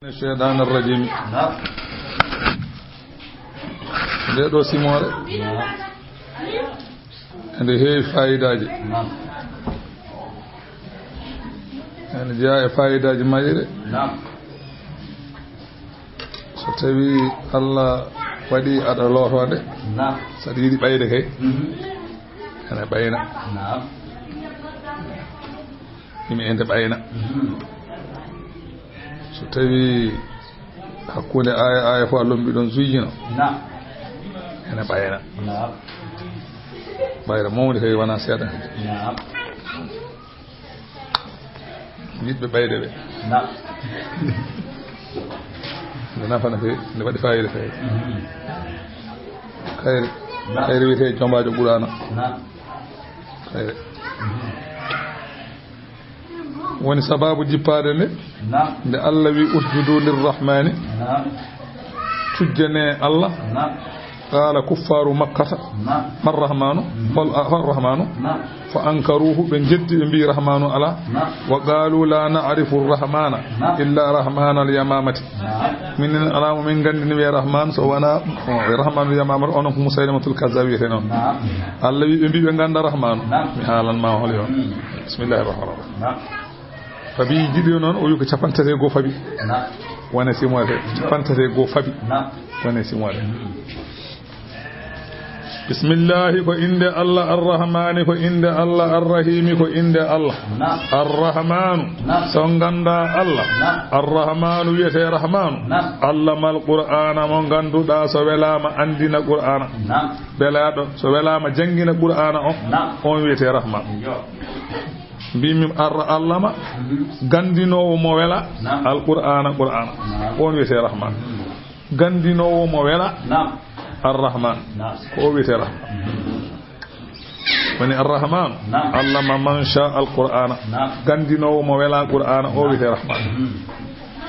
الشيطان الرجيم دو سيمور ande heewi fayidaaji ene jeeya e fayidaaji mayre so tawi Allah waɗi aɗa lootode saɗa yiɗi ɓayde kay ene ɓayna imi ende ɓayna so tawi hakkunde aya fo a lombi ɗon sujino ene ɓayna ɓayra mawde kay wona seeɗa yiɗɓe ɓayde ɓe nde nafana kay nde waɗi fayida kay kayre wiyete jombajo ɓurano kayre woni sababu jippade nde Allah wi usjudu lirrahmani tujjane Allah qala kuffaru makkata marrahmanu farrahmanu fa ankaruhu be jeddi be bi rahmanu ala wa qalu la na'rifu arrahmana illa rahmana al-yamamati min alamu min gandini wi rahman so wana rahmanu al-yamamati onon ko musaylamatul kazzabi te non Allah wi be bi be ganda rahmanu mi halan ma hol yo bismillahir rahmanir rahim fabi jiɗi noon o yuko capantate go fabi wona simoore capantate go fabi wona simoore bismillahi ko inde Allah arrahmani ko inde Allah arrahimi ko inde Allah arrahmanu so ganda Allah arrahmanu wiyete rahmanu allama alqur'ana mo ganduɗa so welama andina qur'ana belaɗo so welama jangina qur'ana on wiyete rahman bimim allama gandinowo mo wela alqur'ana qur'ana on wiyete rahman gandinowo mo wela arrahman ko wiyete rahman woni arrahman allama man sha alqur'ana gandinowo mo wela qur'ana o wiyete rahman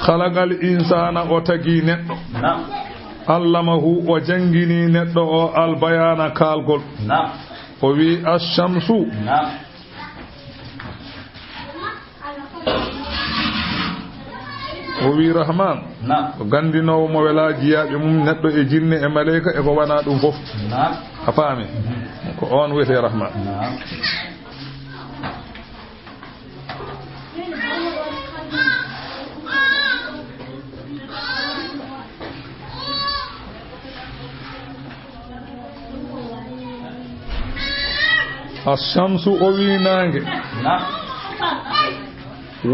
khalaqal insana o tagi neddo allamahu o jangini neddo o albayana kalgol o wi ash-shamsu o wi rahman ko gandinowo mo wela jiyaɓe mum neɗɗo e jinne e malayika e ko wana ɗum fof a faami ko on wiyete rahman ash-shamsu o wi nange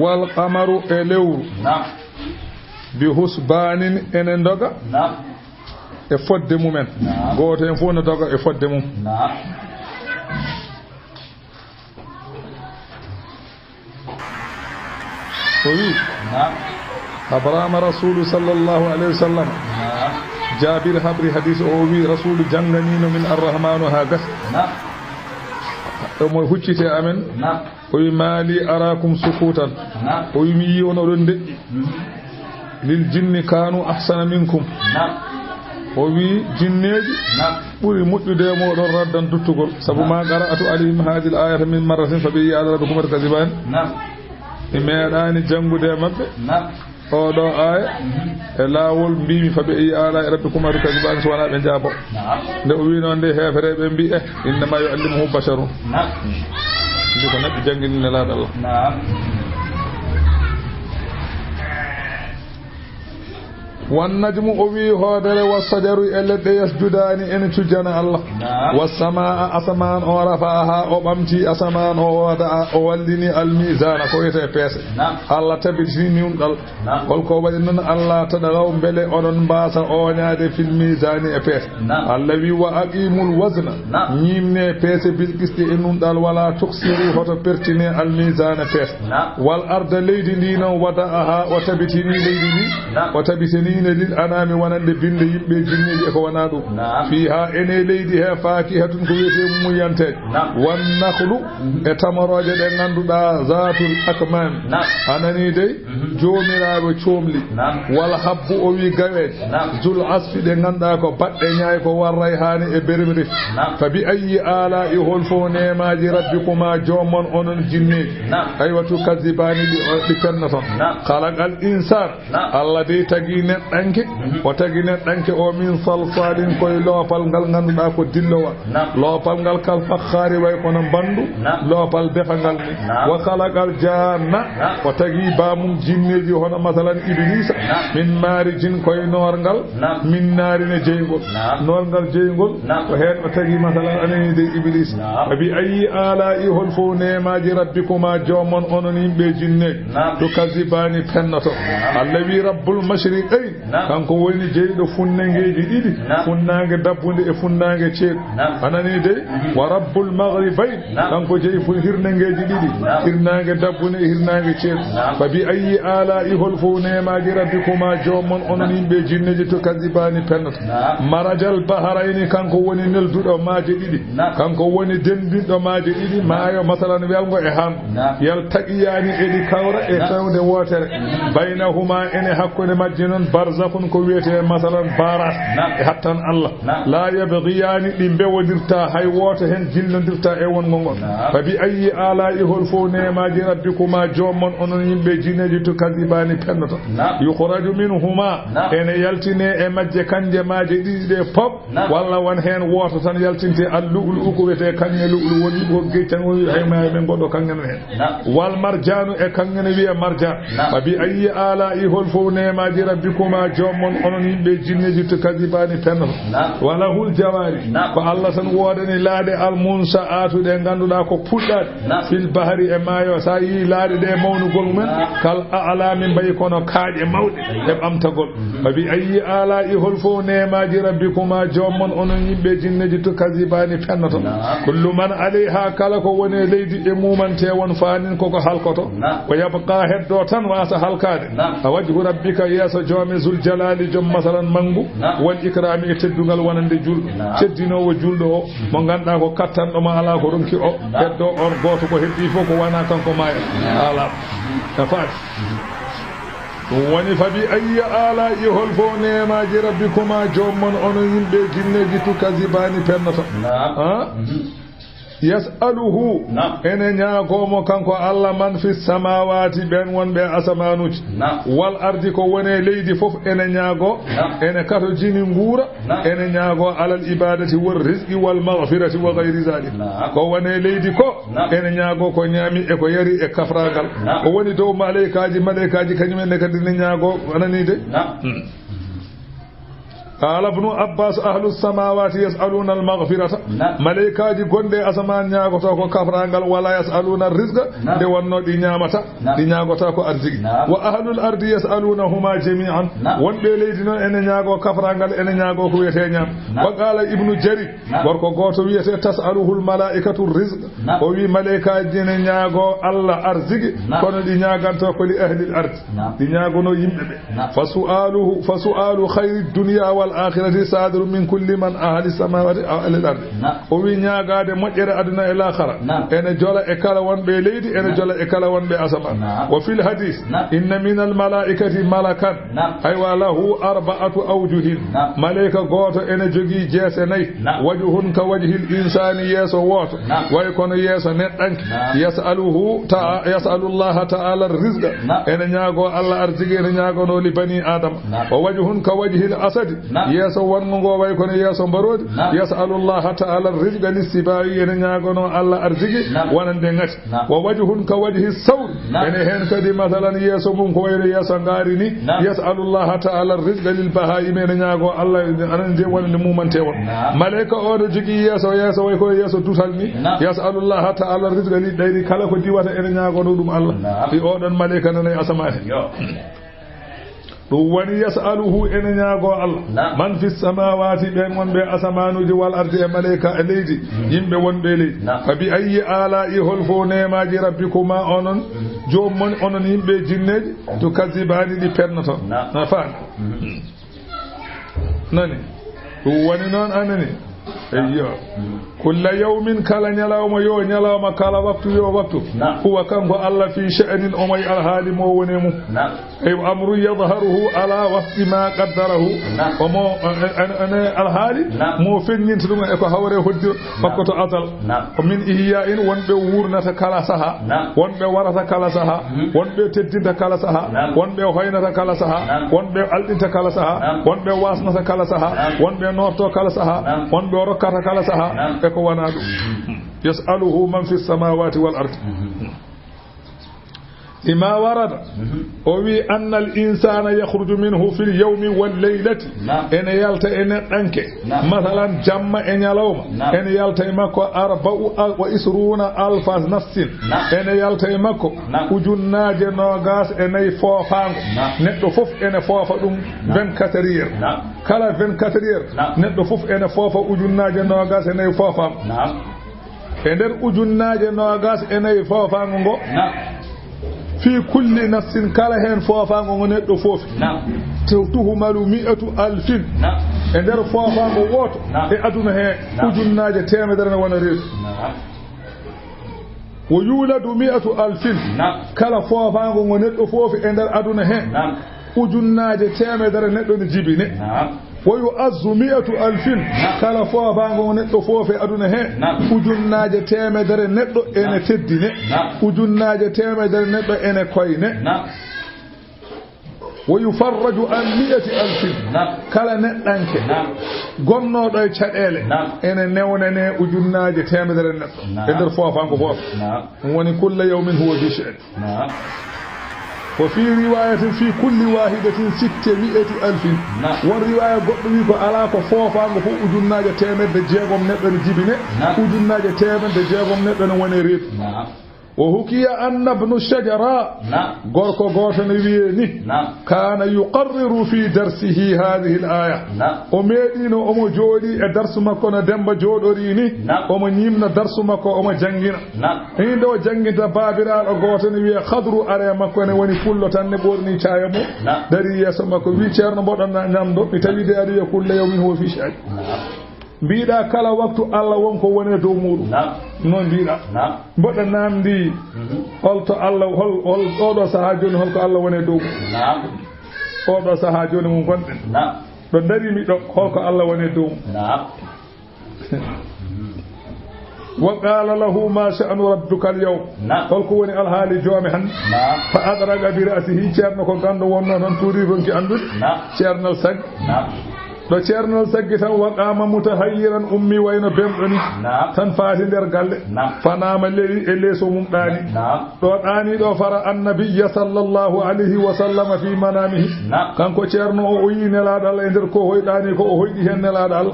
wal qamaru e lewru bi husbanin ene doga e fodde mumen goto en fof ne doga e fodde mum o wi abrahama rasulu sallallahu alayhi wa sallam jabir habri hadith o wi rasulu janganino min arrahmanu ha gas mo huccite amen o wi mali arakum sukutan o wi mi yi ono ɗon deƴƴi lil jinni kanu ahsana minkum o wi jinneji ɓuri moƴƴude moɗon raddan duttugol sabu ma qara'atu alayhim hadhihi al-ayata min marratin fa bi adrakum markaziban mi meeɗani jangude mabɓe oɗo aya e laawol mbimi fa bi ala rabbikum markaziban so wana ɓe jaabo nde o wi noon nde hefereɓe mbi innama yu'allimuhu basharun ndi ko neɗɗo jangini nelaɗo Allah والنجم أوي هودر والشجر الذي يسجدان إن تجنا الله والسماء أسمان ورفعها أبمتي أسمان ووضع أولني الميزان كويت بيس الله تبتني ندل والكوبا إن الله تدعو بلي أرن باس أونياد في الميزان بيس الذي وأقيم الوزن نيمني بيس بالقسط إن ندل ولا تخسروا فتبرتني الميزان بيس والأرض ليدني وضعها وتبتني ليدني وتبتني diine lil anami wonande binde yimɓe jinneji eko wona ɗum fiha ene leydi he fakihatun ko wiyete muyanteje wan nakhlu e tamaroje ɗe ganduɗa zatul akmam anani dey jomiraɓe comli wal habbu o wi gaweje zul asfi ɗe ganduɗa ko baɗɗe ñaay ko warray hani e bermiri fa bi ayyi ala i hol fo nemaji rabbikuma jomon onon jinneji aywa tukazibani ɗi pennoton khalaqal insan Allah de tagi neɗɗanke o tagi neɗɗanke o min salsalin koye loopal ngal ganduɗa ko dillowa loopal ngal kal fakhari way kono bandu loopal defangal ni wa khalaqal janna o tagi bamum jinneji hono masalan iblisa min marijin koye norgal min narine jeygol norgal jeygol ko hen o tagi masalan anani de iblis bi ayi ala i hol fo nemaji rabbikuma jomon onon yimɓe jinneji to kazibani pennoto Allah wi rabbul mashriqayn kanko woni jeyɗo funnangeji ɗiɗi funnange dabbude e funnange ceeɗu anani de wa rabbul maghribayn kanko jeyi fu hirnangeji ɗiɗi hirnange dabbude e hirnange ceeɗu fa bi ayi ala i hol fo nemaji rabbikuma jomon onon yimɓe jinneji to kazibani pennoto marajal baharayni kanko woni nelduɗo maaje ɗiɗi kanko woni dendinɗo maaje ɗiɗi maayo masalan welgo e han yal taqiyani eɗi kawra e tawde wotere baynahuma ene hakkude majje noon barzakun ko wiyete masalan baras e hattan Allah la yabghiyani ɗi bewodirta hay woto hen jillodirta e wongo ngon fa bi ayyi ala i hol fo nemaji rabbikuma jommon onon yimɓe jineji to kadibani pennoto yukhraju minhuma ene yaltine e majje kanje maaje ɗiɗi ɗe pop walla won hen woto tan yaltinte allu'lu ko wiyete kanŋe lu'lu woni ko geccan woni hay ma men goɗɗo kanŋen hen wal marjanu e kanŋen wiya marjan fa bi ayyi ala i hol fo nemaji rabbikuma jommon onon yimɓe jinneji to kadibani pennoto wala hul jawari ko Allah tan wodani laade al munsaatu ɗe ganduɗa ko puɗɗade fil bahri e maayo sa yi laade ɗe mawnugol men kal a'la min bayi kono kaaƴe mawɗe e ɓamtagol fa bi ayyi ala i hol fo nemaji rabbikuma jommon onon yimɓe jinneji to kadibani pennoto kullu man alayha kala ko woni leydi e mumante won fanin koko halkoto ko yabqa heddo tan wasa halkade a wajhu rabbika yeso jomi zul jalali jom masalan mangu wal ikrami e teddugal wonande julɗo teddinowo julɗo o mo ganduɗa ko kattanɗo ma ala ko ronki o heddo on goto ko heddi fof ko wana kanko maya ala a faati woni fa bi ayyi ala i hol fo nemaji rabbikuma jommon onon yimɓe jinneji to kazibani pennoto yas'aluhu ene ñaagomo kanko Allah man fi samawati ben wonɓe asamanuji wal ardi ko wone leydi fof ene ñaago ene kato jini nguura ene ñaago alal ibadati wal rizqi wal maghfirati wa ghayri zalik ko wone leydi ko ene ñaago ko ñaami e ko yari e kafragal ko woni dow malaikaji kañumen kadi ne ñaago anani de قال ابن عباس أهل السماوات يسألون المغفرة ملائكة غوندي أسمان نياغوتو كو كفرانغال ولا يسألون الرزق دي ونو دي نيامتا دي نياغوتا كو أرزق وأهل الأرض يسألونهما جميعا وندي ليدي نون ان نياغو كفرانغال ان نياغو كو ويتي نيام وقال ابن جرير وركو غوتو ويتي تسأله الملائكة الرزق وي ملائكة دي نياغو الله أرزق كون دي نياغانتو كو لأهل الأرض دي نياغونو يمبه فسؤال خير الدنيا والآخرة صادر من كل من أهل السماوات أو أهل الأرض وي نياغادي مجر أدنى إلى آخرة أن جولا إكالا وان بليدي أن جولا إكالا وان بأسمان وفي الحديث إن من الملائكة ملكا أيوة له 4 أوجه ملائكة غوت أن جوجي جيسني وجه كوجه الإنسان يسو وات ويكون يسو نتنك يسأل الله تعالى الرزق أن نياغو الله أرزق أن نياغو لبني آدم ووجه كوجه الأسد yeso wongo way kono yeso barodi yasalullah ta'ala rizqa lisibai en nyaagono Allah arziki wonande ngati wa wajhun ka wajhi sawr en hen kadi masalan yeso mum ko wayre yeso ngari ni yasalullah ta'ala rizqa lil bahaim en nyaago Allah anan je wonande mumante won malaika o do jigi yeso way ko yeso tutal ni yasalullah ta'ala rizqa lil dayri kala ko diwata en nyaagono dum Allah fi odon malaika nanay asamaati wani yasaluhu ene ñaago Allah man fi samawati ben wonbe asamanuji wal ardi e malaika e leydi yimbe wonbe leydi fa bi ayyi ala i hol fo nemaji rabbikuma onon joomon onon yimɓe jinneji to kasibani ɗi pennoto na faami nani ɗum woni noon anani eyyo kulla yawmin kala nyalawma yo nyalawma kala waktu yo waktu huwa kanko Allah fi sha'nin umay alhali mo wonemu ay amru yadhharuhu ala waqti ma qaddarahu omo ana alhali mo fenninta dum e ko hawre hoddi makko azal ko min ihya in wonbe wurnata kala saha wonbe warata kala saha wonbe teddinta kala saha wonbe hoynata kala saha wonbe aldinta kala saha wonbe wasnata kala saha wonbe norto kala saha wonbe rokkata kala saha e ko wana dum yasaluhu man fi samawati wal ardi لما ورد وي أن الإنسان يخرج منه في اليوم والليلة إن يلتئ أنك مثلا جمع إن يلوم إن يلتئ مكو 24,000 نفس إن يلتئ مكو وجنا جنوغاس إن يفوفان نتفوف إن فوفدم 24 ير كلا 24 ير نتفوف إن فوف وجنا جنوغاس إن يفوفان إن وجنا جنوغاس إن يفوفان في كل نفس كلا هن فوفان ونeddo fof tuhmalu 100,000 e der fofan go woto e aduna he ujunnaaje temedere na wona reedu wo yuladu 100,000 kala fofan go neddo fof e der aduna he ujunnaaje temedere neddo ne jibine ويؤذ 100,000 kala foofango neddo foofe aduna he ujunnaaje temedere neddo ene teddine ujunnaaje temedere neddo ene koyne ويفرج عن 100,000 kala neddanke gonnodo e cadele ene newnane ujunnaaje temedere neddo e der foofango foof woni kullu yawmin huwa bi sha'n وفي رواية في كل واحدة 600,000 والرواية قد ويكو على كفوفا فو أجناج تيمد جيغم نبن جبنة أجناج تيمد جيغم نبن ونريد وحكي أن ابن الشجرة غوركو غوتن ويني كان يقرر في درسه هذه الآية وميدينو أمو جودي درس مكو ندمب جودوريني أمو نيمنا درس مكو أمو جنجينا هندو جنجينا بابرا غوتن وي خضر أري مكو وني فلو تن بورني تايمو دري يسو مكو ويشير نبودنا نامدو بتوي دي أري كل يوم هو في شيء biida kala waktu Allah wonko wone dow muɗum non biida bodda namdi holto Allah hol odo saha joni holko Allah wone dow odo saha joni mum gonɗen do dari mi do holko Allah wone dow وقال له ما شأن ربك اليوم holko woni alhaali joomi han fa adraga bi ra'sihi ceerno ko gando wonno non tuuri ronki andude ceernal sag do ceernal saggi tan waqama mutahayyiran ummi wayno bemdoni tan faati der galle fanama leyi e leso mum dani do dani do fara annabiyya sallallahu alayhi wa sallam fi manamihi kanko ceerno o yi nelaadal e der ko hoydani ko o hoydi hen nelaadal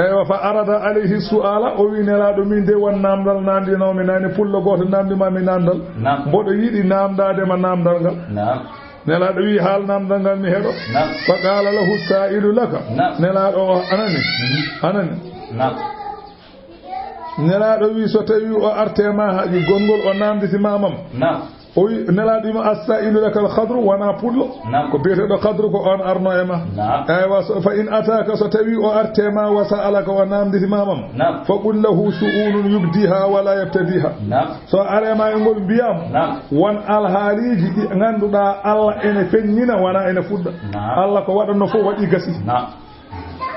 e fa arada alayhi su'ala o wi nelaado min de won namdal nandi no mi nani pullo goto namdi ma mi nandal bodo yidi namdade ma namdal gal nelaado wi haal namdal ngal mi hedo fa qala lahu sa'ilu laka nelaado anani nelaado wi so tawi o artema haji gongol o namditi mamam o nelaado wi as-sa'ilu laka al-khadru wana pullo ko beetedo khadru ko on arno e ma aywa fa in ataka so tawi o artema wa sa'alaka wa namditi mamam fa qul lahu su'ulun yubdiha wa la yabtadiha so arema e ngol biyam won alhaliji di ganduda Allah ene fennina wana ene fudda Allah ko wadanno fo wadi gasi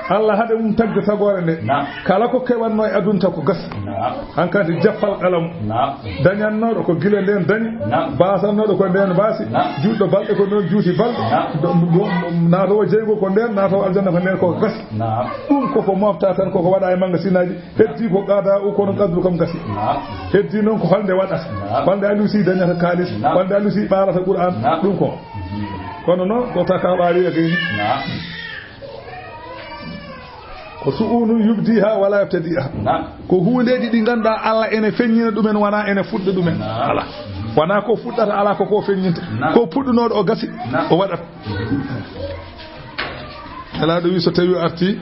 Allah hade mum tagga tagore ne kala ko kewanno e adunta ko gas hankati jaffal qalam dañannodo ko gila len dañi basannodo ko den basi juddo balde ko non juuti balde naato jeygo ko den naato aljanna ko nen ko gas dum ko mofta tan ko wada e manga sinaji heddi ko gada o ko non kaddu kam gasi heddi non ko halde wadata wande alusi dañata kalis wande alusi barata qur'an dum ko kono non ko taka baari e gini وسؤول يبديها ولا يبتديها ko huuleji di ganda Allah ene fennina dumen wana ene fudda dumen ala wana ko fuddata ala ko fenninta ko puddunodo o gasi o wadat nelaɗo wi so tawi arti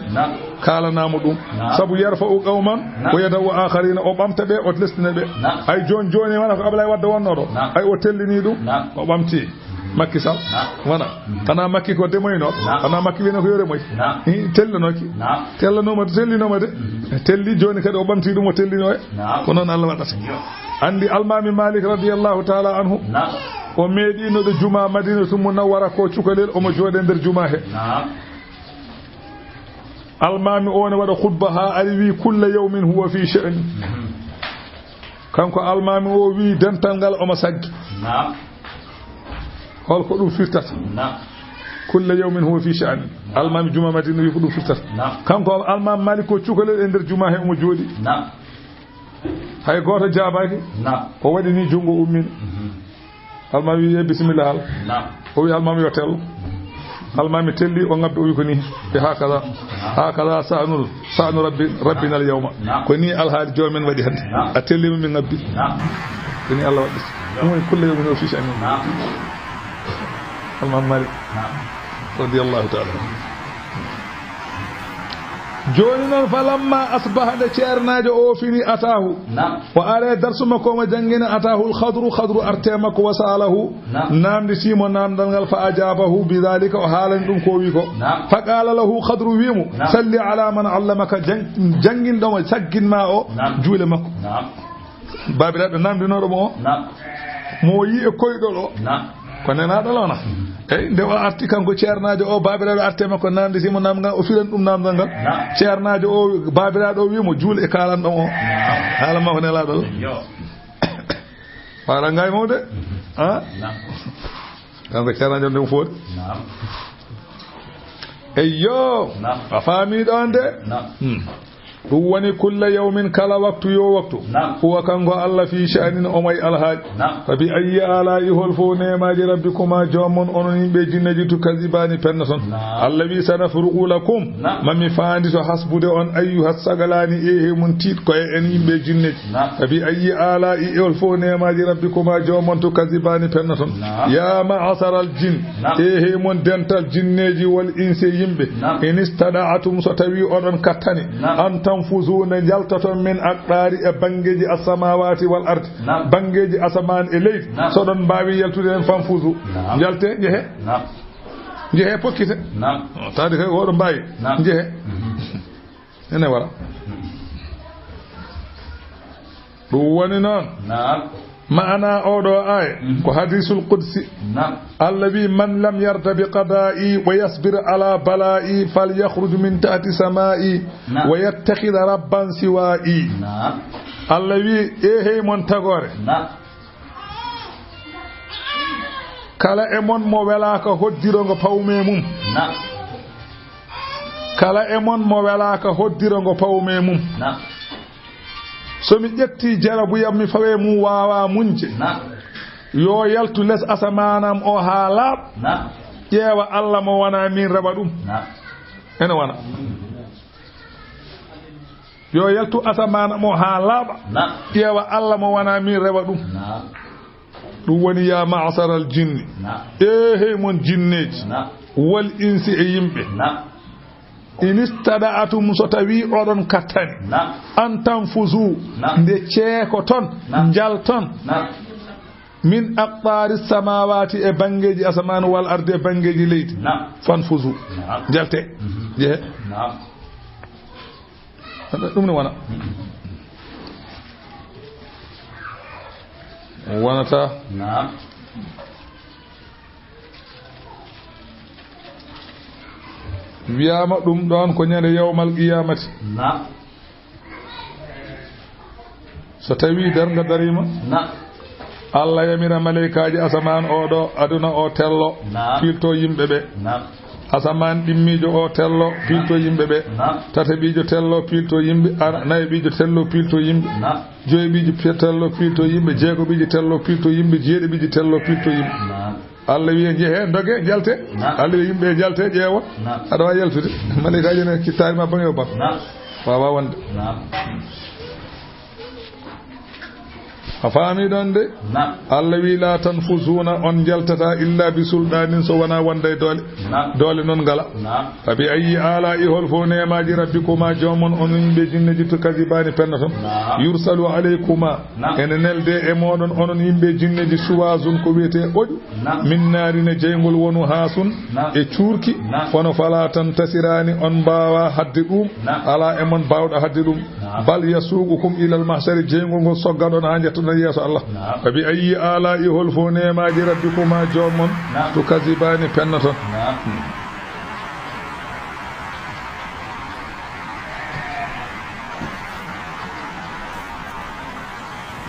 kalanamo ɗum saabu yarfa u qawman o yadaw akharina o ɓamta ɓe o lestina ɓe ay joni wona ko Ablaye Wade wonnoɗo ay o tellini ɗum o ɓamti Macky Sall wona kana Macky ko demoyno kana Macky wino ko yore moy tellinoma de telli joni kadi o ɓamti ɗum o tellino e ko noon Allah waɗata andi almami Malik radiyallahu ta'ala anhu o meeɗinoɗo juma Madinatul Munawwara ko cukalel omo jooɗe nder juma he almami o ne waɗa khutba ha ari wi kulla yawmin huwa fi sha'ni kanko almami o wi dental ngal omo saggi holko ɗum firtata kulla yawmin huwa fi sha'ni almami juma Madina wi ko ɗum firtata kanko almami Malik ko cukalel e nder juma he omo jooɗi hay goto jabaki o waɗi ni jungo ummini almami wi bisimillah hal o wi almami yo tello almami telli o ngabbi o wi ko ni e hakaza sa'nu rabbina al yawma ko ni alhaali jomen waɗi hande a tellima min ngabbi ko ni Allah waɗi ɗum woni kulle yawmin o fiici amin almami Malik radiyallahu ta'ala joni noon falamma asbaha nde ceernajo o fini atahu o are darsu makko mo jangina atahu khadru arte makko wa salahu namdi simo namdal ngal fa ajabahu bidhalika o haalani ɗum ko wi ko fa qala lahu khadru wimu salli ala man allamaka janginɗomo sagginma o juule makko babiraɓe namdinoɗo mo o mo yi e koyɗol o ko nenaɗo lona eyi nde o arti kanko ceernajo o babiraɗo arte makko namde simo namgal o firan ɗum namdal ngal ceernajo o babiraɗo o wimo juul e kalanɗo o haala makko nelaɗo wala ngay mawde kanko ceernajo nde mo footi eyyo a faami ɗon de ɗum woni kulla yawmin kala waktu yo waktu huwa kanko Allah fi sha'nin o may alhaaji fa bi ayyi ala'i hol fo nemaji rabbikuma jomon onon yimɓe jinneji tukazibani penna ton Allah wi sanafrugu lakum mami faandi to hasbude on ayyuhas sagalani e mun tiit ko en yimɓe jinneji fa bi ayyi ala'i hol fo nemaji rabbikuma jomon tukazibani penna ton ya ma'asaral jin e mon dental jinneji wal insi yimɓe in istada'atum so tawi oɗon kattani anta tanfuzuna jaltaton min aqdari e bangeji as-samawati wal ardi bangeji asaman e leydi so don baawi yaltude en fanfuzu jalte jehe pokkite tadi kay wodo mbayi jehe ene wala ɗum woni noon معنى أودو آية كحديث القدسي الذي من لم يرد بقضائي ويصبر على بلائي فليخرج من تحت سمائي ويتخذ ربا سوائي الذي إيه منتغور كلا إمون مولاك هديرونغ فاوميموم كلا إمون مولاك هديرونغ فاوميموم so mi ƴetti jarabu yam mi fawe mum wawa munje yo yaltu les asamanam o ha laaɓ ƴeewa Allah mo wona min raba ɗum ene wona yo yaltu asamanam o ha laaɓa ƴeewa Allah mo wona min raba ɗum ɗum woni ya ma'saral jinni hey mon jinneji wal insi e yimɓe in istada'atum so tawi oɗon kattani an tanfuzu nde ceeko ton jal ton min aqtari samawati e bangeji asaman wal ardi e bangeji leydi fanfuzu jalte jehe ɗum ne wona wonata wiyama ɗum ɗon ko ñande yawmal qiyamati so tawi darga darima Allah yamira malaikaji asaman oɗo aduna o tello filto yimɓe ɓe asaman ɗimmijo o tello pilto yimɓe ɓe tataɓijo tello pilto yimɓe nayiɓijo tello pilto yimɓe joyiɓijo tello pilto yimɓe jeegoɓijo tello pilto yimɓe jeeɗiɓijo tello pilto yimɓe Allah wiye jehe doge jalte Allah wiye yimɓe jalte ƴeewa aɗa wawi yaltude malaikaji ne kittari ma bange o ban wawa wonde afami don de Allah wi la tanfuzuna on jaltata illa bi sultanin so wana wonde dole non ngala fabi ayi ala ihol fo nemaji rabbikuma jomon on yimbe jinneji to kazibani pennaton yursalu alaykuma en nelde e modon onon yimbe jinneji suwazun ko wiete oju min narine jeygol wonu hasun e cuurki fono fala tan tasirani on bawa hadde dum ala e mon bawda hadde dum bal yasuqukum ila al mahshar jeygol go soggadon ha jettuna yeso Allah fabi ayi ala ihol fo nemaji rabbikuma jomon to kazibani pennaton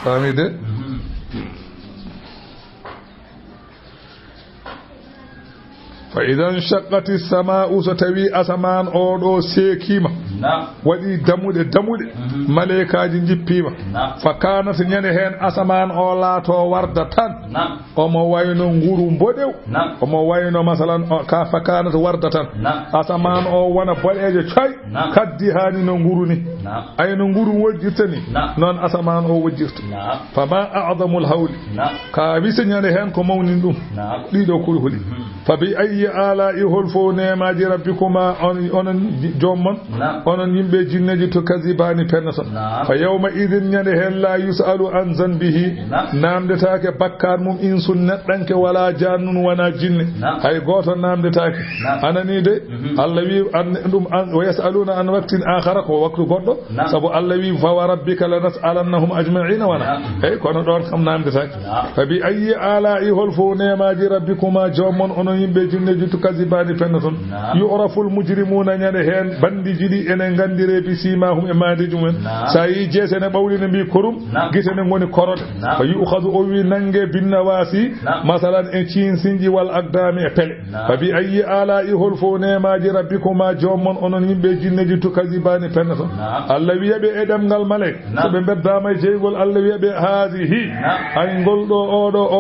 famide fa idan shaqqati as-samaa'u satawi asman odo sekima wadi damude malaikaji jippima fa kanat nyane hen asman o laato warda tan o mo wayno nguru bodew o mo wayno masalan ka fa kanat warda tan asman o wana bodeje coy kaddi hani no nguru ni ay no nguru wojjirtani non asman o wojjirta fa ma a'zamul hawl ka bisi nyane hen ko mawnin dum dido kul huli fa bi ayyi ala'i hulfu nemaji rabbikuma onon jommon onon yimbe jinneji to kazibani pennato fa yawma idin nyane hen la yusalu an zanbihi namde taake bakkar mum insun neddanke wala jannun wana jinne hay goto namde taake anani de Allah wi dum wa yasaluna an waqtin akhara ko waqtu goddo sabu Allah wi fa rabbika lanas'alannahum ajma'in wana hay kono don kam namde taake fa bi ayyi ala'i hulfu nemaji rabbikuma jommon onon yimbe jinneji to kazibani pennaton yu'raful mujrimuna nyane hen bandi jidi enen gandire bi simahum e made jumen sayi jesene bawlina bi korum gitene ngoni korode fa yu'khadhu o wi nange binnawasi masalan e cin sinji wal aqdami e pele fa bi ayyi ala'i hulfu nemaji rabbikuma jommon onon yimbe jinneji to kazibani pennaton Allah wiyabe e demgal malek so be beddama jeygol Allah wiyabe hazihi ay goldo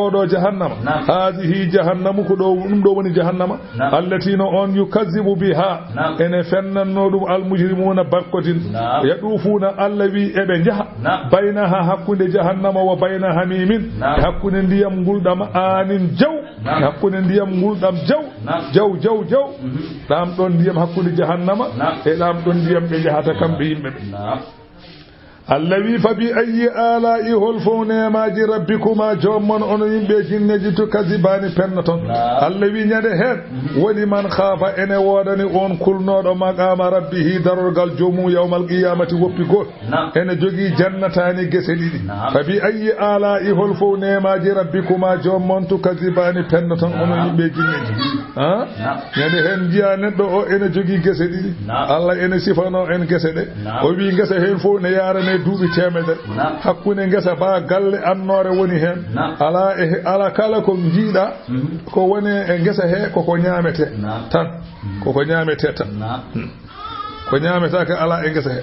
odo jahannama hazihi jahannamu ko do woni jahannama allati no on yukazzibu biha ene fennanno dum al mujrimuna barkotin yadufuna allawi ebe jaha bainaha hakkunde jahannama wa baina hamimin hakkunde ndiyam guldam anin jaw hakkunde ndiyam guldam jaw dam don ndiyam hakkunde jahannama e dam don ndiyam be jahata kambe yimbe allawi fa bi ayyi ala'i hulfuna maji rabbikuma jomon ono yimbe jinneji to kazibani pennaton allawi nyade hen woni man khafa ene wodani on kulnodo maqama rabbihi darurgal jomu yawmal qiyamati woppi gol ene jogi jannatani gese didi fa bi ayyi ala'i hulfuna maji rabbikuma jomon to kazibani pennaton ono yimbe jinneji ha nyade hen jiya neddo o ene jogi gese didi Allah ene sifano en gese de o wi gese hen fo ne yarane duubi temedere hakkunde ngesa ba galle annore woni hen ala kala ko jiida ko woni e ngesa he ko nyaamete tan ko nyaamete tan ko nyaameta ka ala e ngesa he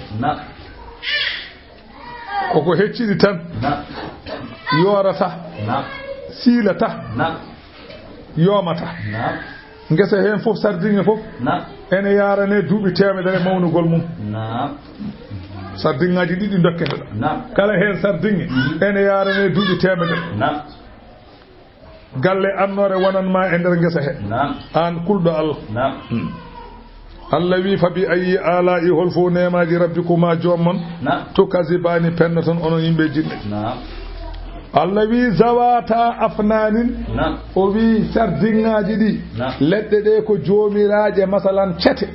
ko heccidi tan yorata silata yomata ngesa hen fof sardinge fof ene yarane duubi temedere mawnugol mum sardingaji didi dokkete kala hen sardingi ene yarane duubi temedere galle annore wonan ma e nder ngesa he an kuldo Allah Allah wi fa bi ayyi ala'i hulfu nemaji rabbikuma jommon to kazibani pennaton onon yimbe jinne Allah wi zawata afnanin o wi sardingaji di ledde de ko joomiraaje masalan cete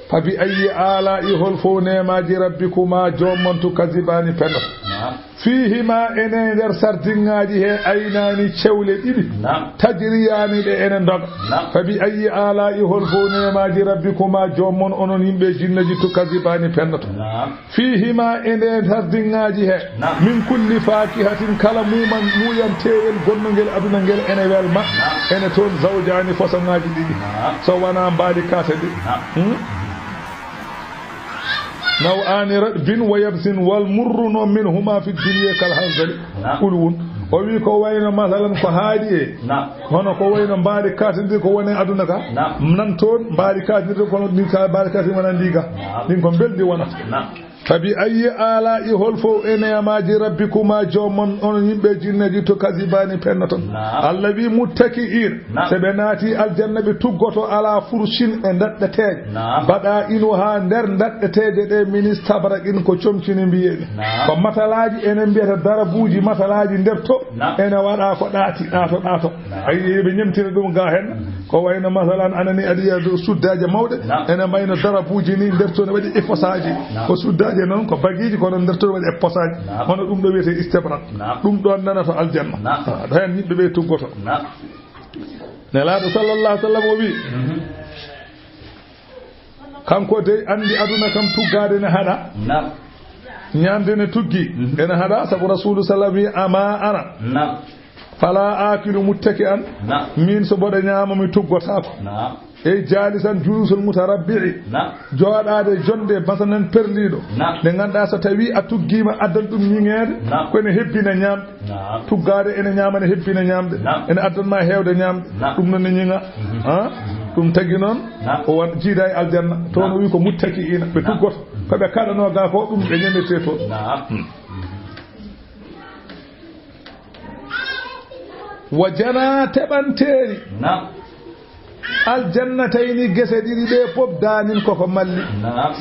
fa bi ayyi ala'i hulfu nemaji rabbikuma jommon to kazibani pennaton fihima ene der sardingaji he aynani cewle didi tajriyani de ene dog fa bi ayyi ala'i hulfu nemaji rabbikuma jommon onon yimbe jinneji to kazibani pennato fihima ene sardingaji he min kulli fakihatin kala muyam tewel gonnongel aduna ngel ene welma ene ton zawjani fosangaji didi so wana mbaadi kase di نوعان رطب ويبس والمر منهما في الدنيا كالحنظل قلون o wi ko wayno masalan ko haadi hono ko wayno mbaari katinde ko woni aduna ka nan toon mbaari katinde ko ni ka mbaari katinde wona ndiga din ko beldi wonata fabi ayi ala i holfo eneyamaji rabbikuma jomon on yimɓe jinneji to kasibani pennoton allah wi muttaki'in seɓe naati aljanna ɓe tuggoto ala fursin e daɗɗeteje baɗa inu ha nder daɗɗeteje ɗe ministre tabaraqin ko comcini mbiyeɗe ko matalaji enen mbiyata darabuji matalaji nder to ene waɗa ko ɗato ayi ɓe ñemtina ɗum ga hen ko wayno masalan anani aɗiya suddaje mawɗe ene mayno darabuji ni nder to ne waɗi effosaji ko suddaje noon ko bagiji kono nder to ne waɗi effosaji hono ɗum ɗo wiyete istibrak ɗum ɗon nanato aljanna ɗo hen yimɓe ɓe tuggoto nelaɗo sallallahu alih w sallam o wi kanko de andi aduna kam tuggade ne haɗa ñamde ne tuggi ene haɗa sabu rasulu sallam wi ama ana fala akilu muttaki an min so boɗo ñaama mi tuggotako e jaalisan julusol mutarabbi'i jooɗaade jonde masalan perliiɗo nde ngannduɗaa so tawii a tuggiima addan ɗum ñiŋeede ko ene hebbina ñaamde tuggaade ene ñaama ne hebbina ñaamde ene addanmaa heewde ñaamde ɗum noon ne ñiŋa ɗum tagi noon o won jiida e aljanna toon o wii ko muttaki'ina ɓe tuggoto ko ɓe kaɗanoo gaa ko ɗum ɓe ñemetee toon wa jana teɓanteeri aljannatayni gese ɗiɗi ɗe fof danin koko malli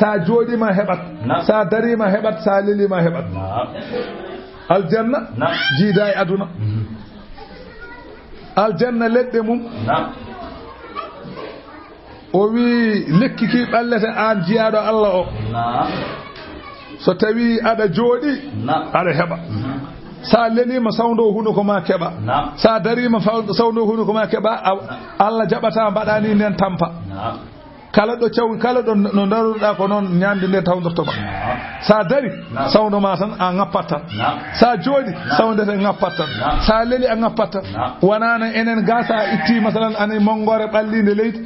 sa jooɗima heɓat sa darima heɓat sa lelima heɓat aljanna jiida e aduna aljanna leɗɗe mum o wi lekkiki ɓallete an jiyaɗo Allah o so tawi aɗa jooɗi aɗa heɓa sa lelima sawdo hunuko ma keɓa sa darima sawdo hunuko ma keɓa Allah jaɓata mbaɗani nen tampa kala ɗo caw kala ɗo no daruɗa ko noon ñamde nde tawdortoma sa dari sawdo ma tan a ngappat tan sa jooɗi sawdete ngappat tan sa leli a ngappat tan wonano enen ga sa itti masalan ani mongore ɓallinde leydi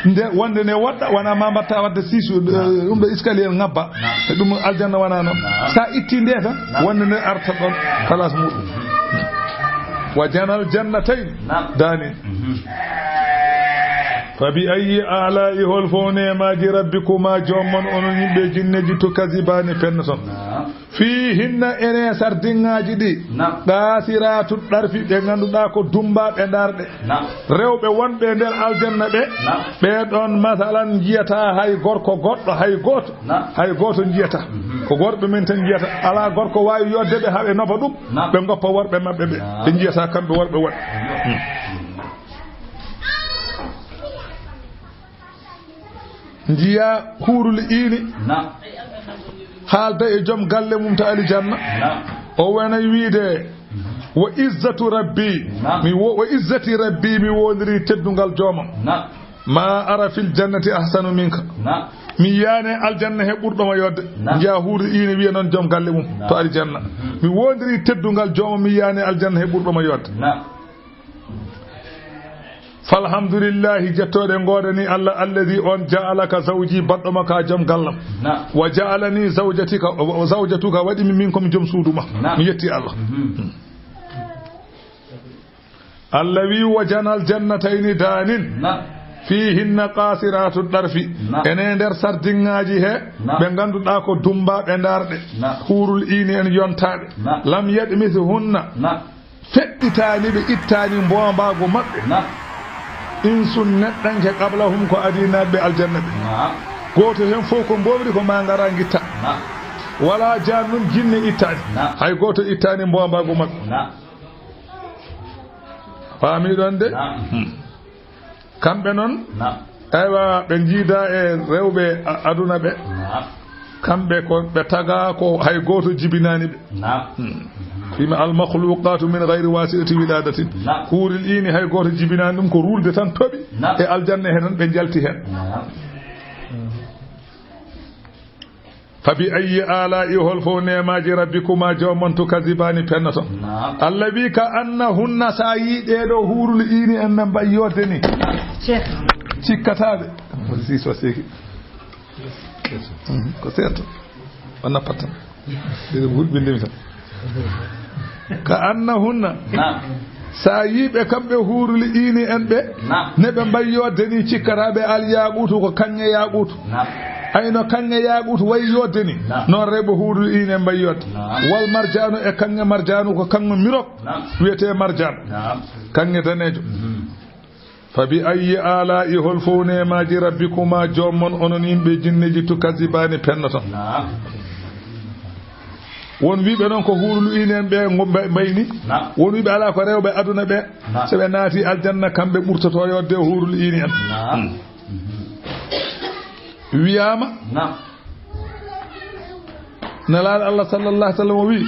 nde wonde ne woɗɗa wona ma mbatta wadde siisu ɗum ɗo escalier ngabba e ɗum aljanna wona noon sa itti nde tan wonde nde arta ɗon kalas muɗum wa janal jannatayn danin fabi ayi ala'i holfone maji rabbikuma jommon onon yimɓe jinneji to kasibani pennoton fihinna ene sardinŋaji ɗi ɗasiratu ɗarfi ɓe ganduɗa ko dumbaɓe darɗe rewɓe wonɓe nder aljanna ɓe ɓeɗon masalan jiyata hay gorko goɗɗo hay goto jiyata ko worɓe men tan jiyata ala gorko wawi yoddeɓe haɓe nofa ɗum ɓe goppa worɓe mabɓe ɓe jiyata kamɓe worɓe woɗ jiya huurul iini haalda e joom galle mum ta alijanna o wona wiide wa izzatu rabbi wa izzati rabbi mi wondiri teddungal joomam ma ara fil jannati ahsanu minka mi yaane aljanna he ɓurɗoma yodde jiya huurul iini wiya noon joom galle mum to alijanna mi wondiri teddungal joomam mi yaane aljanna he ɓurɗoma yodde falhamdulillahi jettoɗe ngoodani Allah alladi on ja'alaka zawji baɗɗoma ka joom gallam wa ja'alani zawjatuka waɗimi min komi joom suuduma mi yetti Allah Allah wi wa janal jannatayni danin fihinna qasiratu ɗarfi ene nder sardinŋaji he ɓe ganduɗa ko dumbaɓe darɗe huurul ini en yontaɓe lam yadmithunna feɗɗitani ɓe ittani mbombago maɓɓe insun neɗɗanke qablahum ko adinaɓe aljanna ɓe goto hen fof ko mbomri ko ma ngara guitta wala jannum jinne ittani hay goto ittani mbombago maɓɓe faamiɗon de kamɓe noon aywa ɓe jiida e rewɓe aduna ɓe kamɓe ko ɓe taga ko hay goto jibinani ɓe fima almakhluqatu min gayri wasi'ati wiladatin huuril ini hay goto jibinani ɗum ko rulde tan toɓi e aljanna he tan ɓe jalti hen fabi ayi ala'i holfo nemaji rabbikuma jomon to kasibani pennoto Allah wi ka annahunna sa yi ɗeɗo huurul ini en men mbayi yodde ni cikkataɓe siso seki ko seeto o nappatan ɗeɗo hulɓindimi tan ka annahunna sa yiɓe kamɓe huurul ini en ɓe ne ɓe mbayi yodde ni cikkataɓe al yaqutu ko kañe yaqutu ayno kange yaaɓut way yodde ni noon rewɓe huurul ine mbay yodde wal marjanu e kange marjanu ko kange mirok wiyete marjan kange danejo fabi ayyi ala'i hol fof nemaji rabbikuma jommon onon yimɓe jinneji tukazibani pennoton won wiɓe noon ko huurul inen ɓe mbayni won wiɓe ala ko rewɓe aduna ɓe so ɓe naati aljanna kamɓe ɓurtoto yodde huurul ini en wiyama nelaɗo Allah sallallahu alaihi wasallam wi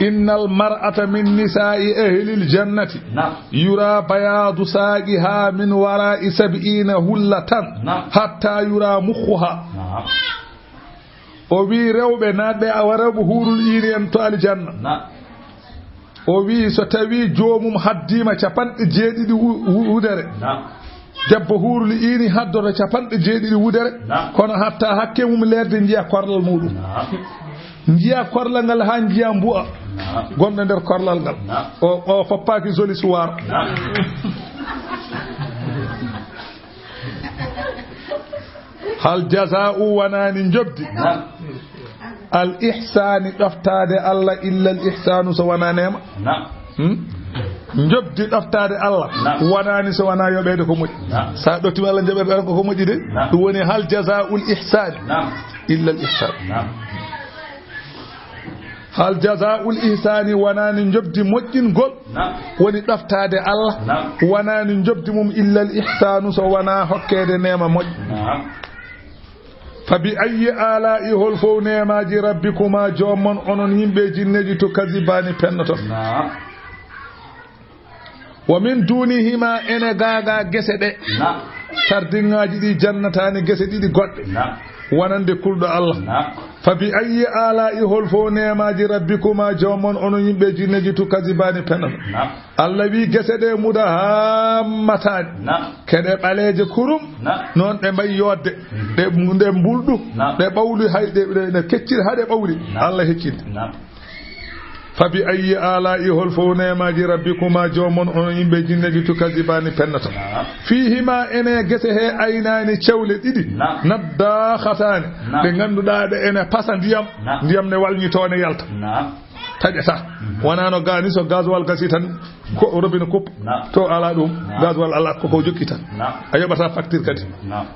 innal mar'ata min nisa'i ahlil jannati yura bayadu saqiha min wara'i 70 hullatan hatta yura mukhuha o wi rewɓe naatɓe awarabu huurul ini en to aljanna o wi so tawi joomum haddima 70 wudere debbo huurul ini haddoto 70 wudere kono hatta hakke mum lerde jiya korlal muɗum jiya korlal ngal ha jiya mbu'a gonɗo nder korlal ngal o foppaki joli suwar hal jaza'u wanani jobdi al ihsani ɗoftade Allah illa al ihsanu so wana nema jobdi ɗoftade Allah wanani so wana yoɓede ko moƴƴi sa ɗottima Allah jaɓere ko moƴƴi de ɗum woni hal jaza'ul ihsani illa al ihsan hal jaza'ul ihsani wanani jobdi moƴƴingol woni ɗoftade Allah wanani jobdi mum illa al ihsanu so wana hokkede nema moƴƴi fabi ayyi ala'i hol fof nemaji rabbikuma jommon onon yimɓe jinneji to kazibani pennoton wa min dunihima ene gaga gese ɗe sardingaji ɗi jannatani gese ɗiɗi goɗɗe wonande kulɗo Allah fabi ayyi ala'i hol fof nemaji rabbikuma jommon onon yimɓe jinneji to kazibani pennoton Allah wi gese ɗe mudahammatani keɗe ɓaleje kurum noon ɗe mbay yodde ɗe mbulɗu ɗe ɓawli hayɗe kecciri haɗe ɓawli Allah heccide fabi ayyi ala'i hol fof nemaji rabbikuma jommon onon yimɓe jinneji tukazibani pennoto fihima ene gese he aynani cewle ɗiɗi naddahatani ɗe ganduɗa ɗe ene pasa ndiyam ne walñitone yalta taƴata wonano gani so gasoil gasi tan ko robine coupe to ala ɗum gasoil ala koko jokki tan a yoɓata facture kadi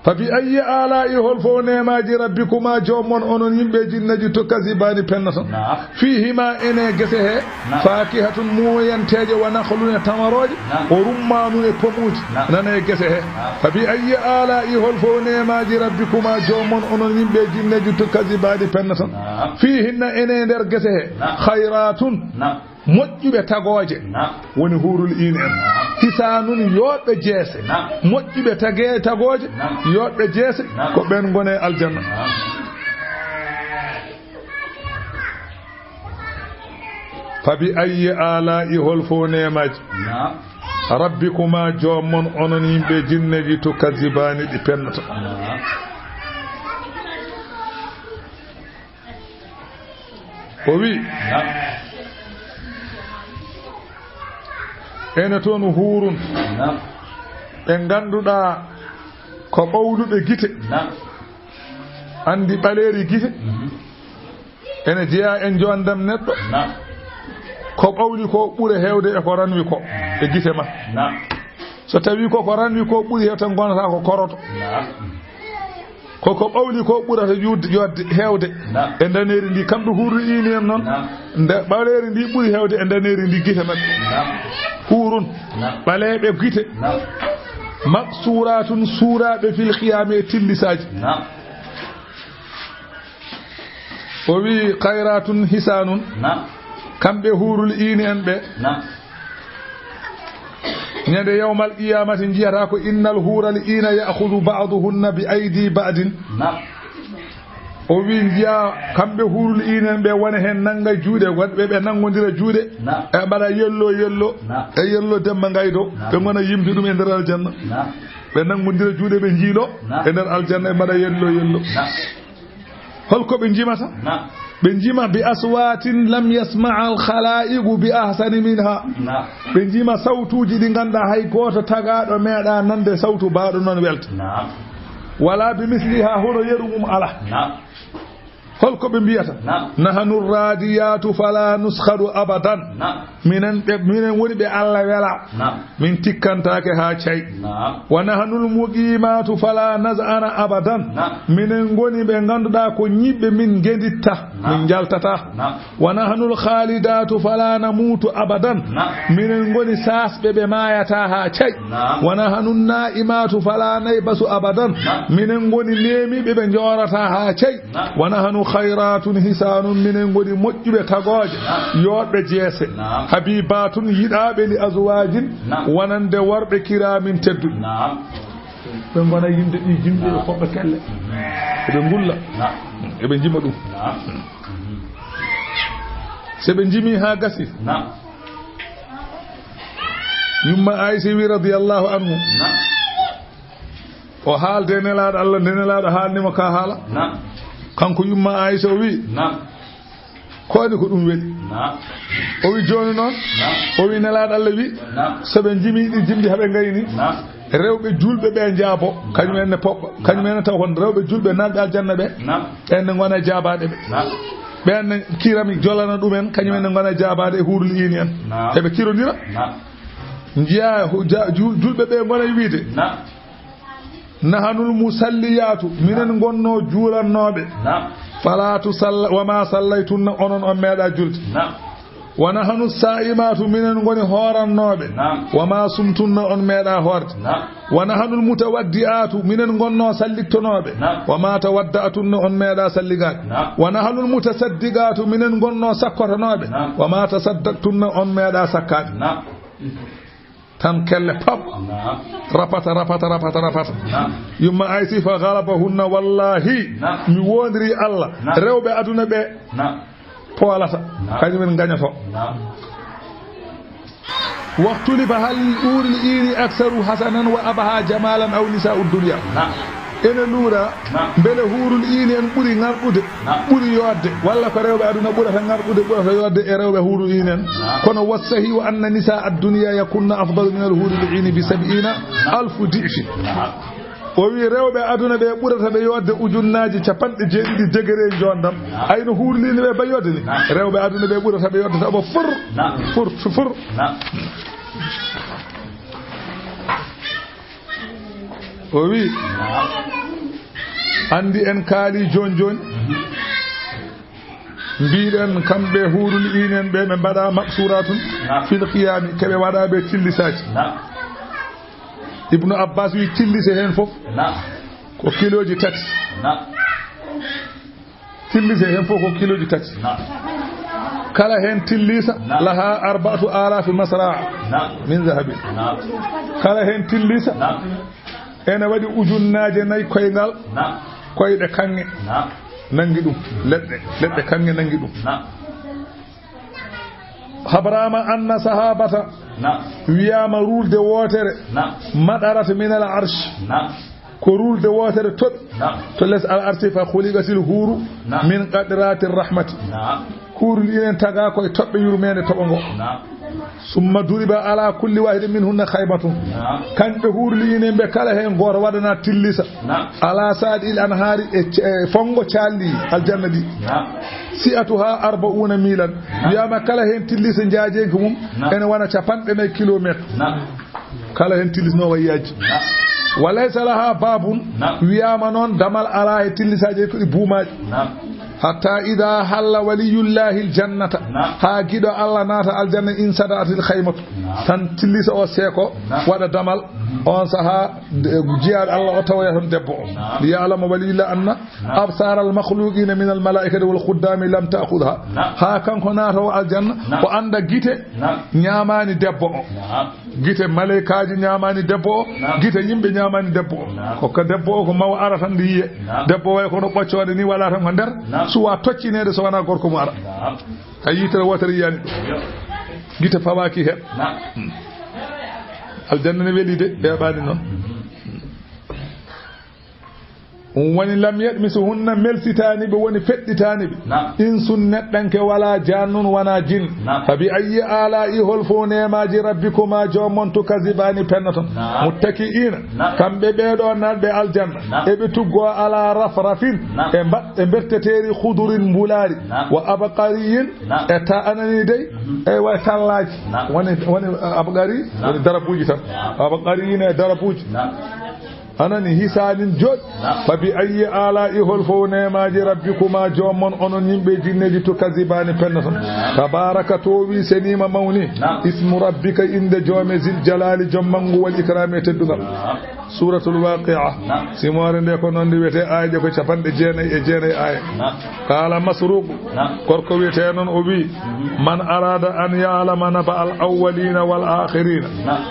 fabi ayyi ala'i hol fof nemaji rabbikuma jommon onon yimɓe jinneji to kasibani pennoton fihima ene gese he fakihatun muyanteje wa nakhlun tamaroje o rummanun e pomuji nana e gese he fabi ayyi ala'i hol fof nemaji rabbikuma jommon onon yimɓe jinneji to kasibani pennoton fihinna ene nder gese he khayratun moƴƴuɓe tagoje woni huurul ini en hisanun yoɓɓe jeese moƴƴuɓe tagoje yoɓɓe jeese ko ɓen gone aljanna fabi ayyi ala'i hol fof nemaji rabbikuma jommon onon yimɓe jinneji to kazibani ɗi pennoto o wi ene toon huurun ɓe ganduɗa ko ɓawluɓe gite andi ɓaleri gite ene jeeya en jondam neɗɗo ko ɓawli ko ɓuure hewde e ko ranwi ko e gite ma so tawi ko ranwi ko ɓuuri hew tan gonata ko koroto koko ɓawli ko ɓurata yodde hewde e daneri ndi kamɓe huuru ini en noon nde ɓaleri ndi ɓuuri hewde e daneri ndi gite maɓɓe huurun ɓaleɓe gite maksuratun suraɓe fil qiyame tillisaji o wi khayratun hisanun kamɓe huurul ini en ɓe ñande yawmal qiyamati jiyata ko innal huural ina ya'khudhu ba'duhunna bi aydi ba'din o wi jiya kamɓe huurul inen ɓe wona hen nanga juuɗe wadɓe ɓe nangodira juuɗe e mbaɗa yello e yello demba gaydo ɓe gona yimde ɗum e nder aljanna ɓe nangodira juuɗe ɓe jiilo e nder aljanna e mbaɗa yello holko ɓe jimata ɓe jima bi aswatin lam yasma'a al khala'iqu bi ahsani minha ɓe jima sautuji ɗi ganda hay goto tagaɗo meeɗa nande sautu baɗo noon welta wala bimisliha hono yerumum ala holko ɓe mbiyata nahanu radiyatu fala nuskhadu abadan minen woni ɓe Allah wela min tikkantake ha cay wa nahanul muqimatu fala naz'ana abadan minen goni ɓe ganduɗa ko ñiɓɓe min genditta min jaltata wa nahanul khalidatu fala namutu abadan minen goni sasɓe ɓe mayata ha cay wa nahanun naimatu fala naybasu abadan minen goni nemiɓe ɓe jorata ha cay wa nahanu khayratun hisanun minen goni moƴƴuɓe tagoje yoɗɓe jeese habibatun yiɗaɓe li azwajin wonande worɓe kiramin tedduɓe ɓe gona yimɓe ɗi jimɓe e foɓɓe kelle eɓe ngulla eɓe jima ɗum seɓe jimi ha gasi yumma Aisha wi radiyallahu anhu o haalde nelaɗo Allah nde nelaɗo haalnimo ka haala kanko yumma Aisha o wi koyde ko ɗum weɗi o wi joni noon o wi nelaɗo Allah wi soɓe jimi ɗi jimɗi haɓe gayni rewɓe julɓe ɓe jaabo kañumenne poɓɓa kañumenne taw kon rewɓe julɓe nanɓe aljanna ɓe ɓenne gona jabaɗe ɓe ɓenne kirami jolana ɗumen kañumenne gona jabaɗe e hurul ini en eɓe kirodira jiya julɓe ɓe gona wiide nahanul musalliyatu minen gonno juurannoɓe fala tusalla wama sallaytunna onon on meeɗa julde wa nahanu sa'imatu minen goni horannoɓe wama sumtunna on meeɗa horde wa nahanul mutawaddi'atu minen gonno sallittonoɓe wama tawadda'tunna on meeɗa salligade wa nahanul mutasaddiqatu minen gonno sakkotanoɓe wama tasaddaqtunna on meeɗa sakkade tan kelle pap rapata yumma aysi fa ghalabahunna wallahi mi wondiri Allah rewɓe aduna ɓe poolata kañumen gañato waqtulifa hal uril ini aksaru hasanan wa abaha jamalan aw nisa'u dunya ene luura mbele hurul ini en ɓuri ngarɗude ɓuri yodde walla ko rewɓe aduna ɓurata ngarɗude ɓurata yodde e rewɓe hurul ini en kono wassahi wa anna nisa ad-dunya yakunna afdalu min al-hurul ini bi 70,000 di'fi o wi rewɓe aduna ɓe ɓurata ɓe yodde ujunnaji capanɗe jeeɗiɗi degré jondam ayno hurul ini ɓe ba yodde ni rewɓe aduna ɓe ɓurata ɓe yodde taɓa fur o wi andi en kaali joni mbiɗen kamɓe hurul inen ɓe ɓe mbaɗa maqsuratun fil qiyami keɓe waɗaɓe tillisaji Ibnu Abbas wi tillise hen foof ko kiloji 3 tillise hen foof ko kiloji 3 kala hen tillisa laha 4,000 masraa min zahabin kala hen tillisa ene waɗi ujunnaje 4 koyngal koyɗe kanŋe nangi ɗum leɗɗe kanŋe nangi ɗum habrama anna sahabata wiyama rulde wotere maɗarata min al arsh ko rulde wotere toɓi to less al arshi fa khuliqatil huru min qadratir rahmati kurul inen taga koye toɓɓe yurmede toɓo ngo summa duriba ala kulli wahidin minhunna khaybatun kanɓe hurli inen ɓe kala hen goto waɗana tillisa ala saadi il anhaari e fongo calli aljanna ɗi si'atuha 40 milan wiyama kala hen tillisa jaajenko mum ene wona 4 kilométre kala hen tillisno wayyaji walaysa laha babun wiyama noon damal ala e tillisaji ko ɗi buumaji hatta ida halla waliyullahi aljannata ha giɗo Allah naata aljanna in sadatil khaymatu tan tillisa o seeko waɗa damal on saha jiyaɗo Allah o tawoya ton debbo o li ya'lama waliyullah anna absar al makhluqina min al malaikati wal khuddami lam ta'khudha ha kanko naata o aljanna o anda gite ñamani debbo o gite malaikaji ñamani debbo o gite yimɓe ñamani debbo o ko debbo o ko maw ara tan yiye debbo way kono ɓoccode ni wala tan ko nder suwa tokkinede so wona gorko mo ara a yitere wotere yiyani ɗo gite fawaki hen aljanna ne weeli de ɓeɓani noon woni lam yadmisuhunna melsitani be woni fedditani be insun neddanke wala jannun wana jin fa bi ayyi ala'i hol fo nemaji rabbikuma jomon tukazibani pennaton muttaki'ina kambe beedo nadbe aljanna e be tuggo ala rafrafin e berteteri khudurin bulari wa abqariyin e ta anani dey e wa tallaji woni abqari woni darabuji tan abqariyina darabuji anani hisalin jod fa bi ayyi ala'i hol fo nemaji rabbikuma jomon onon yimbe jinneji to kazibani pennaton tabaraka to wi senima mawni ismu rabbika inde jome zil jalali jommangu wal ikrami teddugal suratul waqi'a simore nde ko non wiyete aaje ko capande jeenay aya qala masruq korko wiyete non o wi man arada an ya'lama naba al awwalina wal akhirin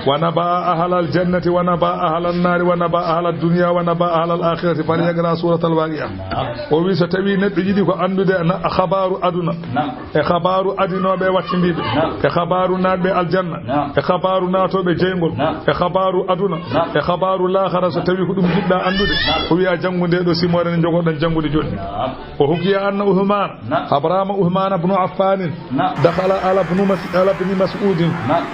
wa naba ahla al jannati wa naba ahla an nar wa naba ahla ad dunya wa naba ahla al akhirati falyagra suratul waqi'a o wi so tawi neddo jidi ko andude khabaru aduna e khabaru adinobe wattindibe e khabaru nadbe al janna e khabaru natobe jeygol e khabaru aduna e khabaru l'akhara so tawi ko dum jidda andude o wi'a jangude do simore ne jogodan jangude jodi o hukiya anna uhman abrama uhman ibn affan dakhala ala ibn mas'ud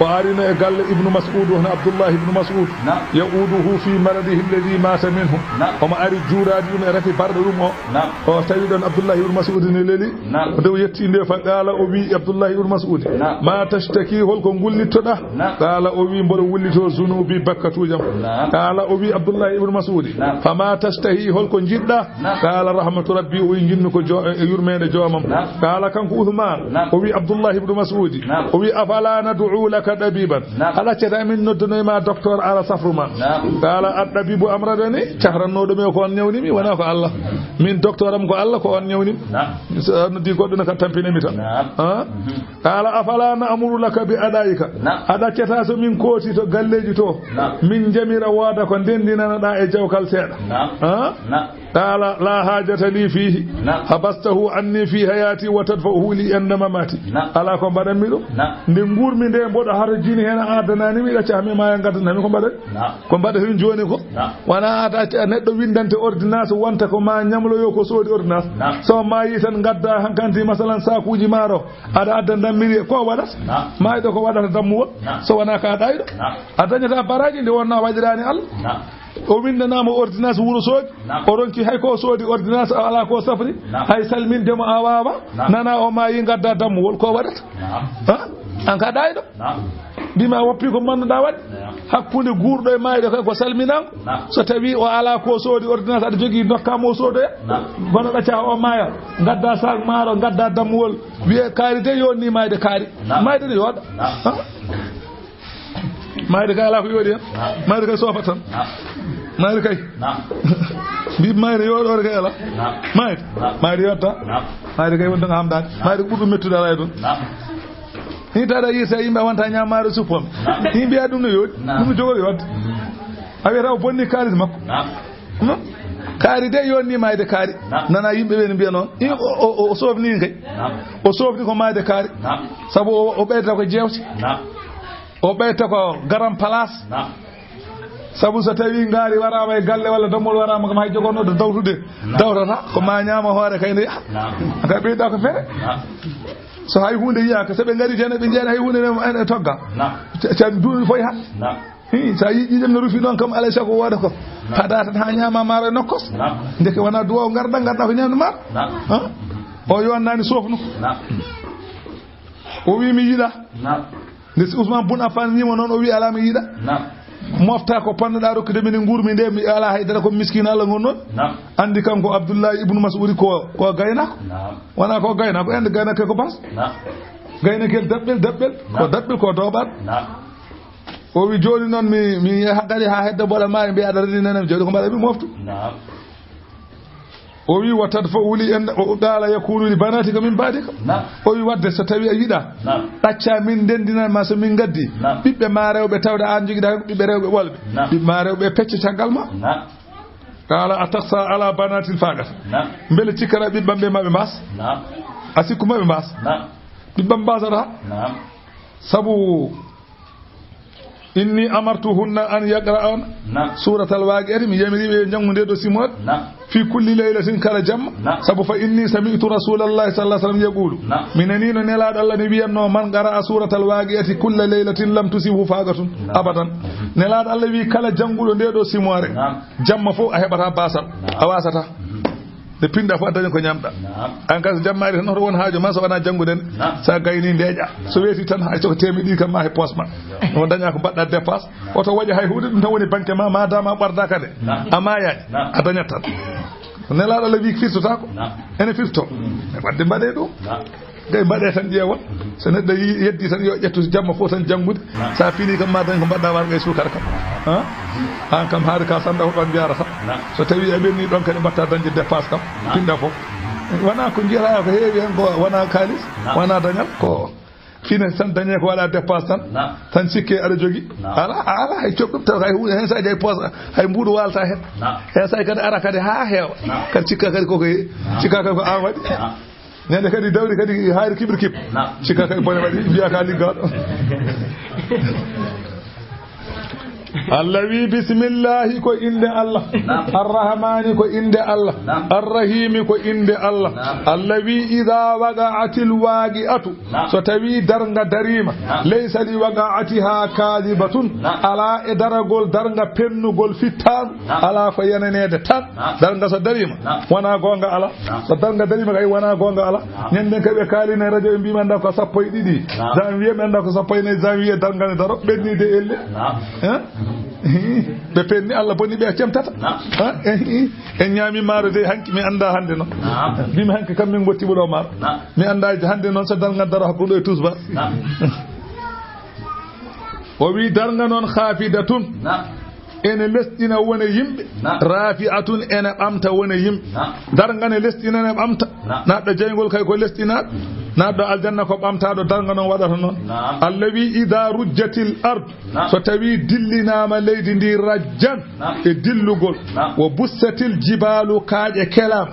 wa arina e galle ibn mas'ud wa abdullah ibn mas'ud yauduhu fi maradihi alladhi mata minhu wa ma ari juradi e rafi bardum o tawi don abdullah ibn mas'ud ne leli o dew yetti nde fa qala o wi abdullah ibn mas'ud ma tashtaki holko gullitoda qala o wi mbodo wullito zunubi bakkatujam qala o wi abdullah ibn mas'ud fama tastahi holko jidda qala rahmatu rabbi o jinnu ko yurmede jomam qala kanko uthman o wi abdullah ibn mas'ud o wi afala nad'u laka dabiban ala ceta min noddono ma docteur ala safruma qala ad-dabibu amradani tahrannodo me ko on nyawni mi wana ko allah min docteur am ko allah ko on nyawni di goddo na ka tampine mi tan qala afala na'muru laka bi adaika ada ceta so min koti to galleji to min jamira wada ko dendinana da e jawkal seeda qala la hajata li fihi habastahu anni fi hayati wa tadfahu li anna mamati ala ko badan mi do nde ngurmi nde bodo har jini hen adanani mi da caami ma ngadana mi ko bada hin joni ko wana ata neddo windante ordonnance wonta ko ma nyamlo yo ko sodi ordonnance so ma yi tan gadda hankanti masalan sakuji maro ada adda dammiri ko wadat ma do ko wadata dammuwol so wana ka daydo adanyata baraji nde wonna wajirani Allah o windanama ordonnance wuro soodi o ronki hay ko soodi ordonnance ala ko safri hay salmindemo a wawa nana o ma yi gadda dammuwol ko wadata an ka daydo bima woppi ko manduda wadde hakkunde guurdo e mayde ko salminanko so tawi o ala ko soodi ordonnance ada jogi dokkamo soodoya bono dacca o maya gadda sak maaro gadda dammuwol wiye kaari de yonni mayde kaari mayde ne yoda mayde kay ala ko yodi mayde kay sofa tan mayde kay bi mayde yodo kay ala mayde yotta mayde kay wonta hamdade mayde buddu mettude ala don ni tada yisa yimbe wonta nyamaaro suppom yimbe adum no yodi dum jogo yodde awi raw bonni karis makko kaari de yonni mayde kaari nana yimbe be biya non o sofni kay o sofni ko mayde kaari sabu o beyta ko jewti o beyta ko garam place sabu so tawi ngari warama e galle walla damol warama kam hay jogonno do dawtude dawrata ko ma nyama hoore kay ne ka beyda ko fere so hay hunde yaka sabe ngari tan be jeena hay hunde ne togga tan duuni foy ha sa yiji dem no rufi non kam ala sako wada ko hada tan ha nyama maro nokkos ndeke wana duwo garda ko nyamdu mar o yonnani sofnu o wi mi yida ndes Ousmane Boun Affan nimo non o wi ala mi yida mofta ko pannuda rokkude min ngurmi nde mi ala haydara ko miskina Allah ngonnon andi kanko Abdullah ibn Mas'ud ko gaynako wana ko gaynako ende gaynako ko bas gaynakel dabbel ko dobat o wi joni non mi haddali ha hedda bola mari bi adara ni nanam jodi ko mbada bi moftu o wi watad fa wuli en o dala yakunu li banatika min badika o wi wadde so tawi a yida dacca min dendina ma so min gaddi bibbe ma rewbe tawde an jogida bibbe rewbe wolbe bibbe ma rewbe pecce tangal ma qala ataqsa ala banatil fagat bele cikara bibbambe mabbe mas asiku mabbe mas bibbam basara sabu inni amartuhunna an yaqra'an suratal waqi'ati mi yamiri jangude do simot fi kulli laylatin kala jamma sabu fa inni sami'tu rasulallahi sallallahu alaihi wasallam yaqulu minani no nelaado Allah ne wiyanno man qara'a suratal waqi'ati kulli laylatin lam tusibu fagatun abadan nelaado Allah wi kala jangudo de do simore jamma fo a hebata basal a wasata de pinda fo dañu ko ñamda an kas jammaade tan won haajo ma so wana jangude sa gayni ndeeja so weeti tan hay to temidi kam ma he posma won daña ko badda dépasse oto waji hay huude dum tan woni banque ma madama barda kade ama yaaj a dañat tan nelaado la wi firtota ko ene firto wadde mbade dum gay mbade tan jeewon so neddo yeddi tan yo ƴettu jamma fo tan jangude sa fini kam ma dañ ko badda war ngay sukar kam han kam haade ka sanda ko don jarata so tawi e benni don kadi batta dañde dépasse kam pinda fof wana ko jira ko heewi hen ko wana kalis wana dañal ko fina tan dañe ko wala dépasse tan sikke ada jogi ala hay cogdum taw hay hen sa jay poste hay mbudu walta hen hen sa kadi ara kadi ha heewa kadi cikka kadi ko cikka kadi ko an wadi nende kadi dawri kadi hayri kibir kib cikka kadi bone wadi biya ka liggaado allawi bismillahi ko inde Allah arrahmani ko inde Allah arrahimi ko inde Allah allawi idha waqa'atil waqi'atu so tawi darga darima laysa li waqa'atiha kadhibatun ala e daragol darga pennugol fittan ala fa yananede tan darga so darima wana gonga ala so darga darima kay wana gonga ala nyande kabe kalina radio mbi manda ko sappo e didi janvier manda ko sappo e janvier darga ne daro benni de elle be penni Allah bonni be cemtata en nyami maaro de hanki mi anda hande no bimi hanki kam min gotti budo maaro mi anda hande non so dal ngandaro hakkudo e tusba o wi darga non khafidatun ene lesdina wona yimbe rafi'atun ene amta wona yimbe darga ne lesdina ne amta naddo jeygol kay ko lesdina naddo aljanna ko bamtaado darga non wadata non allawi idha rujjatil ard so tawi dillinama leydi ndi rajjan e dillugol wa bussatil jibalu kaaje kelam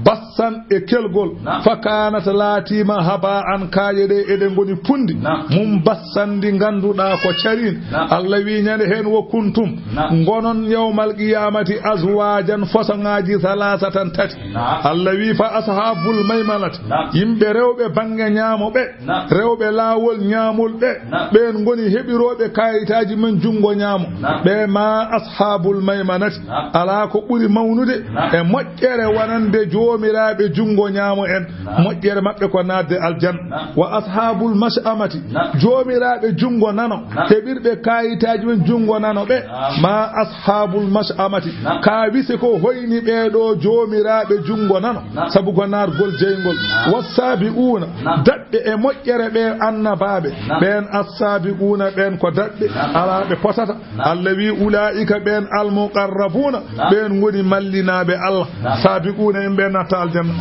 bassan e kelgol fakanat latima haba an kaaje de eden goni pundi mum bassandi ganduda ko carin allawi nyande hen wo kuntum ngonon yawmal qiyamati azwajan fasangaji salasatan tati allawi fa ashabul maymanat yimbe rewbe bange nyaamobe rewbe laawol nyaamulbe ben ngoni hebirobe kayitaji men jungo nyaamo be ma ashabul maymanati ala ko buri mawnude e mojjere wanande joomiraabe jungo nyaamo en mojjere mabbe ko nadde aljanna wa ashabul mash'amati joomiraabe jungo nano hebirbe kayitaji men jungo nano be ma ashabul mash'amati ka wise ko hoyni be do joomiraabe jungo nano sabu ko nar gol jeygol wasabiuna dadde e mojjere be annababe ben as-sabiquna ben ko dadde ala be potata allawi ulaika ben al-muqarrabuna ben ngoni mallinabe Allah sabiquna en ben nata aljanna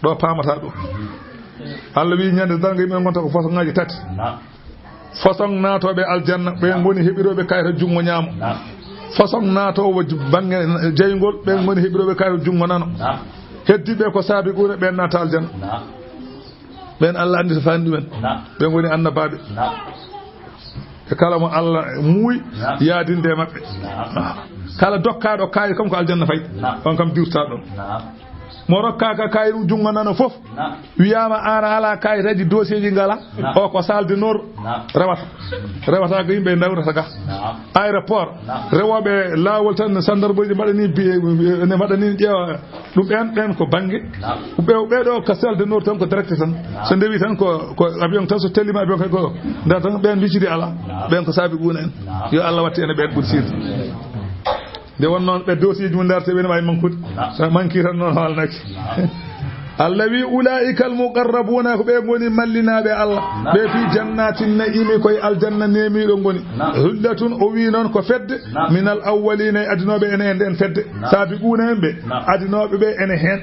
do pamata do allawi nyande danga men gonta ko façon ngaji tati façon natobe aljanna be ngoni hebirobe kayta jungo nyamo façon natowo bange jeygol be ngoni hebirobe kayta jungo nano heddibe ko sabiquna ben nata aljanna ben Allah andi fandi men be ngoni annababe e kala mo Allah muuy yaadinde mabbe kala dokkaado kay kam ko aljanna fay on kam diwta don mo rokkaka kay jungo nano fof wiyama ana ala kay radi dossier ji ngala o ko salde nor rewata ko yimbe ndawrata ga aéroport rewobe lawol tan sandarboji madani ne madani jeewa dum ben ko bangi be do ko salde nor tan ko direct tan so ndewi tan ko avion tan so telima avion kay ko da tan ben licidi ala ben ko sabi guna en yo Allah watti en be bursid de wonnon be dossier ju ndarte ben way mankude sa manki tan non halnaki allawi ulaika almuqarrabuna ko be ngoni mallinabe Allah be fi jannatin na'imi koy aljanna nemi do ngoni hullatun o wi non ko fedde min al awwalina adinobe en fedde sabiquna be adinobe be en hen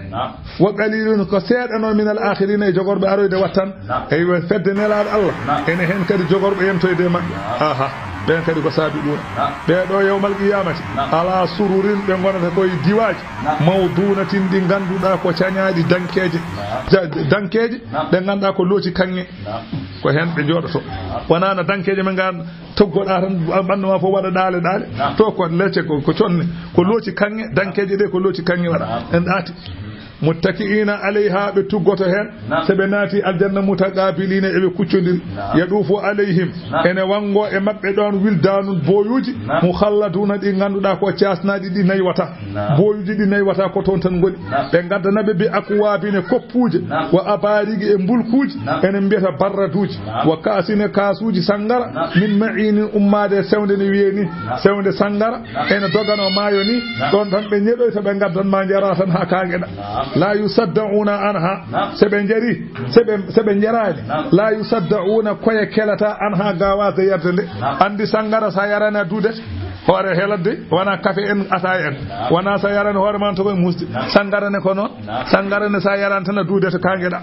wa qalilun ko seedano min al akhirina jogorbe aroyde wattan ay fedde nelal Allah en hen kadi jogorbe yentoyde mabbe aha ben kadi ko sabiquna be do yawmal qiyamati ala sururin be gonata koy diwaji mawdunatin di ganduda ko cañaadi dankeje de ganda ko looti kange ko hen ɓe jooɗoto wona no dankeje men ga toggoɗa tan ɓandu ma fof waɗa ɗaale to ko lecce ko conne ko looci kanŋe dankeje ɗe ko looci kanŋe waɗa en ɗaati muttaki'ina alayha ɓe tuggoto hen so ɓe naati aljanna mutaqabilina eɓe kuccodiri yaɗufu alayhim ene wango e mabɓe ɗon wildanun boyuji mukhalladuna ɗi ganduɗa ko casnaɗi ɗi naywata boyuji ɗi naywata ko toon tan goni ɓe gaddanaɓe bi akwabine koppuje wa abarigi e mbulkuji ene mbiyata barraduji wa kasine kasuji sangara min ma'inin ummade sewde ne wiye ni sewde sangara ene dogano maayo ni ɗon tan ɓe ñeɗoyta ɓe gaddanma jara tan ha kagueɗa la yusaddauna anha sebe njari sebe njarani la yusaddauna koye kelata anha gawade yerde andi sangara sa yarana dudet hoore heladde wana kafe en ata en wana sa yarani hoore man to koye musde sangara ne ko non sangara ne sa yarani tan dudete kangeda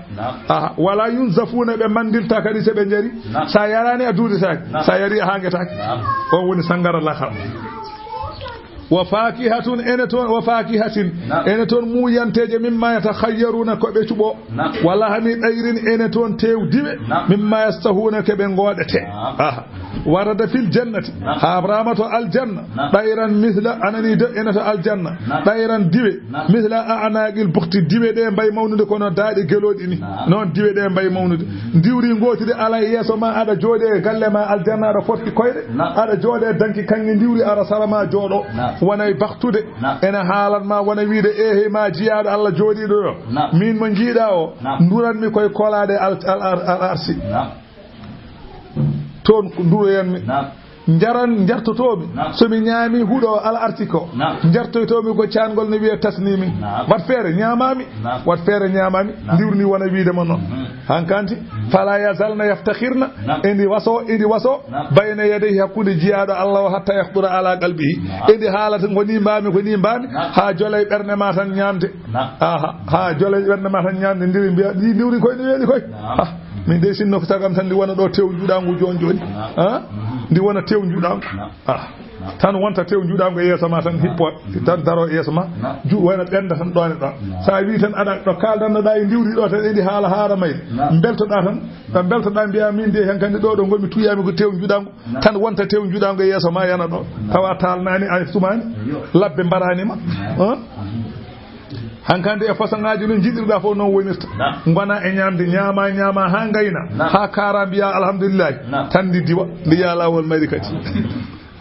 aha wala yunzafuna be mandilta kadi sebe njari sa yarani a dudetaki sa yari hangetaki o woni sangara lakha وفاكهة إنتون مو ينتج مما يتخيرون كبه تبو ولا همي ديرين إنتون تيو ديبه مما يستهون كبه غودته ورد في الجنة حرامة الجنة ديرا مثل أنني إنت الجنة ديرا ديبه مثل أعناق البخت ديبه دي باي مولود كونو دادي جلود إني نون ديبه دي باي مولود ديوري غوتي دي على يسو ما أدا جودي قال ما الجنة رفوتي كويد أدا جودي دانكي كان ديوري أرى سلام جودو wonay baktude ene haalan ma wona wiide ehe ma jiyaado Allah joodiido yo min mo jiida o nduranmi koye kolade al arsi ton nduroyanmi jaran jartotomi somi ñaami huuɗo al artiko jartoytomi ko caangol ne wiye tasnimi wat feere ñaamami wat feere ñaamami ndiwni wona wiidema noon hankanti fala yazalna yaftakhirna indi waso bayna yadayhi hakkude jiyaaɗo Allah o hatta yahdura ala qalbihi indi haalata koni mbami ha jolay ɓernde ma tan ñamde ha jolay ɓernde ma tan ñamde ndiri mbiya ɗi ndiwri koye ne weeli koye min de sinno ko sagam tan ndi wona ɗo tew juɗangu joni ndi wona tew juɗangu tan wonta tew juɗangu e yeeso ma tan hippo tan daro yeeso ma wona ɓenda tan ɗone ɗo sa wi tan aɗa ɗo kaldannoɗa e ndiwri ɗo tan eɗi haala haara mayde beltoɗa tan ɗo beltoɗa mbiya min de hen kandi ɗo gonmi tuyami ko tew juɗangu tan wonta tew juɗangu e yeeso ma yana ɗo tawa talnani a sumani labbe mbaranima hankande e façon-ngaji no jiɗirɗa fof noon wonirta gona e ñamde ñama ha gayna ha kara mbiya alhamdulillah tan ndi diwa ndi yaa lawol mayri kadi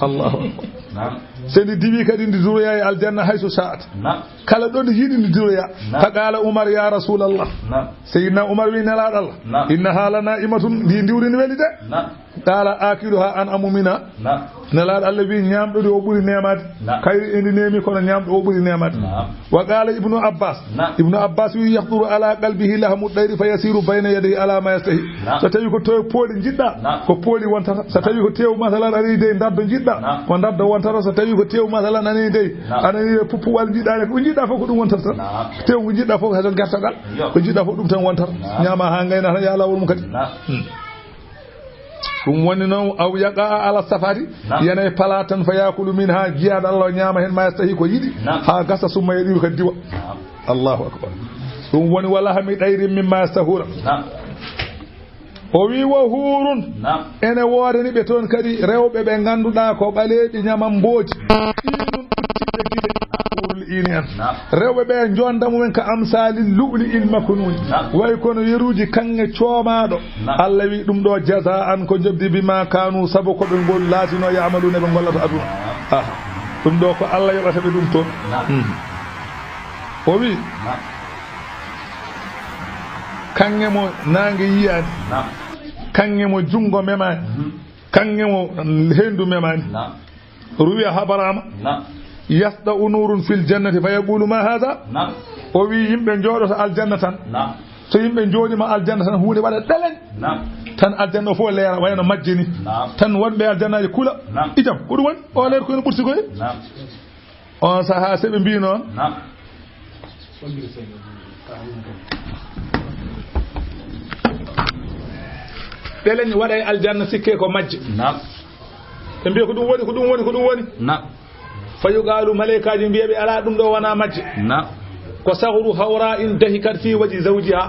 allahu akbar so ndi diwi kadi ndi duroya e aljanna hayso sa'at kala ɗo ndi yiɗi ndi duroya faqala Umar ya rasulallah sayyidina Umar wi nelaɗo Allah innaha lana imatun ndi ndiwri ni weli de qala akiluha an amumina nelaɗo Allah wi ñamɗo o ɓuri nemade kayri endi nemi kono ñamɗo o ɓuri nemade wa qala ibnu abbas wi yahduru ala qalbihi lahmu ɗayri fa yasiru bayna yadayhi ala ma yastahi so tawi ko to pooli jiɗɗa ko pooli wontata so tawi ko tew masalan ani de daddo jiɗɗa ko daddo wontata so tawi ko tew masalan ani de anani puppuwal jiɗɗa ko jiɗɗa fof ko ɗum wontata tew ko jiɗɗa fof ko gertagal ko jiɗɗa fof ɗum tan wontata ñama ha gayna tan ya lawol mum kadi ɗum woni noon aw yaqa ala safari yana e pala tan fa yakulu min ha jiyaɗo Allah ñama hen ma yastahi ko yiɗi ha gasa summa yeɗiwi kadi diwa allahu akbar ɗum woni wala hami ɗayrin min ma yastahura o wi wa hurun ene woodani ɓe toon kadi rewɓe ɓe ganduɗa ko ɓaleeɓi ñaman mbooji ini en rewɓe ɓe jonda mumen ka amsali lu'li il makununi way kono yeruji kange coomaɗo Allah wi ɗum ɗo jaza'an ko jobdi bima kanu sabu ko ɓe ngol laatino ya'maluna ɓe gollata aduna ɗum ɗo ko Allah yoɓata ɓe ɗum toon o wi kange mo nange yiyani kange mo jungo memani kange mo hendu memani ruwiya habarama yasda unurun fil jannati fa yaqulu ma hadha o wi yimɓe jooɗoto aljanna tan so yimɓe jooɗima aljanna tan huunde waɗa ɗelen tan aljanna o fof leera wayno majjini tan wonɓe aljannaji kula ijam ko ɗum woni o leer koyno ɓurti koye on saha seɓe mbi noon ɗelen waɗa e aljanna sikke ko majje ɓe mbiya ko ɗum woni fayuqalu malaikaji mbiyaɓe ala ɗum ɗo wona majje ko sahru hawra in dahikat fi waji zawjiha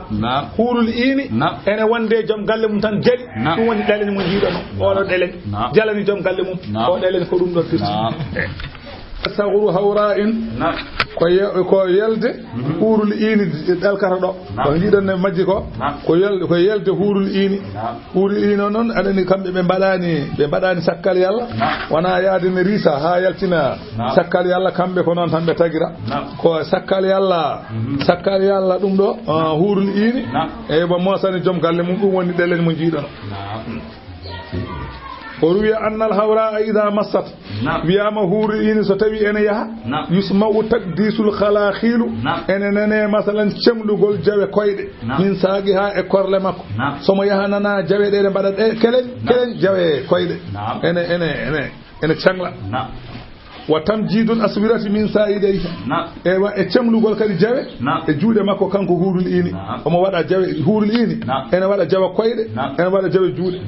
hurul ini ene wonde joom galle mum tan jeli ɗum woni ɗelen mo jiiɗono oɗo ɗelen jalani joom galle mum o ɗelen ko ɗum ɗon firti sahru hawra in ko yelde hurul ini ɗelkata ɗo ko jiiɗon ne majji ko ko yelde hurul ini noon aɗani kamɓe ɓe mbaɗani sakkal yalla wona yaadine risa ha yaltina sakkal yalla kamɓe ko noon tan ɓe tagira ko sakkal yalla ɗum ɗo hurul ini e bo mosani joom galle mum ɗum woni ɗelen mo jiiɗono o ruwiya annal hawra ida massat wiyama huuru ini so tawi ene yaha yusma'u takdisul khalakhilu ene nane masalan cemlugol jawe koyɗe min saagi ha e korle makko somo yaha nana jawe ɗe mbaɗa ɗe kelen jawe koyɗe ene cengla wa tamjidul aswirati min sa'idayhi e cemlugol kadi jawe e juuɗe makko kanko huurul ini omo waɗa jawe huurul ini ene waɗa jawe koyɗe ene waɗa jawe juuɗe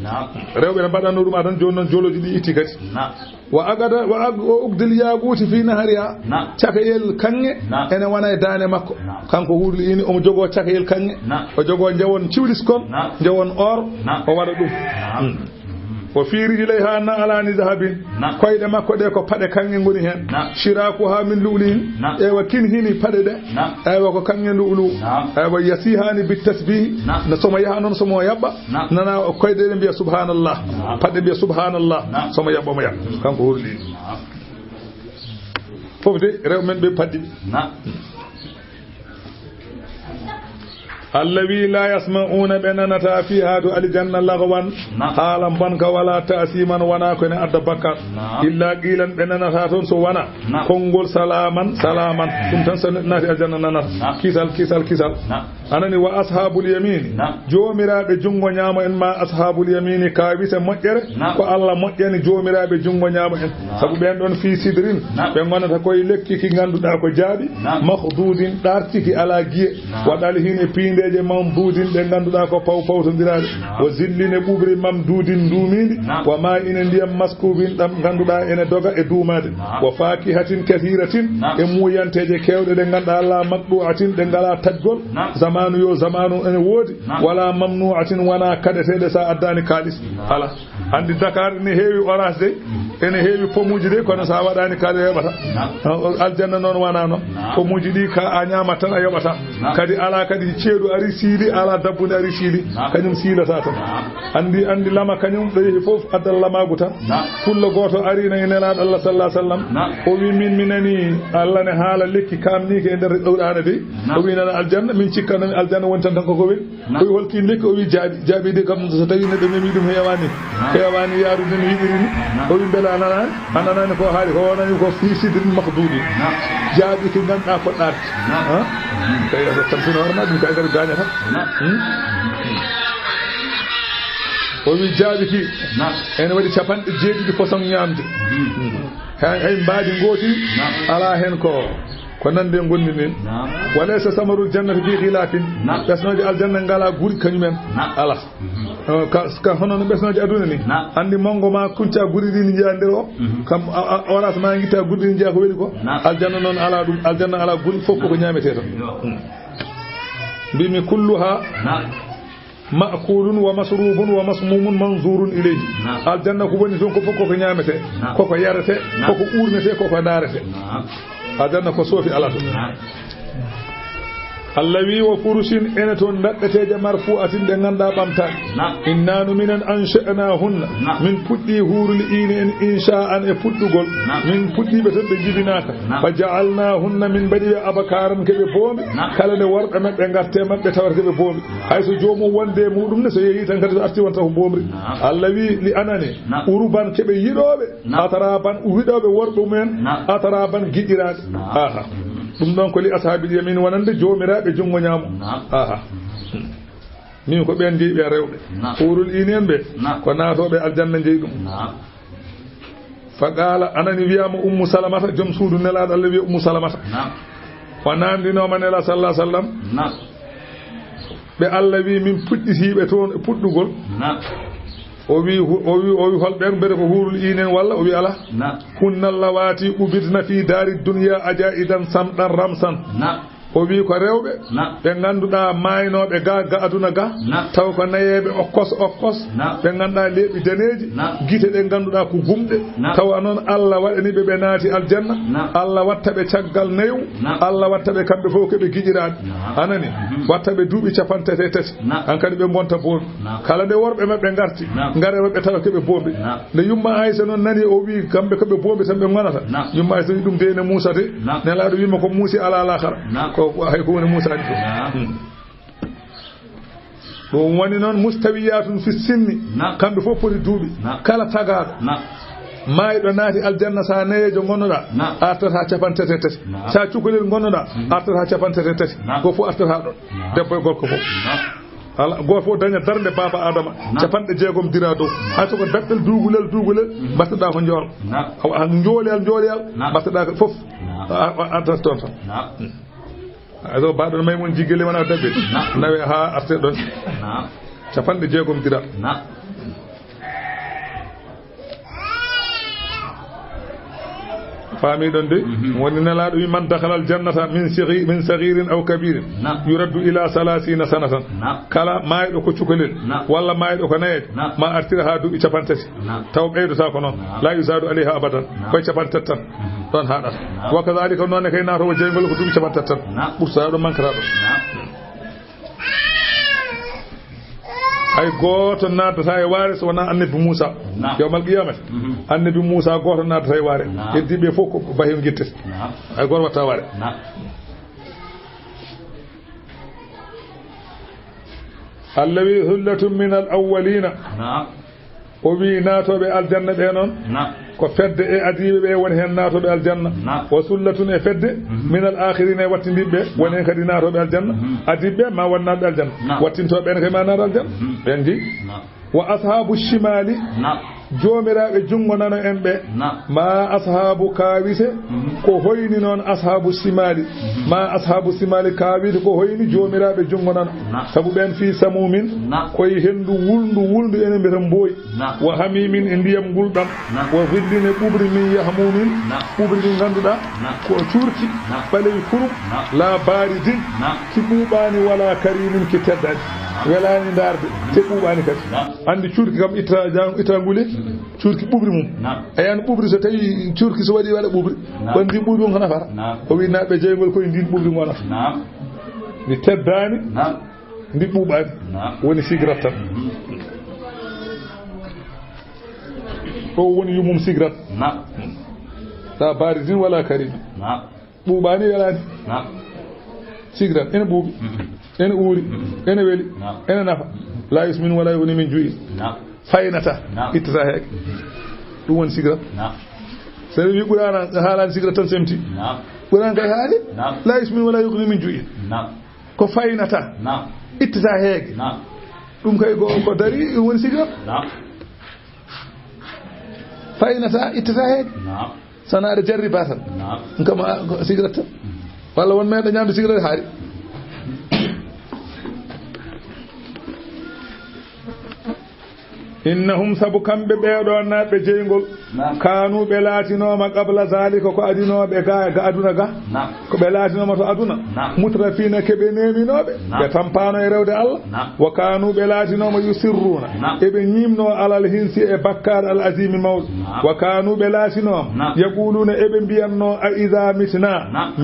rewɓe ne mbaɗanno ɗum aɗan joni noon joloji ɗi itti kadi wa ugdil yaguti fi nahariha cakayel kanŋe ene wona e daane makko kanko huurul ini omo jogo cakayel kanŋe o jogo jawon ciwliskol jawon or o waɗa ɗum o fiiri ilayha na alani zahabin koyɗe makko ɗe ko paɗe kanŋe ngoni hen shiraku ha min lu'lin ewa kin hini paɗe ɗe ewa ko kanŋe lu'lu ewa yasihani bitasbihi no somo yaha noon somo yaɓɓa nana koyɗe ɗe mbiya subhanallah paɗe mbiya subhanallah somo yaɓɓa mo yaɓɓa kanko hurli fof de rewɓe men ɓe paɗɗi allawi la yasma'una benanata fiha do aljanna lagwan halan banka wala ta'siman wana ko ne adda bakkar illa qilan benanata ton so wana kongol salaman dum tan sanati aljanna nanata kisal anani wa ashabul yamin jomirabe jungo nyama en ma ashabul yamin ka wise mojjere ko Allah mojjani jomirabe jungo nyama en sabu ben don fi sidrin be gonata koy lekki ki ganduda ko jaabi makhdudin dartiki ala giye wadal hine pinde je mamdudin de ganduda ko pawtondiraade o zilline bubri mamdudin dumidi wa ma ina ndiyam maskubin dam ganduda ene doga e duumade wa fakihatin kathiratin e muyanteje kewde de ganda Allah maqdu'atin de ngala tajgol zamanu ene wodi wala mamnu'atin wana kadetede sa addani kalis ala andi Dakar ne heewi orange de ene heewi pomuji de kono sa wadani kade yobata aljanna non wana non pomuji di ka a nyamata a yobata kadi ala kadi ceedu ari siili ala dabbude ari siili kanyum siilata tan andi lama kanyum do yehi fof addal lamagu tan fullo goto ari na nelaado Allah sallallahu alaihi wasallam o wi min minani Allah ne haala lekki kamni ke der dawdana de o wi nana aljanna min cikkana aljanna wontan tan ko wi o holki lekki o wi jaabi de kam so tawi ne do memi dum hewani yaarude no yidirini o wi bela anana ko haali ko wonani ko fi sidrin makhdudi jaabi ke ganda ko darti kay tan fino horma dum kay gar gañata o wi jaabi ki ene waɗi capanɗe jeeɗiɗi façon ñamde hay mbaadi gooti ala hen ko nande gondi nin walaysa samarul jannati bi khilafin besnoje aljanna ngala guri kañumen ala ka hono no besnoje aduna ni andi mongo ma kunca guri ni jande o kam oras ma ngita guri ni ko weli ko aljanna non ala dum aljanna ala guri fokko ko nyamete tan bimi kulluha ma'kulun wa masrubun wa masmumun manzurun ilayhi aljanna ko woni ton ko fokko ko nyamete koko yarete koko urnete koko darete aljanna ko sofi ala to allawi wa furushin ene ton daddateje marfu'atin de ganda bamta innanu minan ansha'nahunna min puddi hurul ini en insha'an e puddugol min puddi be tan be jibinaka fa ja'alnahunna min badi abakaran kebe bombe kala ne warbe mabbe ngarte mabbe tawar kebe bombe hayso joomu wonde mudum ne so yehi tan kadi arti wonta ko bomri allawi li anane uruban kebe yidobe ataraban widobe worbe men ataraban gidiraade aha dum don ko li ashabil yamin wonande joomiraabe jungo nyaamu aha min ko ben jeebi rewbe urul inen be ko naatobe aljanna jeey dum fa qala anani wiyama ummu salamata jom suudu nelaado Allah wi ummu salamata wanandino manela sallallahu alaihi wasallam be Allah wi min pudditibe ton puddugol o wi holben bere ko hurul inen walla o wi ala hunnal lawati ubidna fi dari dunya ajaidan samdan ramsan o wi ko rewɓe ɓe ngannduɗaa maynooɓe ga aduna ga taw ko nayeeɓe okkos ɓe ngannduɗaa leeɓi daneeji gite ɗe ngannduɗaa ko gumɗe tawa noon Allah waɗani ɓe ɓe naati aljanna Allah watta ɓe caggal nayu Allah watta ɓe kamɓe fof ko ɓe giƴiraaɓe anani watta ɓe duuɓi 33 han kadi ɓe bonta boombi kala nde worɓe maɓɓe ngarti ngareɓe ɓe tawa keɓe boombi nde yumma Aysa noon nani o wi kamɓe koɓe boombi tan ɓe gonata yumma Aysa wi ɗum de ne Moussa de nelaaɗo wima ko muusi ala lahara ko hay ko woni Moussa ni fof ɗum woni noon mustawiyatun fi sinni kamɓe fof poti duuɓi kala tagaɗo maayɗo naati aljanna sa neyejo gonnoɗa artata capantete tati sa cukalel gonnoɗa artata capantete tati go fof artata ɗon debbo e gorko fof ala goto fof daña darde baba adama capanɗe jeegom dira dow hay soko daɓɓel duugulel mbatteɗa ko jool jooleyal mbatteɗa ko fof artata toon tan so baɗon Maymun jiggele wona dabbe nawe ha arte ɗon capanɗe jeegom dira faami ɗon de woni nelaaɗo wi man dakhala aljannata min sagirin aw kabirin yuraddu ila 30 sanatan kala maayɗo ko cukalel walla maayɗo ko nayeje ma artira ha duuɓi capantati taw ɓeydota ko noon la yusadu alayha abadan koye capantati tan ɗon haɗata wa kadalika noonne kay naatowo jeygol ko duuɓi capantati tan ɓurta ɗo mankata ɗo hay goto naddata e waare so wona annabi Moussa yawmal qiyamati annabi Moussa goto naddata e waare heddiɓe fof ko bahim guittete hay goto watta waare Allah wi hullatun min al awwalina o wi naatoɓe aljanna ɓe noon ko fedde e adiɓe ɓe woni hen naatoɓe aljanna o sullatun e fedde min al akhirina e wattindiɓe woni hen kadi naatoɓe aljanna adiɓe ma wonnaɓe aljanna wattintoɓe ɓen kay ma naata aljanna ɓen ji wa ashabu shimali joomiraɓe jungo nano en ɓe ma ashabu kawite ko hoyni noon ashabu simali ma ashabu simali kawite ko hoyni joomiraɓe jungo nano sabu ɓen fi samumin koye hendu wulndu ene mbiyata mbooyi wa hamimin e ndiyam ngulɗam wa villine ɓuɓri min yahmumin ɓuɓri ɗi ganduɗa ko curki ɓalewi kurum la baridin ki ɓuuɓani wala karimin ki teddani welani darde te ɓuuɓani kadi andi curki kam itta nguli curki ɓuɓri mum ayani ɓuɓri so tawi curki so waɗi waɗa ɓuɓri on ndi ɓuɓri on ko nafata o wi naɓe jeygol koye ndin ɓuɓri gonata ndi teddani ndi ɓuuɓani woni cigarette tan ɗo woni yumum cigarette ta baridin wala karim ɓuuɓani welani cigarette ene ɓuuɓi ene uuri ene weli ene nafa la yusmin wala yugni min ju'i faynata ittata heege ɗum woni cigarette so wi ɓurana haalani cigarette tan semti ɓurana kay haali la yusmin wala yugni min ju'i ko faynata ittata heege ɗum kay ko dari ɗum woni cigarette faynata ittata heege sana aɗa jarriba tan ɗum kam cigarette tan walla won meeɗa ñamde cigarette haari innahum sabu kamɓe ɓeeɗo naɓɓe jeygol kanu ɓe laatinoma qabla zalika ko adinoɓe ga aduna ga ko ɓe laatinoma to aduna mutrafina keɓe neminoɓe ɓe tampano e rewde Allah wa kanu ɓe laatinoma yusirruna eɓe ñimno alal hinsi e bakkar al azimi mawɗo wa kanu ɓe laatinoma yaquluna eɓe mbiyanno a ida mitna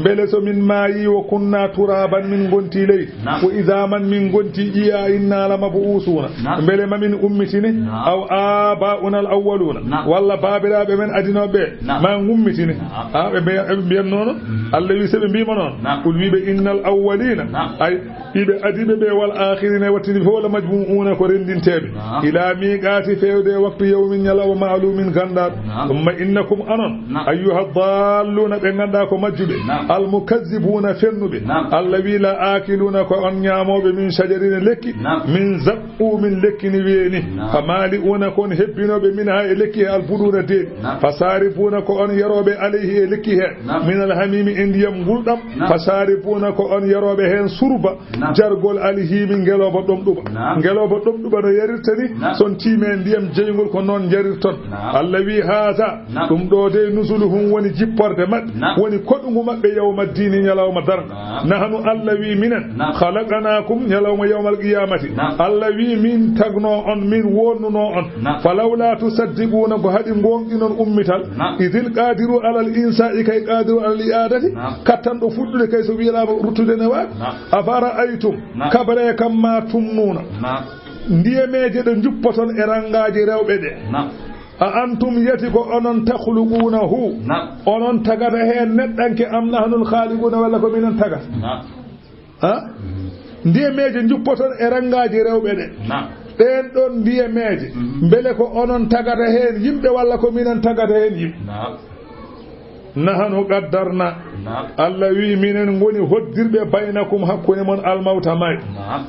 beele so min maayi wo kunna turaban min gonti leydi wo idaman min gonti ƴiya inna lamabuusuna beele mamin ummitine aw aba'una al awwaluna walla babiraɓe men adinoɓe ma gummitine ɓe mbiyan noon Allah wi seɓe mbima noon qul wiɓe innal awwalina ay ɓiɓe adiɓe ɓe wal akhirina e wattini fof la majmu'una ko rendinteɓe ila miqati fewde waktu yawmin ñalawa ma'lumin gandaɗo thumma innakum anon ayyuha dalluna ɓe ganda ko majjuɓe al mukazzibuna fennuɓe Allah wi la akiluna ko on ñamoɓe min shajarine lekki min zaqqu min lekkini weeni fama mali'una kon hebbinoɓe min ha e lekki he albuduna de fasarifuna ko on yaroɓe alayhi e lekki he min alhamimi e ndiyam gulɗam fasarifuna ko on yaroɓe hen surba jargol alhimi ngeloba ɗomɗuɓa ngeloba ɗomɗuɓa no yarirta ni son tiime ndiyam jeygol ko noon jarirton Allah wi haata ɗum ɗo de nusuluhum woni jipporde maɓɓe woni koɗugu maɓɓe yawma dini ñalawma darga nahnu Allah wi minen khalaqnakum ñalawma yawmal qiyamati Allah wi min tagno on min wonnuno on falawla tusaddiquna ko haɗi gonɗinon ummital idil qadiru alal insani kay qadiru alal iadati kattanɗo fuɗɗude kay so wiyalama ruttude ne waɗi afara aytum kabre kam ma tumnuna ndiyemeje ɗe juppoton e rangaji rewɓe ɗe a antum yati ko onon takhluqunahu onon tagata hen neɗɗanke am nahnul khaliquna walla ko minen tagata ha ndiyemeje juppoton e rangaji rewɓe ɗe ɗen ɗon ndiyemeje beele ko onon tagata hen yimɓe walla ko minen tagata hen yimɓe nahanu qaddarna Allah wi minen goni hoddirɓe baynakum hakkude mon almawta may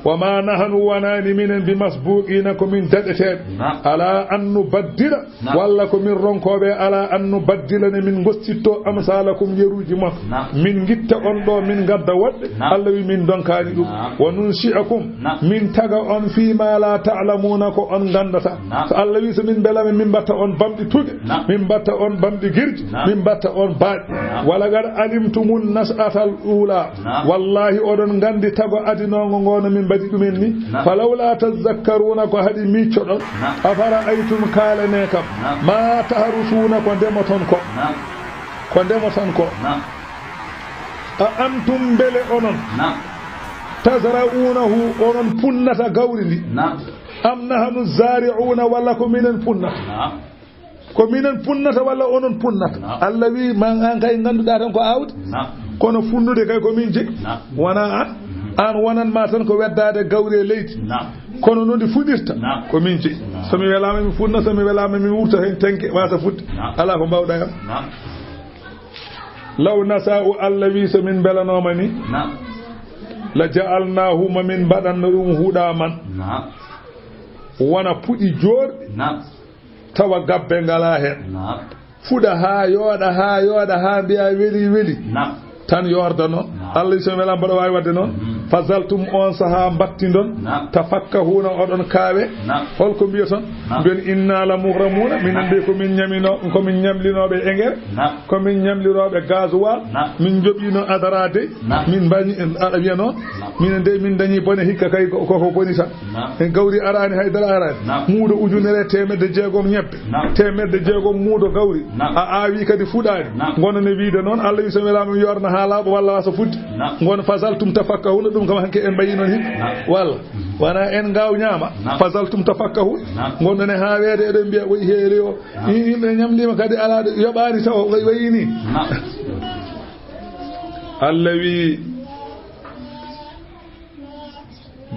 wama nahanu wanani minen bi masbuqina ko min daɗeteɓe ala an nubaddila walla ko min ronkoɓe ala an nubaddila ne min gostitto amsalakum yeruji mon min gitta on ɗo min gadda woɗɗe Allah wi min donkani ɗum wa nunshi'akum min taga on fima la ta'lamuna ko on gandata so Allah wi so min belame min batta on bamɗi tuge min batta on bamɗi girji min batta on baaɗi wala gar alimtumun nas'atal ula wallahi oɗon gandi tago adinogo ngono min mbaɗi ɗumen ni falawla tazakkaruna ko haɗi miccoɗon afara aytum kalane kam ma taharusuna ko ndemoton ko a antum bele onon tazra'unahu onon punnata gawri ndi am nahnu zari'una walla ko minen punnata ko minen punnata walla onon punnata Allah wi man an kay ganduɗa tan ko awdi kono funnude kay ko min jegi wona an wonan ma tan ko weddade gawri e leydi kono noon ndi fuɗirta ko min jegi somi welama mi funna somi welama mi wurta hen tenke wasa fudde ala ko mbawɗa yam law nasa'u Allah wi so min belanoma ni la ja'alnahu ma min mbaɗanno ɗum huuɗa man wona puɗi joorɗi tawa gabbe ngala hen fuɗa ha yooɗa ha mbiya weli tan yorda noon Allah so wela mbaɗa wawi wadde noon fazaltum on saha battindon tafakkahuna oɗon kaawe holko mbiyaton mbiyon inna la mughramuna minen de komin ñamino komin ñamlinoɓe engrais komin ñamliroɓe gasoil min joɓino adarade min mbañi aɗa wiya noon minen de min dañi bone hikka kay koko boni tan en gawri arani haydara arani muudo ujunere temedde jeegom ñebbe temedde jeegom muudo gawri a awi kadi fuɗani gonane wiide noon Allah wi so welama yorna ha laaɓa walla wasa fudde gon fazaltum tafakkahuna ɗum kam hanke en mbayi noon hikka walla wona en gaw ñaama fazaltum tafakkahuna gonɗone ha weede eɗen mbiya woyi heeri o yimɓe ñamlima kadi ala yoɓani taw wayini Allah wi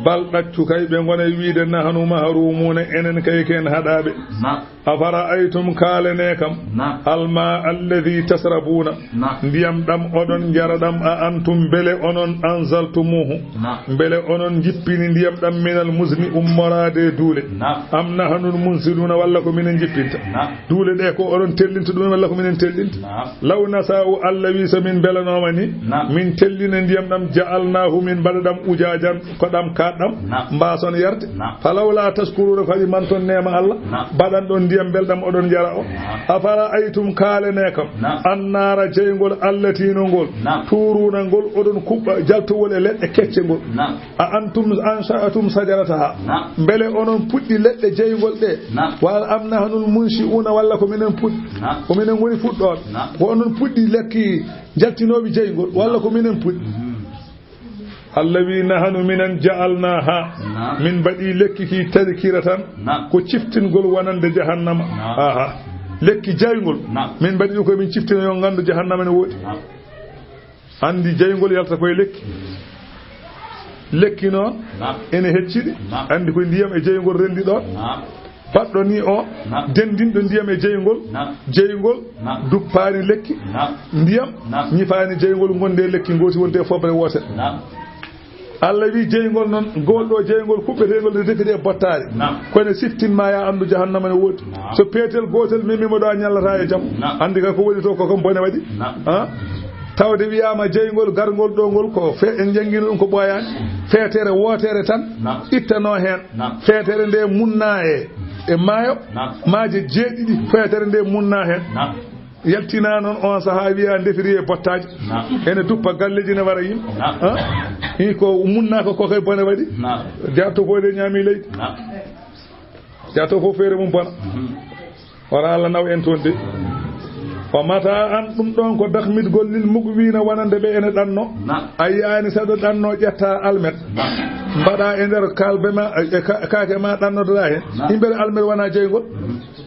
bal ɗaccu kay ɓe gona wiide nahnu mahrumuna enen kay ken haɗaɓe afara aytum kalene kam alma alladhi tasrabuna ndiyam ɗam oɗon jara ɗam a antum bele onon anzaltumuhu bele onon jippini ndiyam ɗam minal muzni ummorade duule am nahnul munsiluna walla ko minen jippinta duule ɗe ko oɗon tellinta ɗum walla ko minen tellinta law nasa'u Allah wi so min belanoma ni min tellina ndiyam ɗam ja'alnahu min mbaɗa ɗam ujajan ko ɗam kaɗɗam mbason yarde falawla tashkuruna kadi man ton nema Allah baɗan ɗon ndiyam belɗam oɗon jara o afara aytum kalene kam annara jeygol allatino ngol turuna ngol oɗon kuɓɓa jaltowol e leɗɗe kecce ngol a antum ansha'atum sajarataha beele onon puɗɗi leɗɗe jeygol ɗe wal am nahnul munshi'una walla ko minen puɗɗi ko minen woni fuɗɗoɓe ko onon puɗɗi lekki jaltinoɓe jeygol walla ko minen puɗɗi Allah wi nahanu minen ja'alnaha min baɗi lekki ki tadkiratan ko ciftingol wonande jahannama aha lekki jaygol min baɗi ko min ciftino yo gandu jahannama ne woodi andi jaygol yalta koye lekki noon ene hecciɗi andi koye ndiyam e jaygol rendi ɗon baɗɗo ni o dendinɗo ndiyam e jeygol duppani lekki ndiyam ñifani jeygol gonde lekki goti wonde fobre wotere Allah wi jeygol non goldo jeygol kubbetegol de dekede bottare kono siftinma ya andu jahannama ne wodi so petel gotel memimo do nyallata e jam andi ka ko woni to ko bone wadi ha tawde wiyama jeygol gargol do gol ko fe en jangino dum ko boyani fetere wotere tan ittano hen fetere nde munna e maayo maaje jeedidi fetere nde munna hen yaltina non on saha wiya defiri e bottaji ene duppa galleji ne wara yim hi ko munna ko kay bone wadi jatto boode nyami leydi jatto fo fere mum bona wala Allah naw en tonde wa mata an dum don ko dakhmidgol lil mugwina wanande be ene danno ayani sado danno jetta almet mbada e der kalbe ma kaake ma danno dara hen imbe almet wana jeygol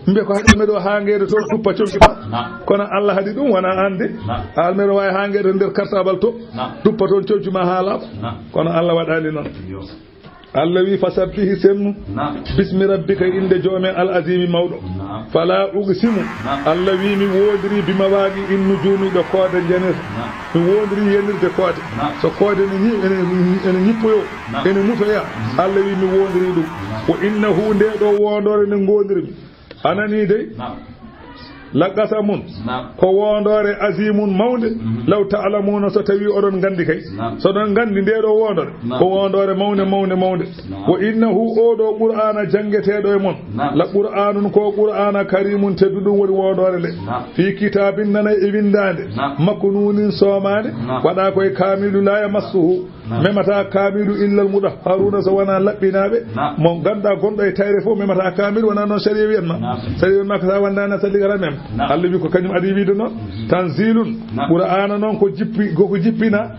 mbe ko hadi medo hangede to tuppa conki ma kono Allah hadi dum wana ande almet way hangede der kartabal to tuppa ton conki ma hala kono Allah wadani non Allah wi fasabbihi semmu bismi rabbika inde joome al azimi mawdo fala ugsimu Allah wi mi wodiri bima waagi in nujumi do koode jener mi wodiri yenirde koode so koode ni ene nyippoyo ene nutoya Allah wi mi wodiri dum wa innahu nde do wondore ne gondirmi anani de laqasa mun ko wondore azimun mawde law ta'lamuna so tawi odon gandi kay so don gandi ndedo wondore ko wondore mawde wa innahu odo qur'ana jangetedo e mon la qur'anun ko qur'ana karimun teddudum woni wondore le fi kitabin nana e windande makununin somade wada koy kamilu la yamassuhu memata kamilu illa al mudahharuna so wana labbinabe mon ganda gondo e tayre fo memata kamilu wana non sariya wi'anma sariya ma ka wanda na salligara mem Allah bi ko kanyum adi wiide non tanzilun qur'ana non ko jippina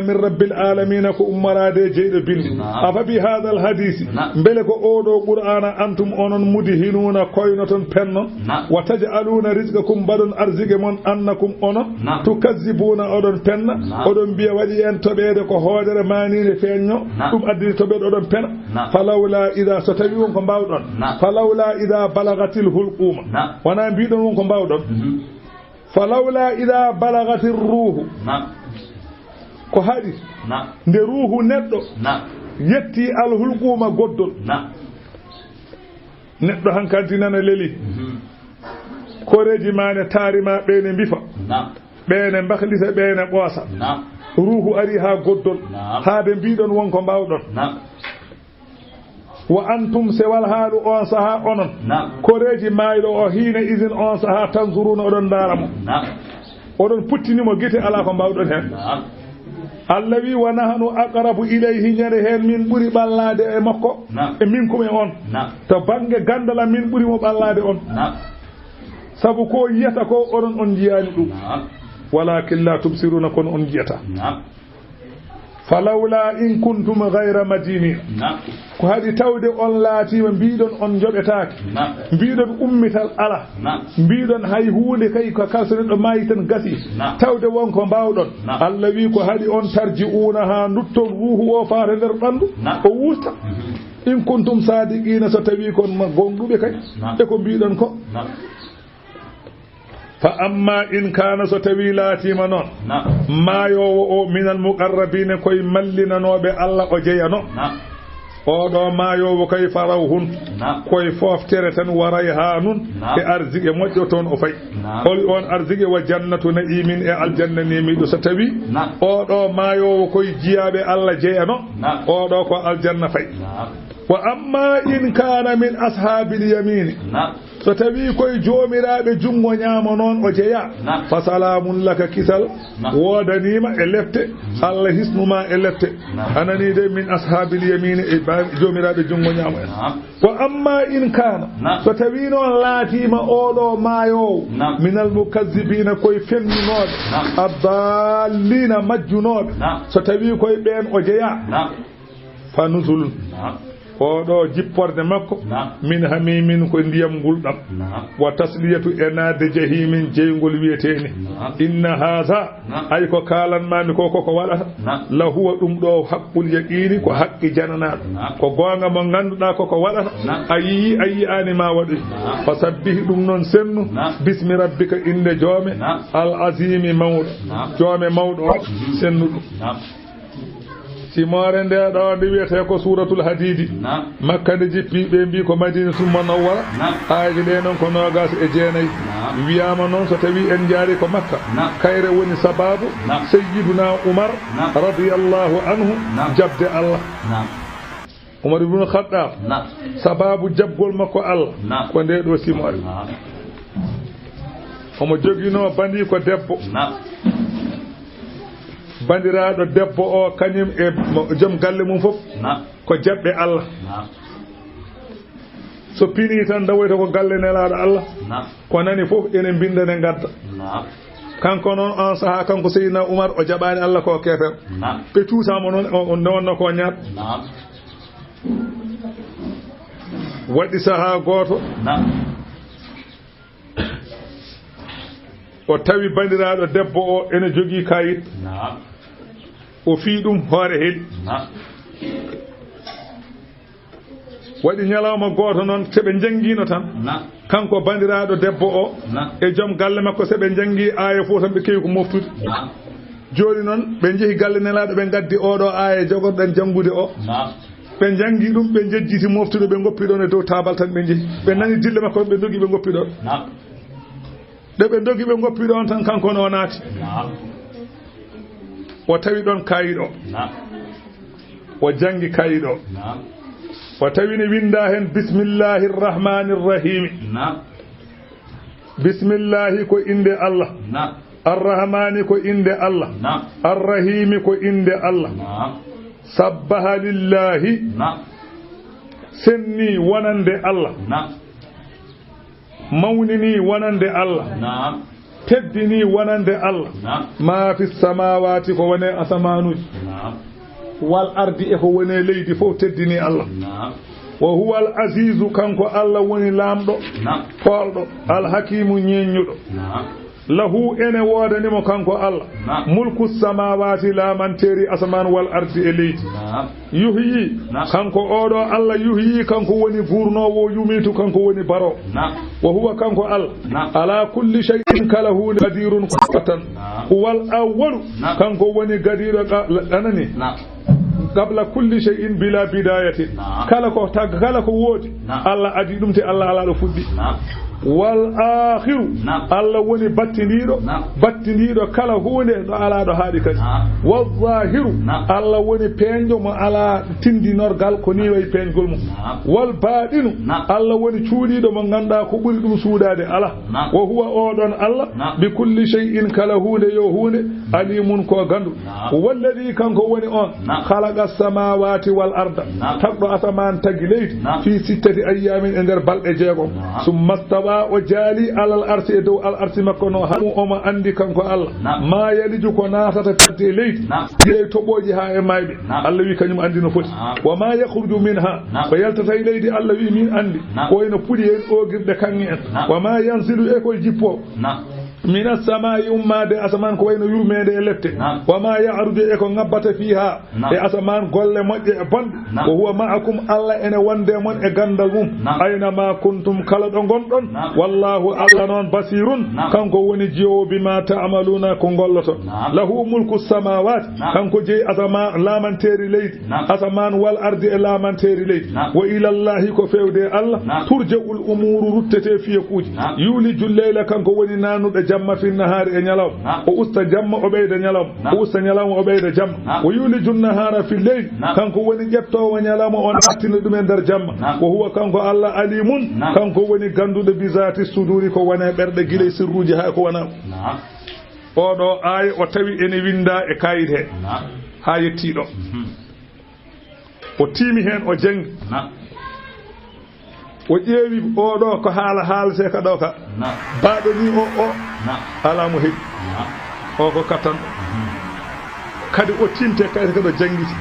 min rabbil alamin ko ummarade jeydo bindi afa bi hadha al hadith bele ko odo qur'ana antum onon mudihinuna koynoton pennon wa taj'aluna rizqakum badun arzige mon annakum onon tukazzibuna odon penna odon biya wadi en tobede ko hoodere manine feñño dum addi tobede odon pena falawla idha satawi won ko bawdon falawla idha balagatil hulquma wana biidon won ko bawdon falawla idha balagatir ruhu ko hadi nde ruhu neddo yetti al hulquma goddol neddo hankanti nana leli koreji mane tarima bene bifa bene bakhlisa bene qosa ruhu ari ha goddol ha be biidon won ko bawdon wa antum sewal haalu on saha onon koreji maydo o hiina izin on saha tanzuruna odon daramo odon puttinimo gite ala ko bawdon hen Allah wi wa nahnu aqrabu ilayhi nyare hen min buri ballade e makko e min ko e on to bange gandala min buri mo ballade on sabu ko yiyata ko odon on jiyani dum walakin la tubsiruna kon on jiyata falawla in kuntum ghayra madinin ko hadi tawde on laati wa biidon on jobetaake biidon ummital ala biidon hay huunde kay ko kalsone do mayi tan gasi tawde won ko bawdon Allah wi ko hadi on tarji'una ha nutton ruhu o faare der bandu o wusta in kuntum sadiqina so tawi kon gondube kay e ko biidon ko fa amma in kana so tawi laatima non maayowo o minal muqarrabin koye mallinanoɓe Allah o jeyano oɗo maayowo kay farawhun koye foftere tan waray ha nun e arzigue moƴƴo toon o fayi hol on arzigue wa jannatu na'imin e aljanna nemiɗo so tawi oɗo maayowo koye jiyaɓe Allah jeyano oɗo ko aljanna fayi wa amma in kana min ashabil yamin so tawi koye joomiraɓe jungo ñaama noon o jeeya fa salamun laka kisal wodanima e lefte Allah hisnuma e lefte anani de min ashabil yamin e joomiraɓe jungo ñaama en wa amma in kana so tawi noon laatima oɗo maayowo minal mukazzibina koye fenninoɓe addallina majjunoɓe so tawi koye ɓen o jeeya fa nusulun oɗo jipporde makko min hamimin ko ndiyam gulɗam wa tasliyatu enade jahimin jeygol wiyeteni inna hadha ay ko kalanmami ko koko waɗata la huwa ɗum ɗo haqqul yaqini ko haqqi jananaɗo ko gonga mo ganduɗa koko waɗata ayi anima waɗi fasabbihi ɗum noon sennu bismi rabbika inde joome al azimi mawɗo joome mawɗo o sennu ɗum simore nde ɗo nde wiyete ko suratul hadidi makka nde jippi ɓe mbi ko madinatul munawwara aaji ɗe noon ko nogas e jeenayyi wiyama noon so tawi en jaari ko makka kayre woni sababu sayyiduna umar radiyallahu anhu jabde Allah umar ibn khattab sababu jabgol makko Allah ko nde ɗo simore omo jogino bandi ko debbo bandiraɗo debbo o kañum e joom galle mum fof ko jabɓe Allah so pini tan dawoyta ko galle nelaɗo Allah ko nani fof ene bindane gadda kanko noon on saaha kanko Seydina Oumar o jaɓani Allah ko kefen ɓe cuutama noon on newonno ko ñaat waɗi saaha goto o tawi bandiraɗo debbo o ene jogui kayit o fii ɗum hoore heɗi waɗi ñalawma goto noon seɓe jangguino tan kanko bandiraɗo debbo o e joom galle makko seɓe janggi aya fof tan ɓe kewi ko moftude joni noon ɓe jeehi galle nelaɗo ɓe gaddi oɗo aya jogorɗen janggude o ɓe janggi ɗum ɓe jejjiti moftude ɓe goppi ɗon e dow tabal tan ɓe jeehi ɓe nani dille makko ɓe dogi ɓe goppi ɗon ɗe ɓe dogi ɓe goppi ɗon tan kanko no naati o tawi ɗon kayiɗo o jangi kayiɗo o tawi ne winda hen bismillahi rrahmani rrahimi bismillahi ko inde Allah arrahmani ko inde Allah arrahimi ko inde Allah sabbaha lillahi senni wonande Allah mawnini wonande Allah teddini wonande Allah ma fi samawati ko wone asamanuji wal ardi e ko wone leydi fof teddini Allah wa huwa al azizu kanko Allah woni lamɗo polɗo al hakimu ñeññuɗo lahu ene wodanimo kanko Allah mulku samawati lamanteri asaman wal ardi e leydi yuhyi kanko oɗo Allah yuhyi kanko woni gurnowo yumitu kanko woni baro wa huwa kanko Allah ala kulli shay'in kalahu qadirun qatan huwal awwal kanko woni gadiɗo anani qabla kulli shay'in bila bidayatin kala ko tag kala ko wodi Allah adi ɗum te Allah ala ɗo fuɗɗi wal akhiru Allah woni battindiɗo kala hunde ɗo ala ɗo haaɗi kadi wal zahiru Allah woni peñjo mo ala tindinorgal ko ni way peñgol mum wal baɗinu Allah woni cuuɗiɗo mo ganduɗa ko ɓuri ɗum suudade ala wa huwa oɗon Allah bi kulli shay'in kala hunde yo hunde alimun ko gandu walladi kanko woni on khalaqa samawati wal arda tagɗo asaman tagi leydi fi sittati ayyamin e nder balɗe jeegom summa o jaali alal arsi e dow al arsi makko no hamu omo andi kanko Allah ma yaliju ko natata ferte leydi ɗiɗay toɓoji ha e mayɓe Allah wi kañum andi no foti wa ma yakhruju minha ko yaltata e leydi Allah wi min andi ko ene puɗi en ogirɗe kanŋe en wa ma yanzilu e koye jippo mina samai ummade asaman ko wayno yurmede e lefte wa ma ya'ruju e ko ngabbata fiha e asaman golle moƴƴe e bonde wa huwa ma'akum Allah ene wonde mon e gandal mum ayna ma kuntum kala ɗo gonɗon wallahu Allah noon basirun kanko woni jiyowo bima ta'maluna ko golloto lahu mulku samawati kanko jeeyi asaman lamanteri leydi asaman wal ardi e lamanteri leydi wa ila Allahi ko fewde Allah turja'ul umuru ruttete fiye kuuji yuliju leyla kanko woni nanuɗo jamma fi nahari e ñalaw o usta jamma o ɓeyda ñalaw o usta ñalawma o ɓeyda jamma o yuliju nahara fi leyl kanko woni ƴettowo ñalawma on attina ɗum e nder jamma o huwa kanko Allah alimun kanko woni ganduɗo bizati suduri ko wone ɓerɗe guiley sirruji ha ko wona oɗo aya o tawi ene winda e kayit he ha yettiɗo o tiimi hen o jangi o ƴeewi oɗo ko haalate ka ɗo ka baɗo ni o ala mo heeɓi o ko kattanɗo kadi o tinte kayta kadi o jangguiti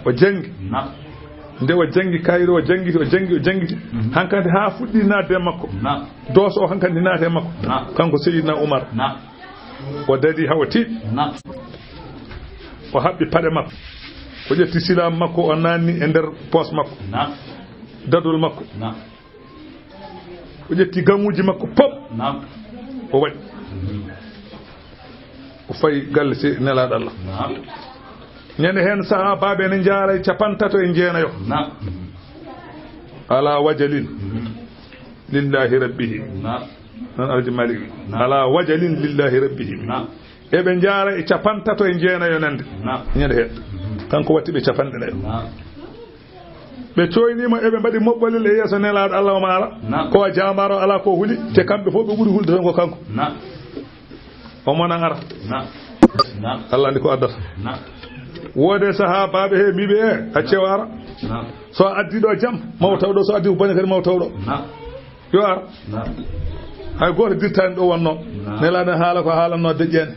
o jangi nde o jangi kayro o jangguiti hankkadi ha fuɗɗi nadde makko dooso o hankkadi naate makko kanko Seydina Oumar o dadi hawa tiiɗi o haɓɓi paɗe makko o ƴetti silam makko o nanni e nder poos makko dadol makko o ƴetti gamuji makko pop o waɗi o fayi galle si nelaɗo Allah ñande hen sahabaɓe ne jaaray 39 ala wajalin lillahi rabbihim non alhaji malik ala wajalin lillahi rabbihim eɓe jaara e 39 nande ñande hen kanko watti ɓe 50 ɓe coynima eɓe mbaɗi moɓɓolel e yeeso nelaɗo Allah o maala ko jamaro ala ko huuli te kamɓe fof ɓe ɓuuri hulde tan ko kanko omona ara Allah andi ko addata wode sahabaɓe he mbiɓe acce ara so addi ɗo jaam maw tawɗo so addi ko bone kadi maw tawɗo yo ara hay goto dirtani ɗo wonno nelaɗo haala ko haalanno deƴƴene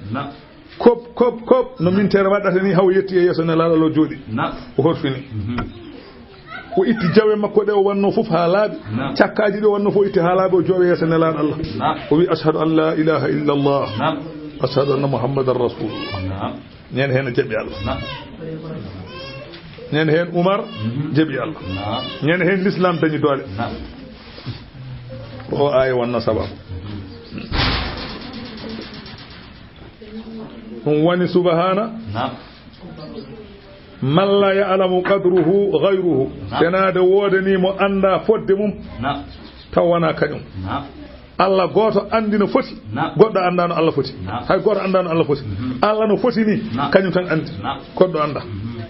kop no mintere waɗata ni haw yetti e yeeso nelaɗo lo jooɗi o horfini o itti jawe makko ɗe o wanno fof ha laaɓi cakkaji ɗi o wanno fof itti ha laaɓi o jooɗo yeeso nelaɗo Allah o wi ashhadu an la ilaha illa Allah ashhadu anna muhammadan rasulullah ñen hen jaɓi Allah ñen hen Oumar jaɓi Allah ñen hen l'islam dañi doole o aya wonno sababu ɗum woni subhana man la ya'lamu qadruhu ghayruhu senade wodani mo anda fodde mum taw wana kañum Allah goto andi no foti goddo anda no Allah foti hay goto anda no Allah foti Allah no foti ni kañum tan andi goddo anda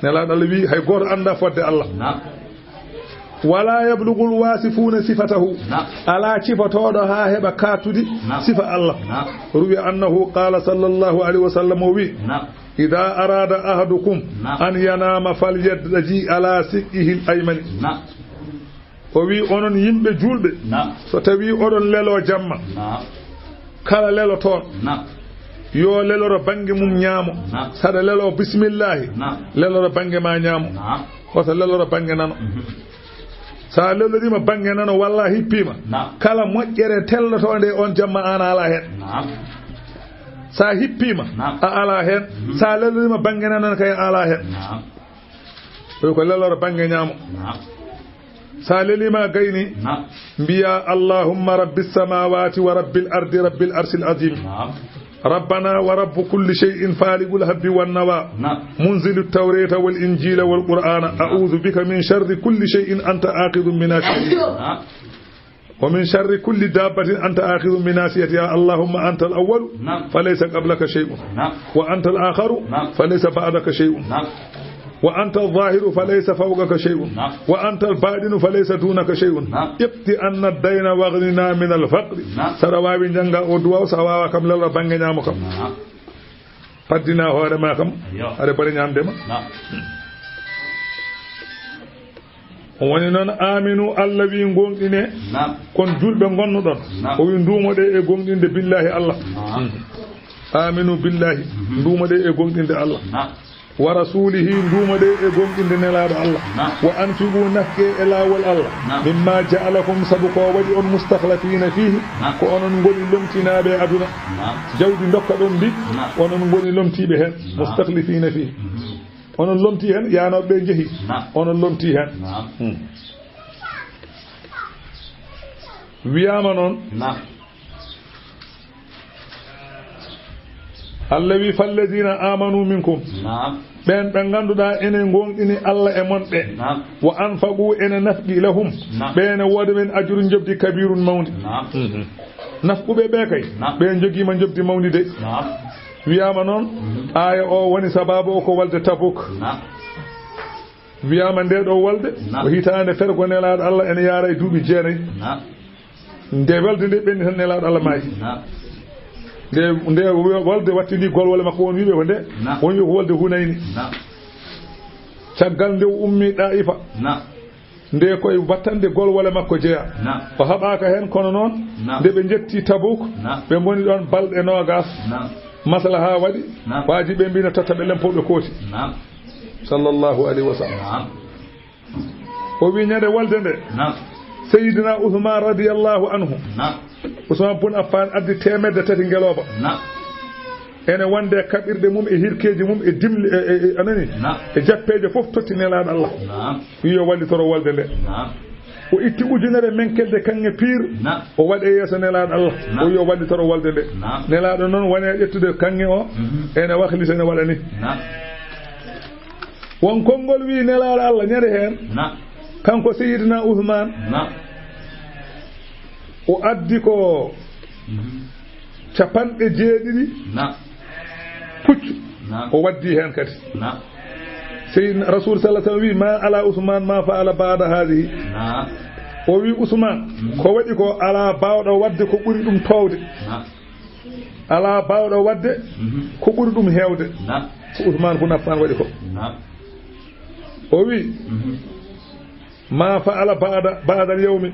nelaɗo Allah wi hay goto anda fodde Allah wala yablugul wasifuna sifatahu ala cifatoɗo ha heɓa katudi sifa Allah ruwi annahu qala sallallahu alaihi wasallam o wi ida arada ahadukum an yanama falyadji ala siqihi al-aymani o wi onon yimɓe julɓe so tawi oɗon lelo jamma kala lelo toon yo leloro bange mum ñaamo saɗa lelo bisimillahi leloro bange ma ñaamo hoto leloro bange nano sa lelorima bange nano walla hippima kala moƴƴere tellotonde on jamma an ala hen sa hippima a ala hen sa lelorima bange nano kay ala hen ko leloro bange ñaamo sa lelima gayni mbiya allahumma rabbis samawati wa rabbil ardi rabbil arshil azim ربنا ورب كل شيء فالق الحب والنوى منزل التوراة والإنجيل والقرآن أعوذ بك من شر كل شيء أنت آخذ من ناصيتها ومن شر كل دابة أنت آخذ من ناصيتها اللهم أنت الأول فليس قبلك شيء وأنت الآخر فليس بعدك شيء وأنت الظاهر فليس فوقك شيء وأنت الباطن فليس دونك شيء ابت أن الدين واغننا من الفقر سرواوي جنغا أدوا سواوا كم للا بانغ نيامو كم فدنا هore ma kam are bari ñamdema on woni noon aminu Allah wi gonɗine kon julɓe gonnuɗon o wi ndumoɗe e gonɗinde billahi Allah aminu billahi ndumoɗe e gonɗinde Allah wa rasulihi ndumoɗe e gonɗinde nelaɗo Allah wa anfiqu nafke e lawol Allah mimma ja'alakum sabu ko waɗi on mustakhlifina fihi ko onon ngoni lomtinaɓe aduna jawdi dokka ɗon mbi onon ngoni lomtiɓe hen mustakhlifina fihi onon lomti hen yanoɓe ɓe jeehi onon lomti hen wiyama noon Allah wi falladina amanu minkum ben be ganduda enen gonɗini Allah e monɓe wa anfaqu ene nafqi lahum ben wodi men ajrun jobdi kabirun mawdi nafquɓe ɓe kay ɓe jogima jobdi mawdi de wiyama noon aya o woni sababu o ko walde Tabuk wiyama nde ɗo walde o hitande fergo nelaɗo Allah ene yaara e duuɓi 9 nde welde nde ɓenni tan nelaɗo Allah maayi nde walde wattini gol wala makko won wiɓe ko nde won wi ko walde Hunayni caggal nde ummi Daifa nde koye battande gol wala makko jeeya o haɓaka hen kono noon nde ɓe jetti Tabuk ɓe boni ɗon balɗe nogas maslaha waɗi waaji ɓe mbino totta ɓe lempoɓe kooti sallallahu alayhi wa sallam o wi ñande walde nde Seydina Ousmane radiyallahu anhu Ousmane bun Affan addi 300 ngeloba ene wonde kaɓirɗe mum e hirkeji mum e dimli anani e jappeje fof totti nelaɗo Allah wiyo wallitoro walde nde o itti ujunere menkelde kange pire o waɗe yeeso nelaɗo Allah o yo wallitoro walde nde nelaɗo noon wone ƴettude kange o ene wahlita ne waɗa ni won konngol wi nelaɗo Allah ñande hen kanko Seydina Ousmane o addi ko capanɗe jeeɗiɗi puccu o waddi hen kadi Seydina Rasul sallallahu alaihi wasallam wi ma ala Ousmane ma fa ala ba'da hadihi o wi Ousmane ko waɗi ko ala bawɗo wadde ko ɓuri ɗum towde ala bawɗo wadde ko ɓuri ɗum hewde ko Ousmane bun Affan waɗi ko o wi ma fa'ala ba'da al-yawmi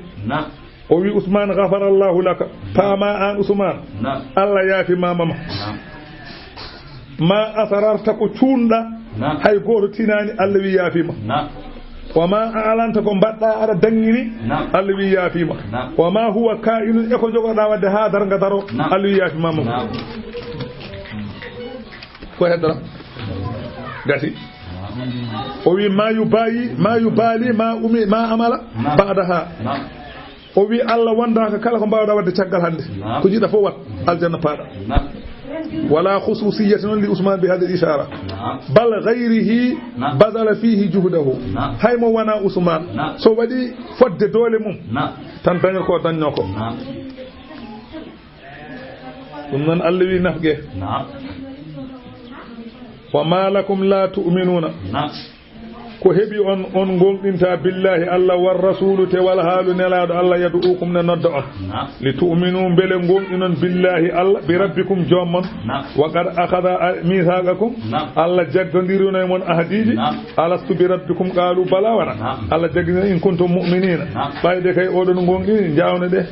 o wi Ousmane ghafara Allahu laka paama an Ousmane Allah yaafi mama ma asararta ko cuunda hay goto tinani Allah wi yaafima wa ma a'lanta ko badda ara dangini Allah wi yaafima wa ma huwa ka'inun e ko jogoda wadde ha darga daro Allah wi yaafi mama ko hedra gati o wi ma yubali ma amala ba'daha o wi Allah wondaka kala ko mbawda wadde caggal hande ko jiɗa fof wat aljanna paada wala khususiyyatan li Ousmane bi hadhihi al-ishara bal ghayrihi badala fihi juhdahu haymo wana Ousmane so wadi fodde dole mum tan daño ko dañno ko dum non Allah wi nafge wa ma lakum la tu'minuna ko hebi on gonɗinta billahi Allah war rasulu te wal halu nelaɗo Allah yad'ukum ne nodda on li tu'minu bele gonɗinon billahi Allah bi rabbikum jommon wa qad akhadha mithaqakum Allah jaggondiruna mon ahdiji alastu bi rabbikum qalu bala wana Allah jaggina in kuntum mu'minina bayde kay odon gonɗini jawne de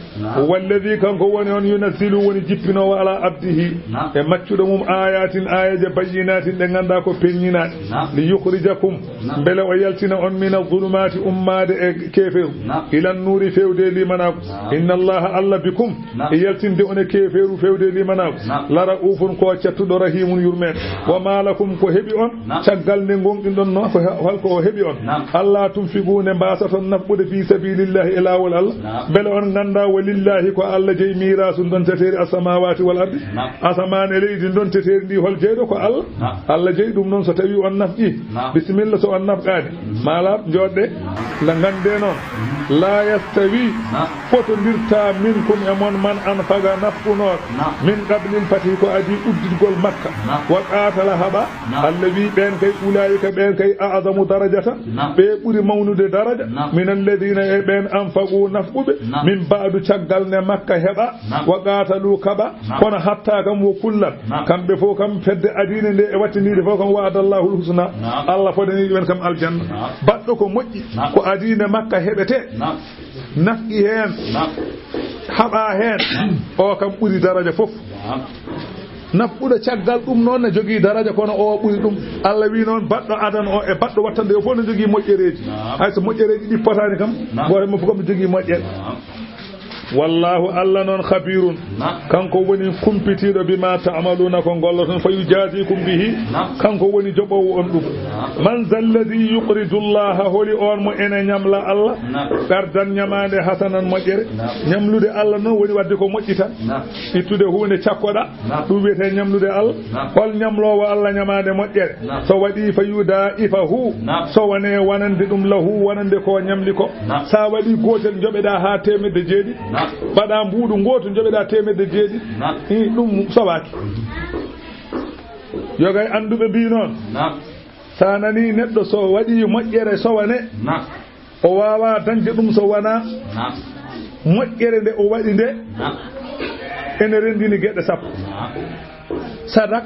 walladhi kanko woni on yunazzilu woni jippino wa ala abdihi e maccudo mum ayatin ayaje bayyinatin de ganda ko peññinaɗe li yukhrijakum bele o yaltina on min al-zulumati ummade e keferu ila nuri fewde limanako inna allaha alla bikum e yaltinde on e keferu fewde limanako lara ufun ko cattudo rahimun yurmen wa malakum ko hebi on caggal ne gonɗin ɗon no ko halko o hebi on allah tunfigune mbasaton nafɓude fi sabilillahi ila wal Allah bele on ganda walillahi ko Allah jeyi mirasu don teteri as-samawati wal ardi asamane leydi don teteri ndi hol jeydo ko Allah jeyi ɗum noon so tawi on nafƴi bismillah so on nafƴi mala jodde la gande non la yastawi foto dirta minkum e mon man anfaga nafqunor min qablin pati ko adi uddidgol makka wa qatala haba allazi ben kay ulaika ben kay a'zamu darajata be buri mawnude daraja min alladhina e ben anfaqu nafqube min ba'du caggal ne makka heba wa qatalu kaba kono hatta kam wo kullan kambe fo kam fedde adine nde e wattinide fo kam wa'adallahu alhusna Allah fodani ben kam aljanna baddo ko moƴƴi ko adine makka heɓete nafqi hen haɓa hen o kam ɓuri daraja fof nafɓuɗo caggal ɗum noon ne jogii daraja kono o ɓuri ɗum Allah wi noon baɗɗo adan o e baɗɗo wattande o fof ne jogii moƴƴereji hay so moƴƴereji ɗippotani kam goto mo fof kam jogii moƴƴere wallahu Allah non khabirun kanko woni kumpitido bima ta'maluna ko golloton fayu jazikum bihi kanko woni jobowo on dum man zalladhi yuqridu Allah holi on mo ene nyamla Allah gardan nyamande hasanan mojjere nyamlude Allah non woni wadde ko mojjita ittude huunde cakkoda dum wiete nyamlude Allah hol nyamlowo Allah nyamande mojjere so wadi fayuda ifahu so wane wanande dum lahu wanande ko nyamli ko sa wadi gotel jobeda ha temedde jeedi bada mbuudu ngoto joɓeɗa temedde jeeɗi ɗum sawaki yogay anduɓe mbi noon sa nani neɗɗo so waɗi moƴƴere sowane o wawa dañde ɗum so wona moƴƴere nde o waɗi nde ene rendini gueɗe sappo sadak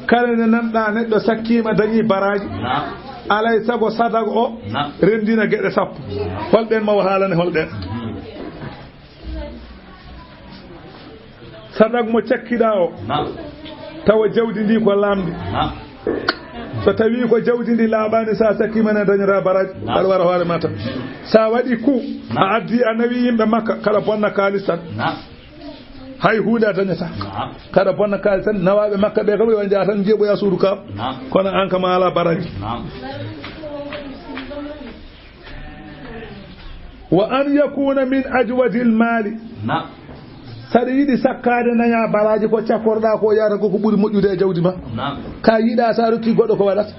kala nde nanɗa neɗɗo sakkima dañi baraji alay sago sadak o rendina gueɗe sappo holɗen mawo haalane holɗen sadak mo cakkiɗa o tawa jawdi ndi ko lamdi so tawi ko jawdi ndi laaɓani sa sakkimane dañata baraji aɗa wara hoore mata sa waɗi ku a addi a nawi yimɓe makka kada bonna kalis tan hay hunde a dañata kada bonna kalis tan nawaɓe makka ɓe kam ɓe jaa tan jeeɓoya suudu kam kono an kam ala baraji وأن يكون من أجود المال نعم سريدي سكاد نيا بالاجي كو تشاكوردا كو يارا كو بودي مودjude jawdi ma ka yida sa rokki goddo ko wadata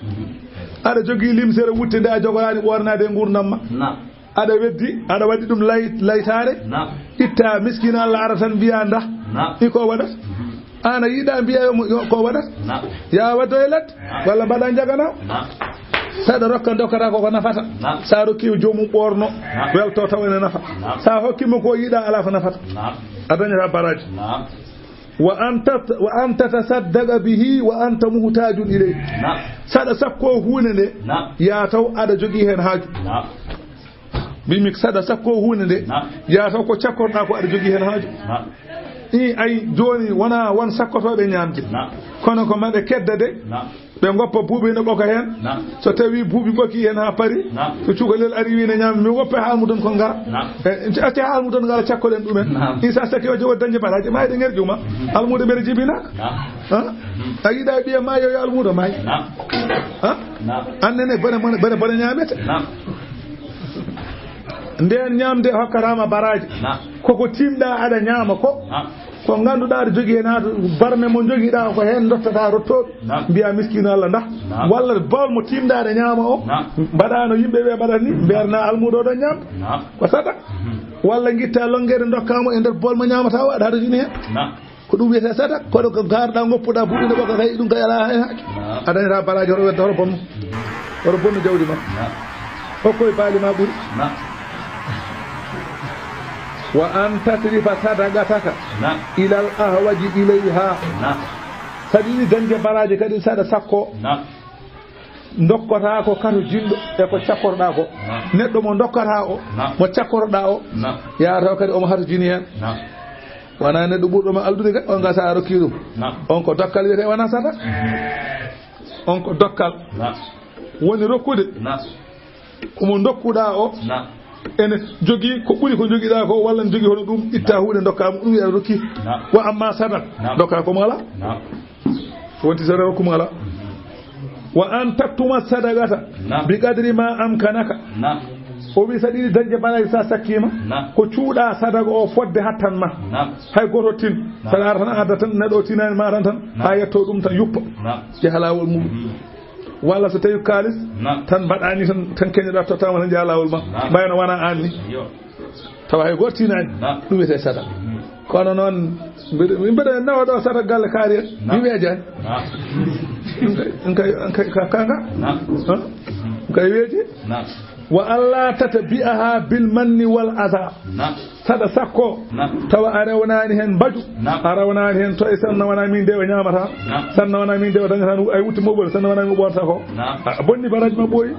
ada jogi limsere wuttinde a jogoraani bornade ngurdam ma ada weddi ada wadi dum laytare itta miskina Allah aratan biya nda iko wadata ana yida biya ko wadata ya wadoylat walla bada jagana sada rokka dokara ko nafata sa rokki jomum borno welto tawene nafa sa hokkimo ko yida ala fa nafata adanya baraji wa anta tasaddaqa bihi wa anta muhtajun ilayhi sada sakko hunde ya taw ada jogi hen haaju bimi sada sakko hunde ya taw ko cakkorda ko ada jogi hen haaju ay joni wana won sakkotobe nyamde kono ko mabbe keddade be goppa buubi no boko hen so tawi buubi bokki hen ha pari so cukalel ari wi ne nyam mi woppe halmudon ko ngara e ati halmudon ngara cakkolen dumen isa sakki o jowo dañde baraje mayde ngerjuma almudo bere jibina ha ayida biya mayo yo almudo may ha annene bane nyamete nden nyamde hokkarama baraje koko timda ada nyama ko ganduɗa aɗa jogui hen ha barme mo joguiɗa ko hen dottata rottoɓe mbiya miskino Allah nda walla bol mo timdade ñaama o mbaɗano yimɓeɓe mbaɗat ni mbiyatna almuɗo ɗo ñamta ko saɗa walla guitta longguede dokkamo e nder bol mo ñamata o aɗa haɗajini hen ko ɗum wiyete saɗa koɗo ko garɗa goppuɗa buɗɗinde ɓoka tawi ɗum kay ala hen haqqe a dañata baraji hoto wedde hoto bonno jawdi ma hokkoye baali ma ɓuuri wa an tasrifa sadaqataka ila al-ahwaji ilayha kadi danje baraje kadi sada sakko dokkata ko kanu jindo e ko cakkorda ko neddo mo dokkata o mo cakkorda o ya taw kadi o mo hatu jini hen wana neddo burdo ma aldude ga on ga sa rokki dum on ko dokkal wete wana sada on ko dokkal woni rokkude ko mo dokkuda o ene jogi ko buri ko jogiida ko walla jogi hono dum itta huude dokkam dum ya rokki wa amma sadat dokka ko mala wonti sara ko mala wa an taktuma sadaqata bi qadri ma amkanaka o wi sadi danje balay sa sakima ko cuuda sadaqa o fodde hattan ma hay goto tin sadar tan adda tan nedo tinani ma tan ha yetto dum tan yuppa ci halawol mum walla so tawi kalis tan mbaɗani tan keñoɗa tottama tan jalawol ma mbayno wona anni tawa hay goto tinani ɗum wiyete sada kono noon mbeɗa nawaɗo sada galle kaari en mi weejani kanga kay weeji wa alla tatabi'aha bil manni wal adha sada sakko tawa arewnani hen baju arewnani hen to e sanna wana min de o nyamata sanna wana min de o dañata ay wutti mobol sanna wana mi borta ko bonni baraji ma boyi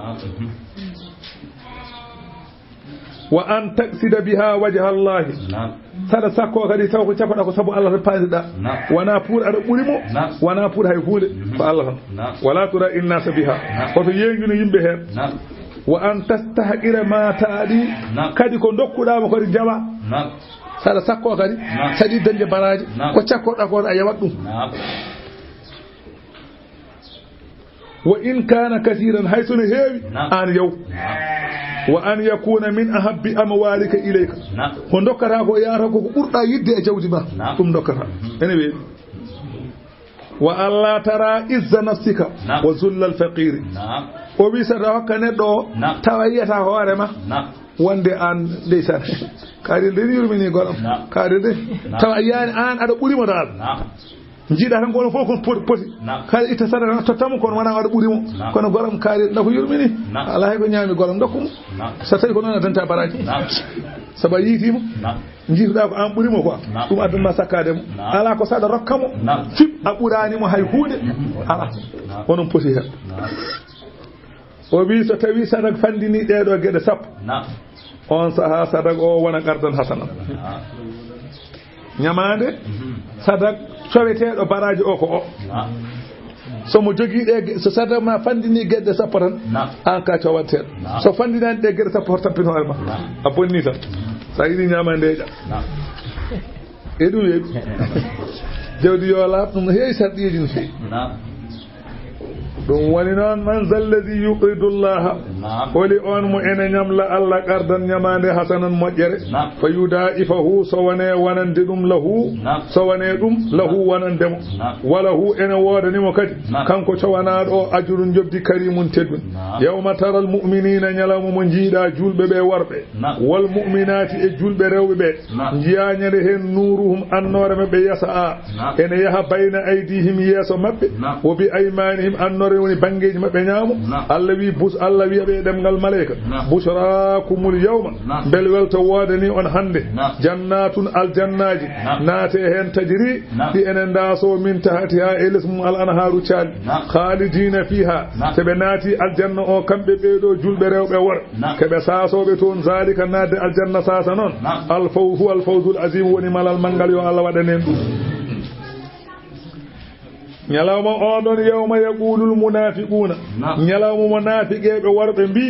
wa an taksida biha wajha Allah sada sakko kadi taw ko cakoda ko sabu Allah paasida wana pour ada burimo wana pour hay fuude ko Allah tan wala tura inna biha ko to yengino yimbe hen wa an tastahqira ma taadi kadi ko dokkuda mo ko jaba sada sakko kadi sadi danje baraji ko cakkoda ko a yawat dum wa in kana kaseeran haythu heewi an yaw wa an yakuna min ahabbi amwalika ilayka ko dokkata ko yaata ko burda yidde e jawdi ma dum dokkata ene we wa alla tara izza nafsika wa zull al faqir o wi sada hokka neddo tawa yiyata hoore ma wonde an deysan kaari de yurmini golam kaari de tawa yaani an ada burimo dal jiida tan gono fof ko poti kaari itta sada to tamu kon wana ada burimo kono golam kaari da ko yurmini ala hay ko nyaami golam dokkum sa tawi ko non danta baraji saba yiitimo jiiduda ko an burimo ko dum aduna sakkade mo ala ko sada rokkamo fip a burani mo hay huude ala onon poti hen o wi so tawi sadak fandini deedo gede sappo on saha sadak o wona gardan hasana nyamande sadak soweteedo baraji o ko o so mo jogi de so sadak ma fandini gede sappo tan an ka cowante so fandinani de gede sappo tampino alma a bonni tan sa yidi nyamande ja e dum yebi jawdi yo laab dum heey sardiiji no feewi ɗum woni noon man zalladhi yuqridu Allah holi on mo ene ñamla Allah qardan ñamande hasanan moƴƴere fa yudaifahu so wone wonande ɗum lahu so wone ɗum lahu wonandemo wala hu ene wodanimo kadi kanko cowanaɗo o ajrun jobdi karimun teddun yawma taral mu'minina ñalawma mo jiiɗa julɓe ɓe worɓe wal mu'minati e julɓe rewɓe ɓe jiyañade hen nuruhum annore maɓɓe yasa a ene yaha bayna aydihim yeeso maɓɓe wo bi aymanihim annore woni bangeji maɓɓe ñaamo Allah wi Allah wiyaɓe ɗemgal malayka bushrakumul yawma bel welto wodani on hande jannatun aljannaji naate hen tajri ɗi enen ndaso min tahatiha e les mum al anharu caali khalidina fiha seɓe naati aljanna o kamɓe ɓeeɗo julɓe rewɓe wor keɓe sasoɓe toon zalika nadde aljanna sasa noon alfawhu alfawzul azim woni malal mangal yo Allah waɗanen ɗum ñalawma oɗon yawma yaqulul munafiquna ñalawma munafiqeɓe worɓe mbi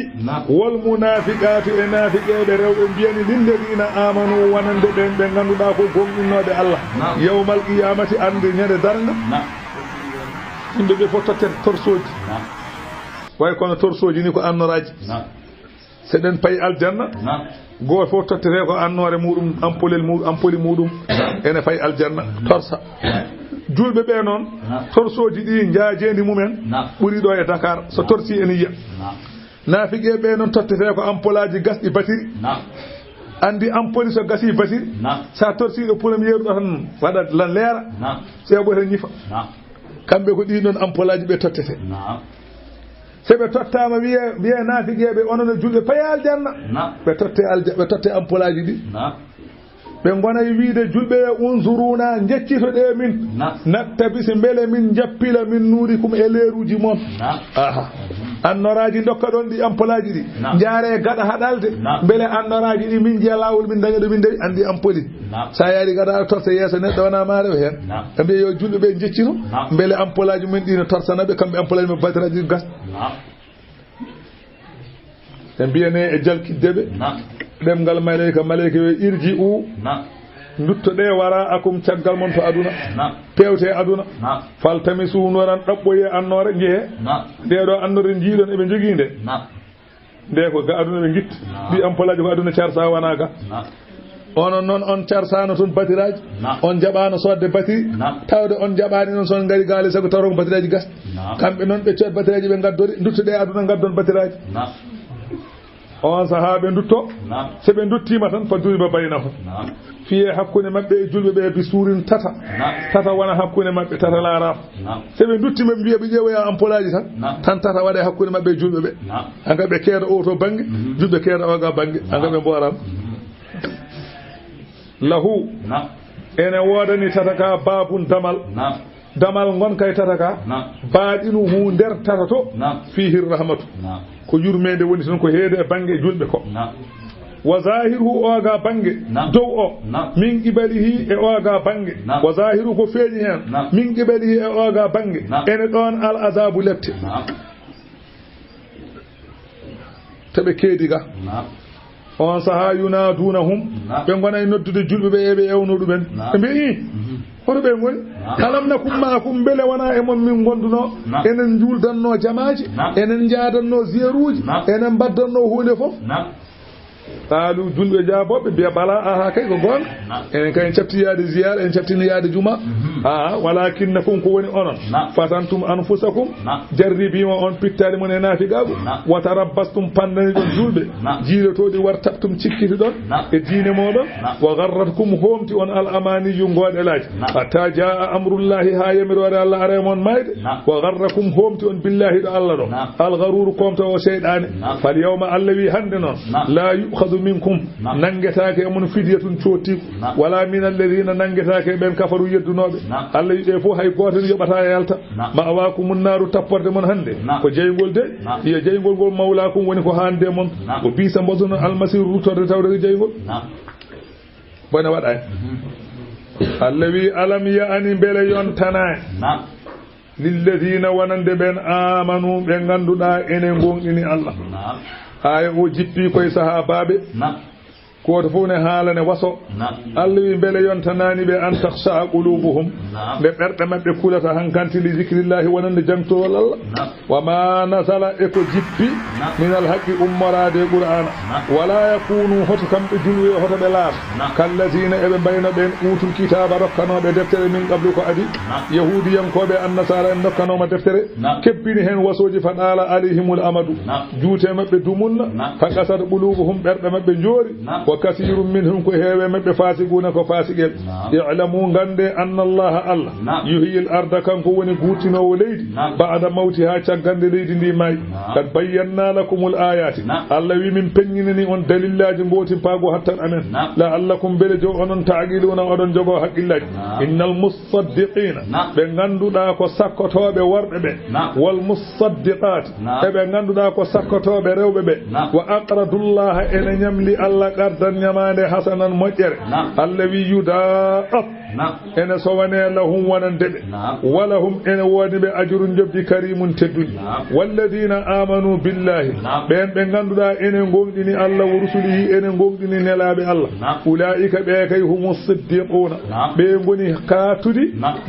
wol munafiqatu e nafiqeɓe rewɓe mbiyani lilladina amanu wonande ɓen ɓe ganduɗa ko gonɗinnoɓe Allah yawmal qiyamati ande ñande darga yimɓe ɓe fof totten torsoji way kono torsoji ni ko annoraji seɗen payi aljanna goto fof tottete ko annore muɗum ampoli muɗum ene fayi aljanna torsa julɓe ɓe noon torsoji ɗi jaajendi mumen ɓuri ɗo e Dakar so torsi ene yiya nafiqe ɓe noon tottete ko ampolaji gasɗi batiri andi ampoli so gasi batiri sa torsiɗo premier ɗo tan waɗa lan leera seeɓo ten ñifa kamɓe ko ɗi noon ampolaji ɓe tottete seɓe tottama wiye nafiqeɓe onono julɓe paye aljanna ɓe totte ampolaji ɗi ɓe gonayi wiide julɓe unzuruna jeccitoɗe min nattabisi beele min jappila min nuurikum e leeruji moon annoraji dokka ɗon ɗi ampolaji ɗi jaare gaɗa haɗalde beele annoraji ɗi min jiya lawol min daña ɗo min dewi andi ampoli sa yaari gaɗa torsa yeeso neɗɗo wona ma rew hen ɓe mbiya yo julɓe ɓe jeccino beele ampolaji men ɗi no torsanaɓe kamɓe ampolaji men batiraji gas ɓe mbiyane e jalkiddeɓe ɗemgal malayka yo irji u duttoɗe wara akum caggal mon to aduna pewte aduna faltami sunoran ɗaɓɓoye annore jeehe ndeɗo annore jiiɗon eɓe jogui nde ko ga aduna ɓe guitta ɗi ampolaji ko aduna carsa wona ga onon noon on carsano toon batiraji on jaɓano sodde batiri tawde on jaɓani noon son gari gaale sago tawro ko batiraji gas kamɓe noon ɓe coot batiraji ɓe gaddori duttoɗe aduna gaddon batiraji on saha ɓe dutto so ɓe duttima tan fa duriba baynahum fiye hakkude maɓɓe e julɓe ɓe bi suurin tata wona hakkude maɓɓe tata laarama so ɓe duttima ɓe mbiya ɓe ƴeewoya ampolaji tan tata waɗe hakkude maɓɓe e julɓe ɓe hanga ɓe keeda o to banggue julɓe keeda oga banggue hanga ɓe mborama lahu ene wodani tata ka babun damal gonka e tata ka baaɗinu hu nder tata to fihi rahmatu ko yurmede woni tan ko heede e banggue julɓe ko wa zahiruhu oga banggue dow o min qibalihi e oga banggue wa zahiru ko feeñi hen min qibalihi e oga banggue ene ɗon al azabu lette toɓe keedi ga on saha yunadunahum ɓe gona e noddude julɓe ɓe eɓe ewno ɗumen ɓe mbi hoto ɓe goni alam nakum makum beele wona e mon min gonduno enen juldanno jamaji enen jaadanno zéruji enen baddanno hunde foof qaalu julɓe jaaboɓe mbiya bala aha kay ko gonga enen kay en cabti yaade ziyara en cabtini yaade juma walakinna fum ko woni onon fatantum anfusakum jarribima on pittali mon e naafigagu wa tarabbastum pandani ɗon julɓe jiilotoɗi wartabtum cikkiti ɗon e diine moɗon wa garratkum homti on al amaniyu goɗelaji hatta jaa amrullahi ha yamirore Allah are mon mayde wa garrakum homti on billahi ɗo Allah ɗo al garuru komta o seyɗane fal yawma Allah wi hande noon la yukhadu minkum nangetake e mon fidyatun coottiku wala min alladhina nangetake ben kafaru yeddunoɓe Allah yiɗe fof hay goto yoɓata yalta ma'awakumun naru tapporde mon hande ko jeygol de yo jeygol ngol mawlakum woni ko hande mon ko bisa mbodono almasir rutorde tawde jeygol bona waɗa Allah wi alam ya'ani bele yontana lilladhina wonande ben amanu ɓe ganduɗa enen gonɗini Allah aya o jippi koye sahabaɓe koto fof ne haalane waso Allah wi beele yontanani ɓe an takhsha qulubuhum ɓe ɓerɗe maɓɓe kulata hankanti li zicrillahi wonande jangtowol Allah wama nasala eko jippi min alhaqqi ummorade qur'ana wala yakunu hoto kamɓe julɓe hoto ɓe laata kallazina eɓe mbayno ɓen utul kitaba rokkanoɓe deftere min qabli ko adi yahudiyankoɓe annasara en dokkanoma deftere kebbini hen wasoji faɗala alayhimul amadu juute maɓɓe dumunna fa kasat qulubuhum ɓerɗe maɓɓe joori wa kasirum minhum ko heewe maɓɓe fasiguna ko fasiqel i'lamu gande anna allaha allah yuhyil arda kanko woni guurtinowo leydi ba'da mawtiha caggande leydi ndi maayi kad bayyana lakumul ayati allah wi min peññinani on dalillaji mbotin paago hattan amen la'allakum bele jo onon ta'qiluna oɗon jogo haqqillaji innal musaddiqina ɓe ganduɗa ko sakkotoɓe worɓe ɓe wal musaddiqati eɓe ganduɗa ko sakkotoɓe rewɓe ɓe wa aqradullaha ene ñamli allah qardan ñamande hasanan moƴƴere allah wi yuda'af ene sowane lahum wonande ɓe walahum ene woni ɓe ajrun jobdi karimun teddudi walladina amanu billahi ɓen ɓe ganduɗa ene gonɗini allah wa rusulihi ene gonɗini nelaɓe allah ulaika ɓe kay humu siddiquna ɓe goni kaatude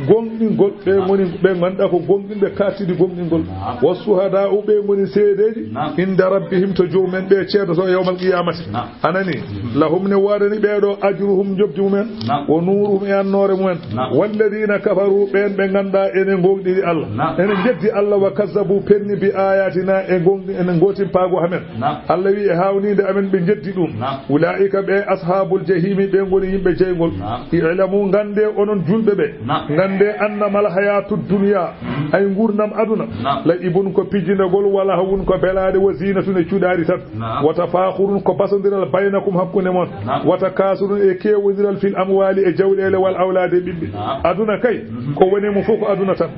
gonɗingol ɓe goni ɓe ganduɗa ko gonɗinɓe kaatude gonɗingol wassuhada'u ɓe goni seedeji inda rabbihim to jowmen ɓe ceedoto yawmal qiyamati anani lahum ne waɗani ɓeɗo ajruhum jobdi mumen wo nuruhum e annore mumen walladina kafaru ɓen ɓe ganduɗa ene gonɗini allah ene jeddi allah wa kazzabu penni bi ayatina e gonɗi ene gotin paago hamen allah wi e hawnide amen ɓe jeddi ɗum ulaika ɓe ashabul jahimi ɓe goni yimɓe jeygol ilamu gande onon julɓe ɓe gande annamal hayatud dunya ay gurdam aduna la ibun ko pijjinegol wala hawun ko belade wa zinatun e cuɗari tan wata fakhurun ko basodiral baynakum hakkunde mon wata kasurun e kewodiral fil amwali e jawɗele wal awlade ɓiɓɓe aduna kay ko woni mum fof ko aduna tan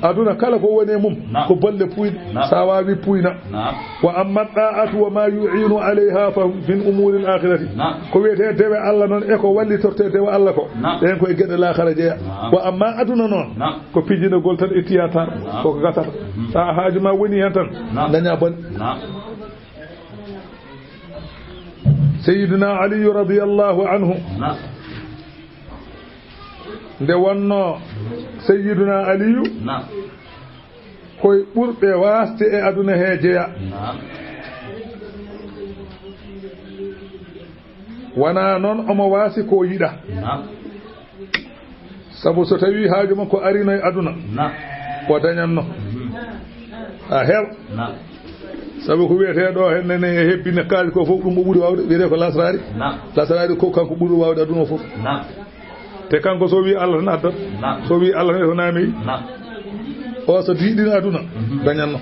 aduna kala ko woni mum ko bolle puyɗe sa wawi puyna wa amma da'atu wa ma yu'inu alayha fa min umuri al-akhirati ko wiyete dewe Allah non e ko wallitorte dewe Allah ko ɗen koye gueɗe laakara jeeya wa amma aduna noon ko pijjinegol tan e tiyatar koko gatata sa haaju ma woni hen tan daña bone sayyidina ali radiyallahu anhu nde wonno sayyiduna aliyu koye ɓurɓe wasde e aduna he jeeya wona noon omo waasi ko yiɗa sabu so tawi haaju makko arino e aduna ko dañanno a heewa sabu ko wiyete ɗo hennene e hebbine kaali ko fof ɗum mo ɓuri wawde wiyete ko lasrari ko kanko ɓuri wawde aduna o fof te kanko so wi Allah tan addat so wi Allah tan to naami o so diiɗino aduna dañanno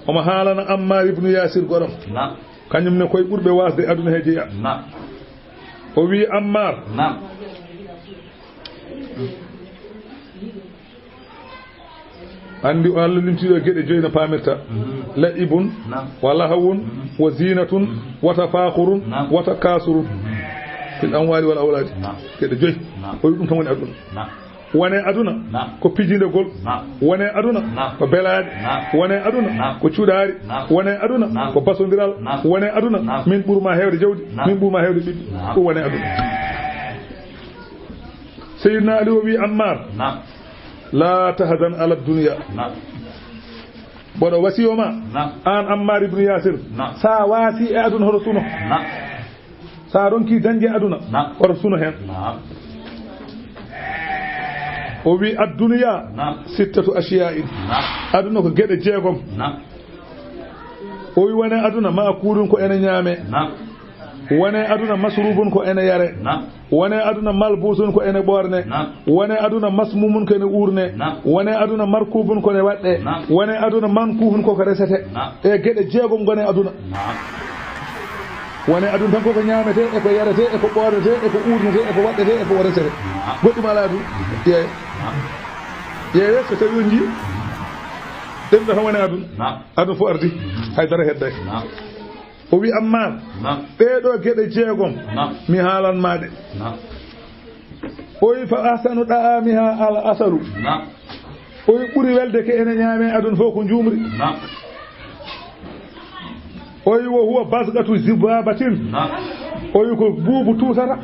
omo haalana Ammar ibn Yasir goɗon kañum ne koye ɓurɓe wasde aduna he jeeya o wi Ammar andi o Allah limtiɗo gueɗe joyi no pamirta la'ibun wa lahawun wa zinatun wa tafakhurun wa takasurun fil amwali wal awladi gueɗe joyi o wi ɗum tan woni aduna wone aduna ko pijindegol wone aduna ko belade wone aduna ko cuɗari wone aduna ko basodiral wone aduna min ɓurma hewde jawdi min ɓurma hewde ɓiɓɓe ɗum wone aduna sayyidina ali o wi Ammar la tahzan ala dunya boɗo wasiyoma an Ammar ibn Yasir sa wasi e aduna hoto suno sa ronki dañde aduna hoto suno hen o wi ad-dunya sittatu ashiya'in aduna ko gueɗe jeegom o wi wone aduna ma kuurun ko ene ñaame wone aduna masrubun ko ene yare wone aduna malbusun ko ene ɓorne wone aduna masmumun ko ene urne wone aduna markubun ko ne waɗɗe wone aduna mankufun koko resete e gueɗe jeegom gone aduna wone aduna tan koko ñaamete eko yarete eko ɓornete eko urnete eko waɗɗete eko resete goɗɗum ala aduna yeeye so tawi on jii ɗemɗo tan wone aduna fof ardi haydara hedday o wi Ammar ɓeeɗo geɗe jeegom mi haalanmaɗe o wi fa ahsanu ɗa'amiha al asalu o wi ɓuri welde ke ene ñaame aduna fof ko juumri oyi wo huwa basgatu zibabatin oyi ko buubu tutata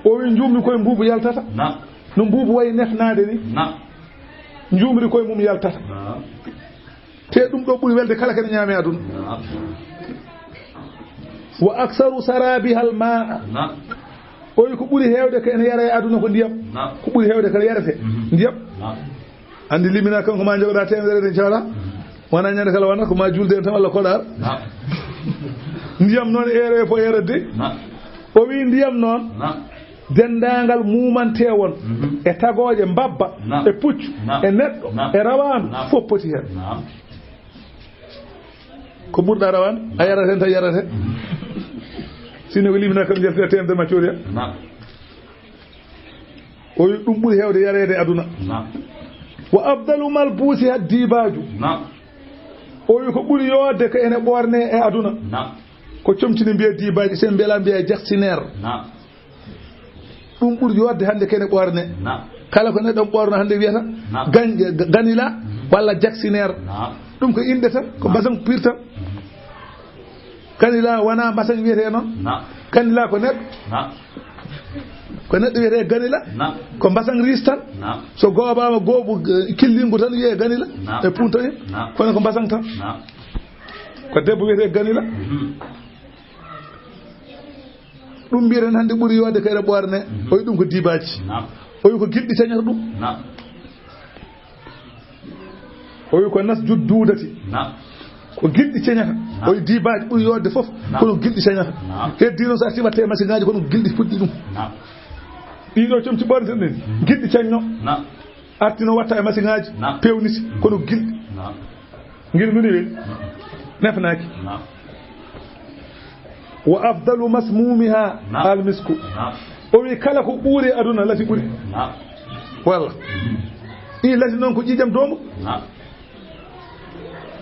oyi njumri koye mbuubu yaltata no mbuubu wayi nefnade ni njumri koye mum yaltata te ɗum ɗo ɓuri welde kala kene ñaame aduna wa aksaru sarabiha al maa oyi ko ɓuri heewde ko ene yara e aduna ko ndiyam ko ɓuri heewde ko yarate ndiyam andi limina kanko ma jogoɗa temedere inchallah wona ñande kala wona ko ma julde en tan walla koɗar ndiyam noon ere fo erade o wi ndiyam noon dendagal mumante won e tagoje mbabba e puccu e neɗɗo e rawandu fof poti hen ko ɓurɗa rawandu a yarate hen tan yarate sino ko limina kam jaltira temde ma cooriya o wi ɗum ɓuri hewde yarede e aduna wa afdalu malbusi ha dibaju o wi ko ɓuri yodde ko ene ɓorne e aduna ko comtini mbiye dibaji sen mbiyala mbiya jaksinaire ɗum ɓuri yodde hande kene ɓorne kala ko neɗɗon ɓorno hande wiyata ganila walla jaksinaire ɗum ko inde tan ko mbasan pir tan ganila wona mbasan wiyete noon ganila ko neɗɗo wiyete ganila ko mbasan ris tan so goobama gooɓu killingu tan wiye ganila e punta hen kono ko mbasan tan ko debbo wiyete ganila ɗum mbiyen hande ɓuri yodde ko ene ɓorne oyi ɗum ko dibaji oyi ko gilɗi tañata ɗum oyi ko nas juddudati ko gilɗi ceñata oyi dibaji ɓuri yodde foof kono gilɗi ceñata heddi noon sa timatte machine ngaji kono gilɗi puɗɗi ɗum ɗiɗo comci ɓorne tan ɗen gilɗi ceñno artino watta e machine ngaji pewniti kono gilɗi guila nuni weeli nefnaki wa afdalu masmumiha almisku o wi kala ko ɓuuri aduna lati ɓuuri walla i lati noon ko ƴiƴam doomu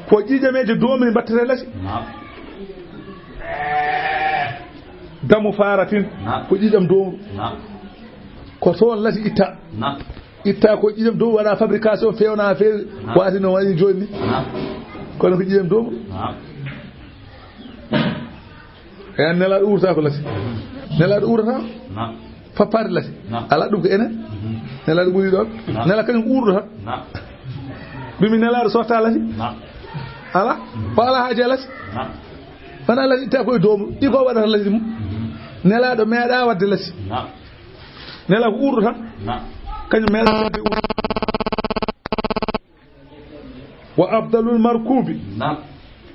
ko ƴiƴameje doomini mbattete lati damu faratin ko ƴiƴam doomu ko toon lati itta ko ƴiƴam doomu waɗa fabrication fewna ha feewi wati no waɗi joni ni kono ko ƴiƴam doomu en nelaɗo urta ko lati nelaɗo urata fappade lati ala ɗum ko enen nelaɗo ɓuri ɗon nela kañum urɗo tan bimi nelaɗo sotta lati ala o ala haaji lati wona lati itta koye doomu ɗiko waɗata lati mum nelaɗo meeɗa wadde lati nela ko urɗo tan kañum meeɗa wa abdalul markubi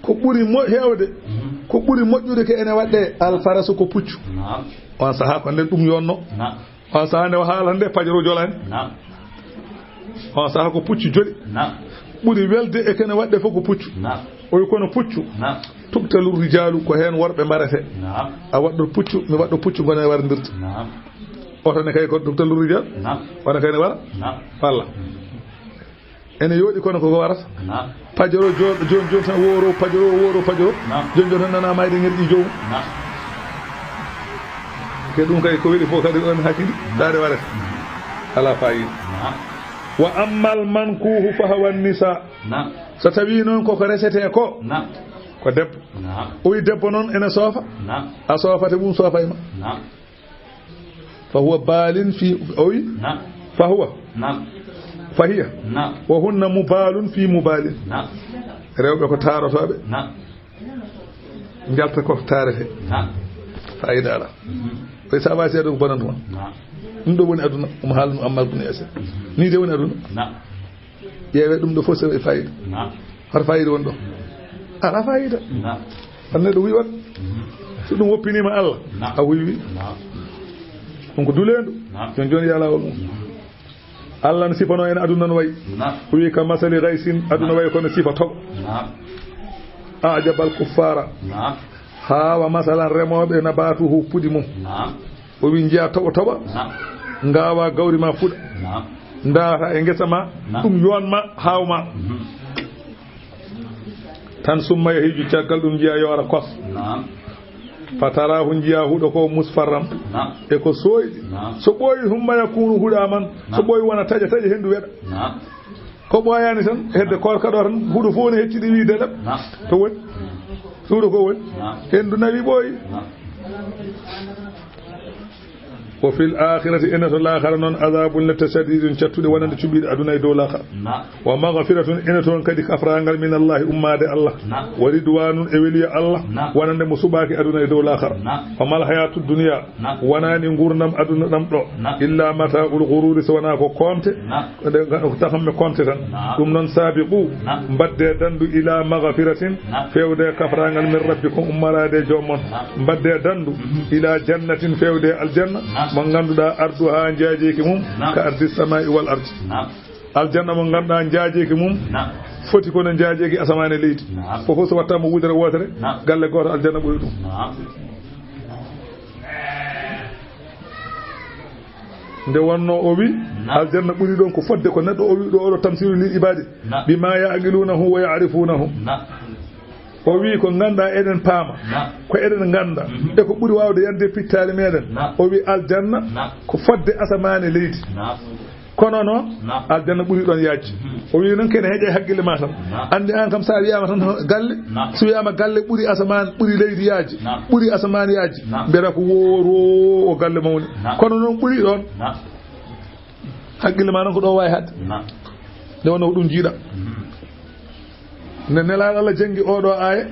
ko ɓuri heewde ko ɓuri moƴƴude ko ene waɗɗe alfarasu ko puccu on sahaa ko nden ɗum yonno on sahaa nde o haala nde pajoro jolani on sahaa ko puccu joli ɓuri welde e kene waɗɗe fof ko puccu oyi kono puccu tubtalur rijalu ko heen worɓe mbarete a waɗɗo puccu mi waɗɗo puccu gone wardirta otone kay ko tubtalur rijal wona kayne wara walla ene yooɗi kono koko warata pajoro joni tan woro pajoro joni tan nana mayde ngerɗi jomum ke ɗum kay ko weɗi fof kadi on hakkille dade warata ala fayida wa ammal mankuhu fa hawa nisa so tawi noon koko resete ko debbo oyi debbo noon ene soofa a soofate mum soofa e ma fa huwa balin fi oyi fa huwa fahiya wa hunna mubalun fi mubalin rewɓe ko tarotoɓe jalta ko tarete fayida ala koye sa wawi seeɗa ko bonanta mon ɗum ɗo woni aduna omo haalno ammal bune ese ni de woni aduna ƴeewe ɗum ɗo fof sewe fayida hoto fayida woni ɗo ala fayida tan neɗɗo wiiwat so ɗum woppinima Allah a wiwi ɗum ko dulendu joni yo lawol mum Allah no sifano en aduna no wayi o wi ka masali gaysin aduna wayi kono sifa toɓo ajabal kuffara hawa masalan remoɓe nabatuhu puɗi mum o wi jiya toɓa ngawa gawri ma fuɗa ndata e guesa ma ɗum yonma hawma tan summa e hiju caggal ɗum jiya yora kos fatarahu jiya huɗo ko musfarram e ko soyɗi so ɓooyi humma yakunu huɗa man so ɓooyi wona taƴa hendu weɗa ko ɓooyani tan hedde korka ɗo tan huɗo fof ne heccidi wiide ɗam to woni suuɗo ko woni hendu nawi ɓooyi wa fil akhirati ina to laakhara noon adabun letta shadidun cattude wonande cuɓiɗe aduna e dow laakhara wa maghfiratun ina toon kadi kafrangal min allahi ummade allah wa ridwanun e weliya allah wonande mo suɓaki aduna e dow laakhara wa mal hayatu dunya wonani gurdam aduna ɗam ɗo illa mata'ul ghururi so wona ko konte ko taxamme konte tan ɗum noon sabiqu mbadde dandu ila maghfiratin fewde kafrangal min rabbikum ummarade joomon mbadde dandu ila jannatin fewde aljanna mo ganduɗa arduha jaajeki mum ka ardi samai wal ardi aljanna mo ganduɗa jaajeki mum foti kono jaajeki asamane leydi fofo so wattama wudere wotere galle goto aljanna ɓoyi ɗum nde wonno o wi aljanna ɓuri ɗon ko fodde ko neɗɗo o wi ɗo oɗo tamsiru lil ibadi bima yaqilunahu wa ya'rifunahu o wi ko ganda eɗen paama ko eɗen ganda e ko ɓuri wawde yande pittali meɗen o wi aljanna ko fodde asamane leydi kono noon aljanna ɓuri ɗon yajji o wi noon kene heeƴe haqqille ma tan andi an kam sa wiyama tan galle so wiyama galle ɓuri asamane ɓuri leydi yaaji ɓuri asamane yaaji mbiyata ko wooro o galle mawni kono noon ɓuri ɗon haqqille ma noon ko ɗo wawi hadde nde wonno ko ɗum jiiɗa nde nelaɗo Allah jangi oɗo aya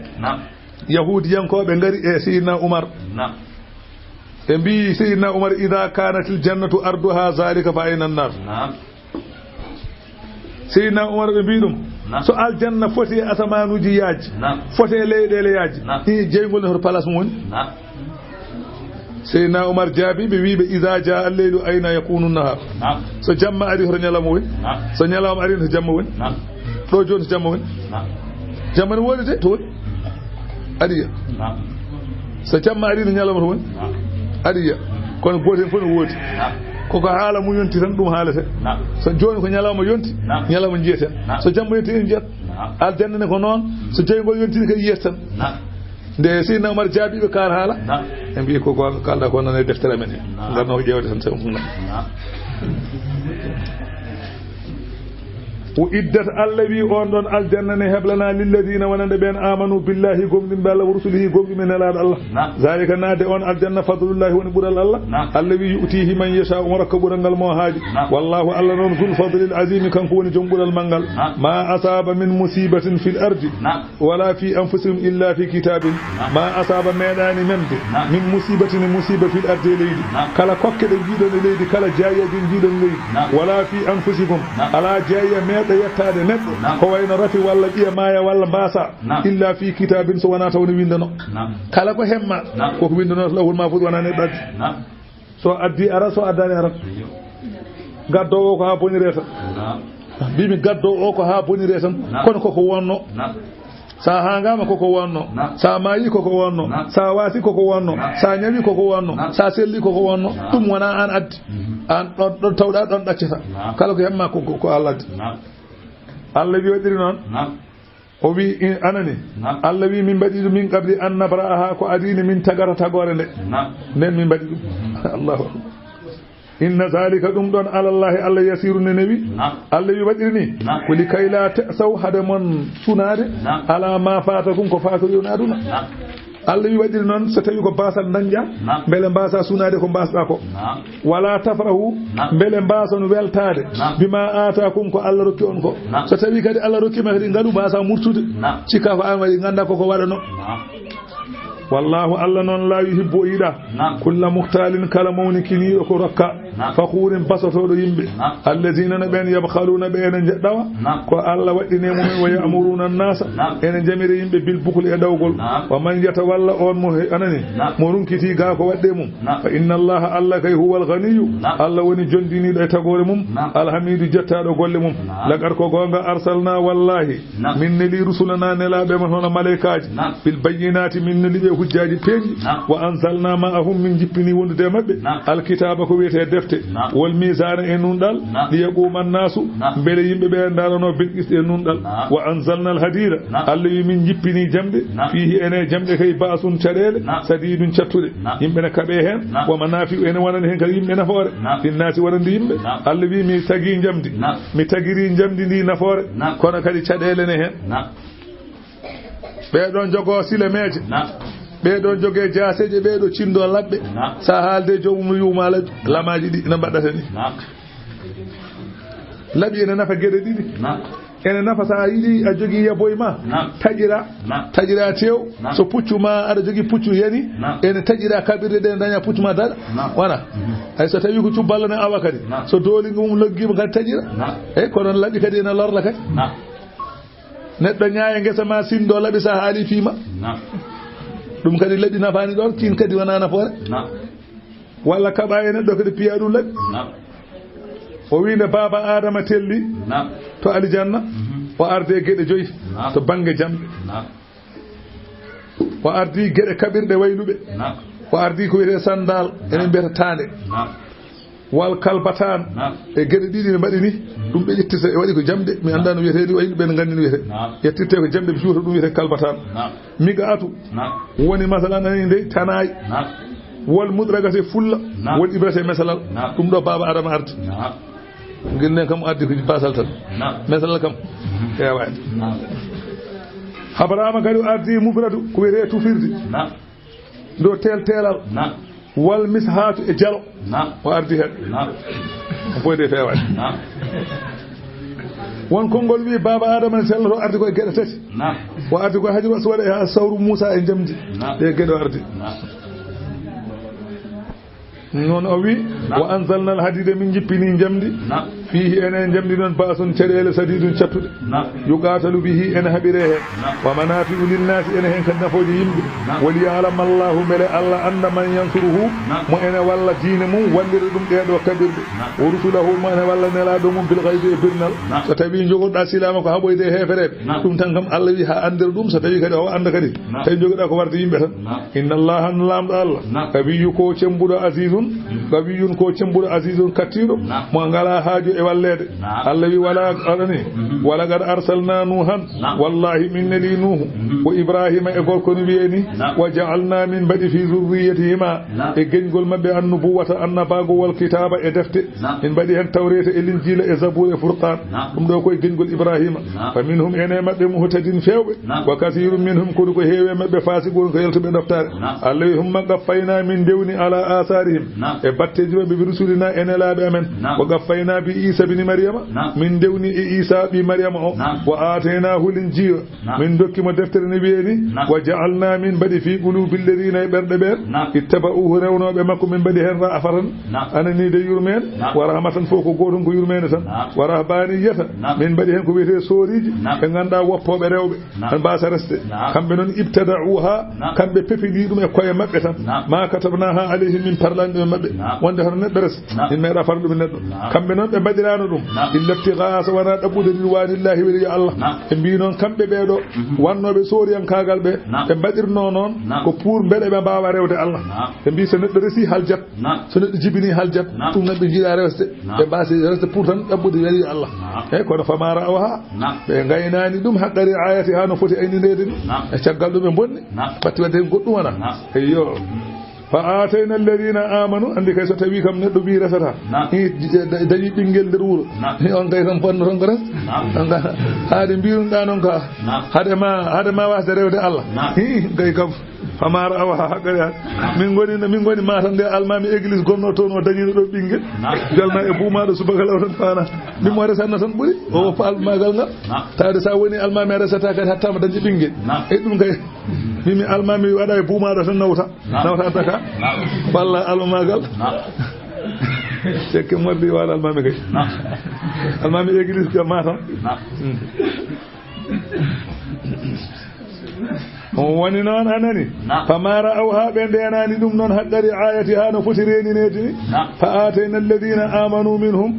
yahudiyankoɓe ngari e sayyidina Umar e mbi sayyidina Umar idha kanatil jannatu arduha zalika fa ayna an-nar sayyidina Umar ɓe mbi ɗum so aljanna foti asamanuji yaaji foti leyɗele yaaji i jeygol ne hoto place mum woni sayyidina Umar jaabi ɓe wiɓe idha jaa al-laylu ayna yakunu an-nahar so jamma ari hoto ñalawma woni so ñalawma ari to jamma woni ɗo joni to jamma woni jamma ne woodi de to woni adiya so jamma ari no ñalawma to woni adiya kono goten fof no woodi koko haala mu yonti tan ɗum haalete so joni ko ñalawma yonti ñalawma jiyeten so jamma yonti en jiyat aljanna ne ko noon so jeygol yontini kadi yiyat tan nde Seydina Umar jaabiɓe kaar haala e mbi ko kalɗa ko nane deftere men he garno ko ƴewde tan tawi وإدت الذي أندون الجنة هبلنا للذين ونند بين آمنوا بالله قم بالله ورسله قم من الله ذلك نادى أن الجنة فضل الله ونبر الله الذي يؤتيه من يشاء مركب رنجل موهاج والله الله ذو الفضل العظيم كان كون جنبر المنجل ما أصاب من مصيبة في الأرض ولا في أنفسهم إلا في كتاب ما أصاب ميدان من مصيبة في الأرض ليدي كلا كوكد جيدا ليدي كلا جاية جيدا ليدي ولا في أنفسكم على جاية ميدان yettade neɗɗo ko wayno rafi walla ɓiya maaya walla mbaasa illa fi kitabin so wona tawni windano kala ko hemma koko windano lawhul mahfuz wona neɗɗo addi so addi ara so addani arat gaddowo ko ha bonire tan mbimi gaddowo o ko ha bonire tan kono koko wonno sa hangama koko wonno sa maayi koko wonno sa waasi koko wonno sa ñawi koko wonno sa selli koko wonno ɗum wona an addi an ɗon tawɗa ɗon ɗaccata kala ko hemma ko Allah addi Allah wi waɗiri noon o wi anani Allah wi min mbaɗi ɗum min qabli an nabra'aha ko adini min tagata tagore nde nden min mbaɗi ɗum Allahu akbar inna zalika ɗum ɗon alallahi Allah yasiru ne newi Allah wi waɗiri ni ko li kay la ta'saw hade mon sunade ala ma fatakum ko fato yona aduna Allah wi waɗiri noon so tawi ko basal dañƴa beele mbasa sunade ko mbasɗa ko wala tafrahu beele mbasa no weltade bima atakum ko Allah rokki on ko so tawi kadi Allah rokkima kadi ngadu mbasa murtude cikka ko an waɗi ganda koko waɗano wallahu Allah noon la yuhibbu ida kulla muhtalin kala mawni kiniɗo ko rokka fakhurin basotoɗo yimɓe alladina na ɓen yabkhaluna ɓe ene jeɗɗawa ko Allah waɗine mumen wa ya'muruna an-nasa ene jamire yimɓe bil bukli e ɗawgol wa man yatawalla on mo anani mo runkiti ga ko waɗɗe mum fa inna Allah Allah kay huwal ghaniyyu Allah woni jondiniɗo e tagore mum alhamidu jettaɗo golle mum lagar ko gonga arsalna wallahi min neli rusulana nelaɓe mon hono malaikaji bil bayyinati min neli hujjaji peeñi wa anzalna ma'ahum min jippini wondude mabbe alkitaba ko wiyete defte wal mizana e nundal li yaquma an-nasu bele yimbe be darano bil qist e nundal wa anzalna al-hadira alladhi min jippini jamde fihi ene jamde kay ba'sun chadele sadidun chattude yimbe ne kabe hen wa manafi'u ene wonani hen kal yimbe nafoore finnati warandi yimbe alladhi mi tagi jamdi mi tagiri jamdi ndi nafoore kono kadi chadele ne hen ɓeɗon jogo sile meje ɓeɗon jogue jaseje ɓeɗo cindo labɓe sa haalde jomum yuma lamaji ɗi ina mbaɗata ni laaɓi ene nafa gueɗe ɗiɗi ene nafa sa yiɗi a jogui yaboye ma taƴira tew so puccu ma aɗa jogui puccu yani ene taƴira kaɓirɗe ɗe daña puccu ma daɗa wona hay so tawi ko cubballa ne awa kadi so dooli mum loggima kadi taƴira eyyi kono laaɓi kadi ene lorla kadi neɗɗo ñaaya guesa ma sindo laaɓi sa haali fiima ɗum kadi laaɓi nafani ɗon kin kadi wona nafoore walla kaɓa e neɗɗo kadi piya ɗum laaɓi o winde baba adama telli to aljanna o arde gueɗe joyi to banggue jamɗe o ardi gueɗe kaɓirɗe wayluɓe o ardi ko wiyete sandal enen mbiyata tande wal kalbatan e gueɗe ɗiɗi ne mbaɗi ni ɗum ɓe ƴettirta e waɗi ko jamɗe mi anda no wiyete ni wayluɓe ne gandi no wiyete ƴettirte ko jamɗe ɓe cuuta ɗum wiyete kalbatan miga atu woni masalan ani nde tanayi wol mudragate fulla wol ibrate mesalal ɗum ɗo baba adama ardi guilne kam addi ko basal tan mesalal kam ewade habarama kadi o ardi mufradu ko wiyete tufirde ndo teltelal wal mishatu e jalo o ardi hen o foyde fewade won konngol wi baba adama ne sellato ardi koye gueɗe tati o ardi koye hajru aswad e ha sawru moussa e jamdi ɗe gueɗe o ardi noon o wi wa anzalna al hadida min jippini jamdi fihi enen jamdi noon basun caɗele sadidum cattuɗe yuqatalu bihi ene haɓire hen wa manafi'u linnasi ene hen kadi nafoje yimɓe woli ya'lam allahu beele allah anda man yansuruhu mo ene walla diine mum wallira ɗum ɗeɗo kaɓirɗe wa rusulahu mo ene walla nelaɗo mum bil ghaibi e birnal so tawi jogoɗa silama ko haɓoyde hefereɓe ɗum tan kam allah wi ha andira ɗum so tawi kadi o anda kadi tawi jogoɗa ko warde yimɓe tan inna allaha lamɗo allah kawiyu ko cembuɗo azizun kawiyun ko cembuɗo azizun kattiɗo mo ngala haaju e wallede allah wi wala aɗani wala gad arsalna nuhan wallahi min neli nuhu wa ibrahima e gorko no wiyeni wa ja'alna min mbaɗi fi zurriyatihima e geñgol mabɓe annubuwata annabago wal kitaba e defte en mbaɗi hen tawreta e linjila e zabur e furqan ɗum ɗo koye geñgol ibrahima fa minhum ene mabɓe muhtadin fewɓe wa kathirum minhum koɗi ko heewe mabɓe fasiqun ko yaltuɓe doftare allah wi humma gaffayna min dewni ala atharihim e batteji mabɓe bi rusulina ene laaɓe amen wa gaffayna bi isa bini maryama min dewni e isa ɓi maryama o wa ataynahu linjila min dokkimo deftere ne wiyeni wa ja'alna min mbaɗi fi qulubi alladhina e ɓerɗe ɓen ittaba'uhu rewnoɓe makko min mbaɗi hen ra'afatan ananide yurmen wa rahmatan fof ko gotum ko yurmene tan wa rahbaniyata min mbaɗi hen ko wiyete soriji ɓe ganduɗa woppoɓe rewɓe tan mbasa reste kamɓe noon ibtada'uha kamɓe pepini ɗum e koye mabɓe tan ma katabnaha alayhim min parlani ɗum e mabɓe wonde hono neɗɗo res min meeɗa farde ɗum e neɗɗo kamɓe noon ɓe mbaɗirano ɗum illa ibtigha wona ɗaɓɓude ridwanillahi weli Allah ɓe mbi noon kamɓe ɓeɗo wannoɓe soriyankagal ɓe ɓe mbaɗirno noon ko pour beele ɓe mbawa rewde Allah ɓe mbi so neɗɗo resi haljat so neɗɗo jibini haljat ɗum nan ɓe jiiɗa resde ɓe mbasi resde pour tan ɗaɓɓude weli Allah eyyi kono famara o ha ɓe gaynani ɗum haqqari ayati ha no foti aynidede ni e caggal ɗum ɓe bonni batti wadde hen goɗɗum wona eyyo fa atayna alladhina amanu andi kay so tawi kam neɗɗo wi resata dañi ɓinguel nder wuuro on kay kam fonno ton ko res haade mbiruɗa noon ka haade ma wasde rewde Allah kay kam famara awa ha haqqari ha min goni matan nde almami église gonno toon o dañino ɗo ɓinguel jalna e buumaɗo subakal o tan fana mimo resanno tan ɓuuri o woppa almagal ngal tawde sa woni almami a resata kadi hattama dañi ɓinguel e ɗum kay mimi almami waɗa e buumaɗo tan nawta addaka walla almamagal cekke moddi waɗa almami kay almami église ka matam woni noon anani famara aw ha ɓe ndenani ɗum noon haqqari ayati ha no foti reninede ni fa atayna alladhina amanu minhum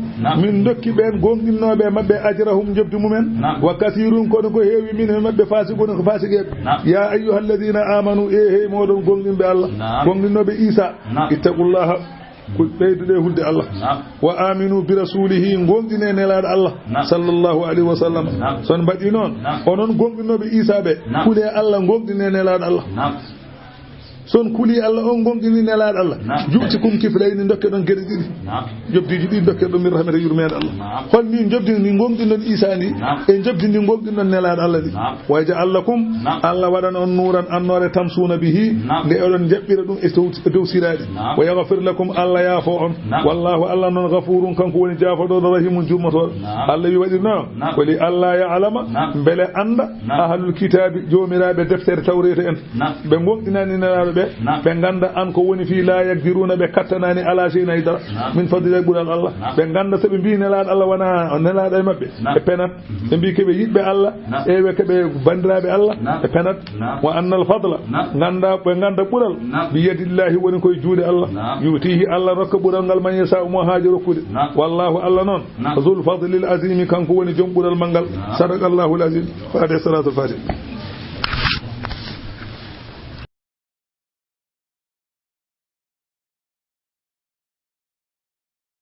min dokki ɓen gonɗinnoɓe mabɓe ajrahum jobdi mumen wa kathirun kono ko heewi min he mabɓe fasiquna ko fasigueɓe ya ayyuha alladhina amanu e hey moɗon gonɗinɓe Allah gonɗinnoɓe Isa ittaqullaha ko ɓeyduɗe hulde Allah wa aminu bi rasulihi gonɗine nelaɗo Allah sallallahu alayhi wa sallam son mbaɗi noon onon gonɗinoɓe Isa ɓe huule Allah gonɗine nelaɗo Allah son kuli Allah on gonɗini nelaɗo Allah ju'tikum kiflayni dokke ɗon gueɗe ɗiɗi jobdiji ɗi dokke ɗon min rahmata yurmede Allah holni jobdi ni gonɗin ɗon Isa ni e jobdi ndi gonɗin ɗon nelaɗo Allah ɗi wa ja'alakum Allah waɗan on nuran annore tamsuna bihi nde oɗon jaɓɓira ɗum e dow siraɗi wa yaghfir lakum Allah yaafo on wallahu Allah noon ghafurun kanko woni jaafoɗoɗo rahimun jummotoɗo Allah wi waɗi noon wali Allah ya'lama beele anda ahlul kitabi jomiraɓe deftere tawreta en ɓe gonɗinani nelaɗo ɓe ganda an ko woni fi la yakdiruna ɓe kattanani ala shay'in haydara min fadlillah ɓuural Allah ɓe ganda soɓe mbi nelaɗo Allah wona nelaɗo e mabɓe e penat ɓe mbi keɓe yiɗɓe Allah ewe keɓe bandiraɓe Allah e penat wa anna al fadla ganda ɓe ganda ɓuural bi yadillahi woni koye juuɗe Allah yutihi Allah rokka ɓuural ngal man yasa mo haaji rokkude wallahu Allah noon zul fadlil azimi kanko woni joom ɓuural mal ngal sadaqallahu al azim fatiha salatul fatiha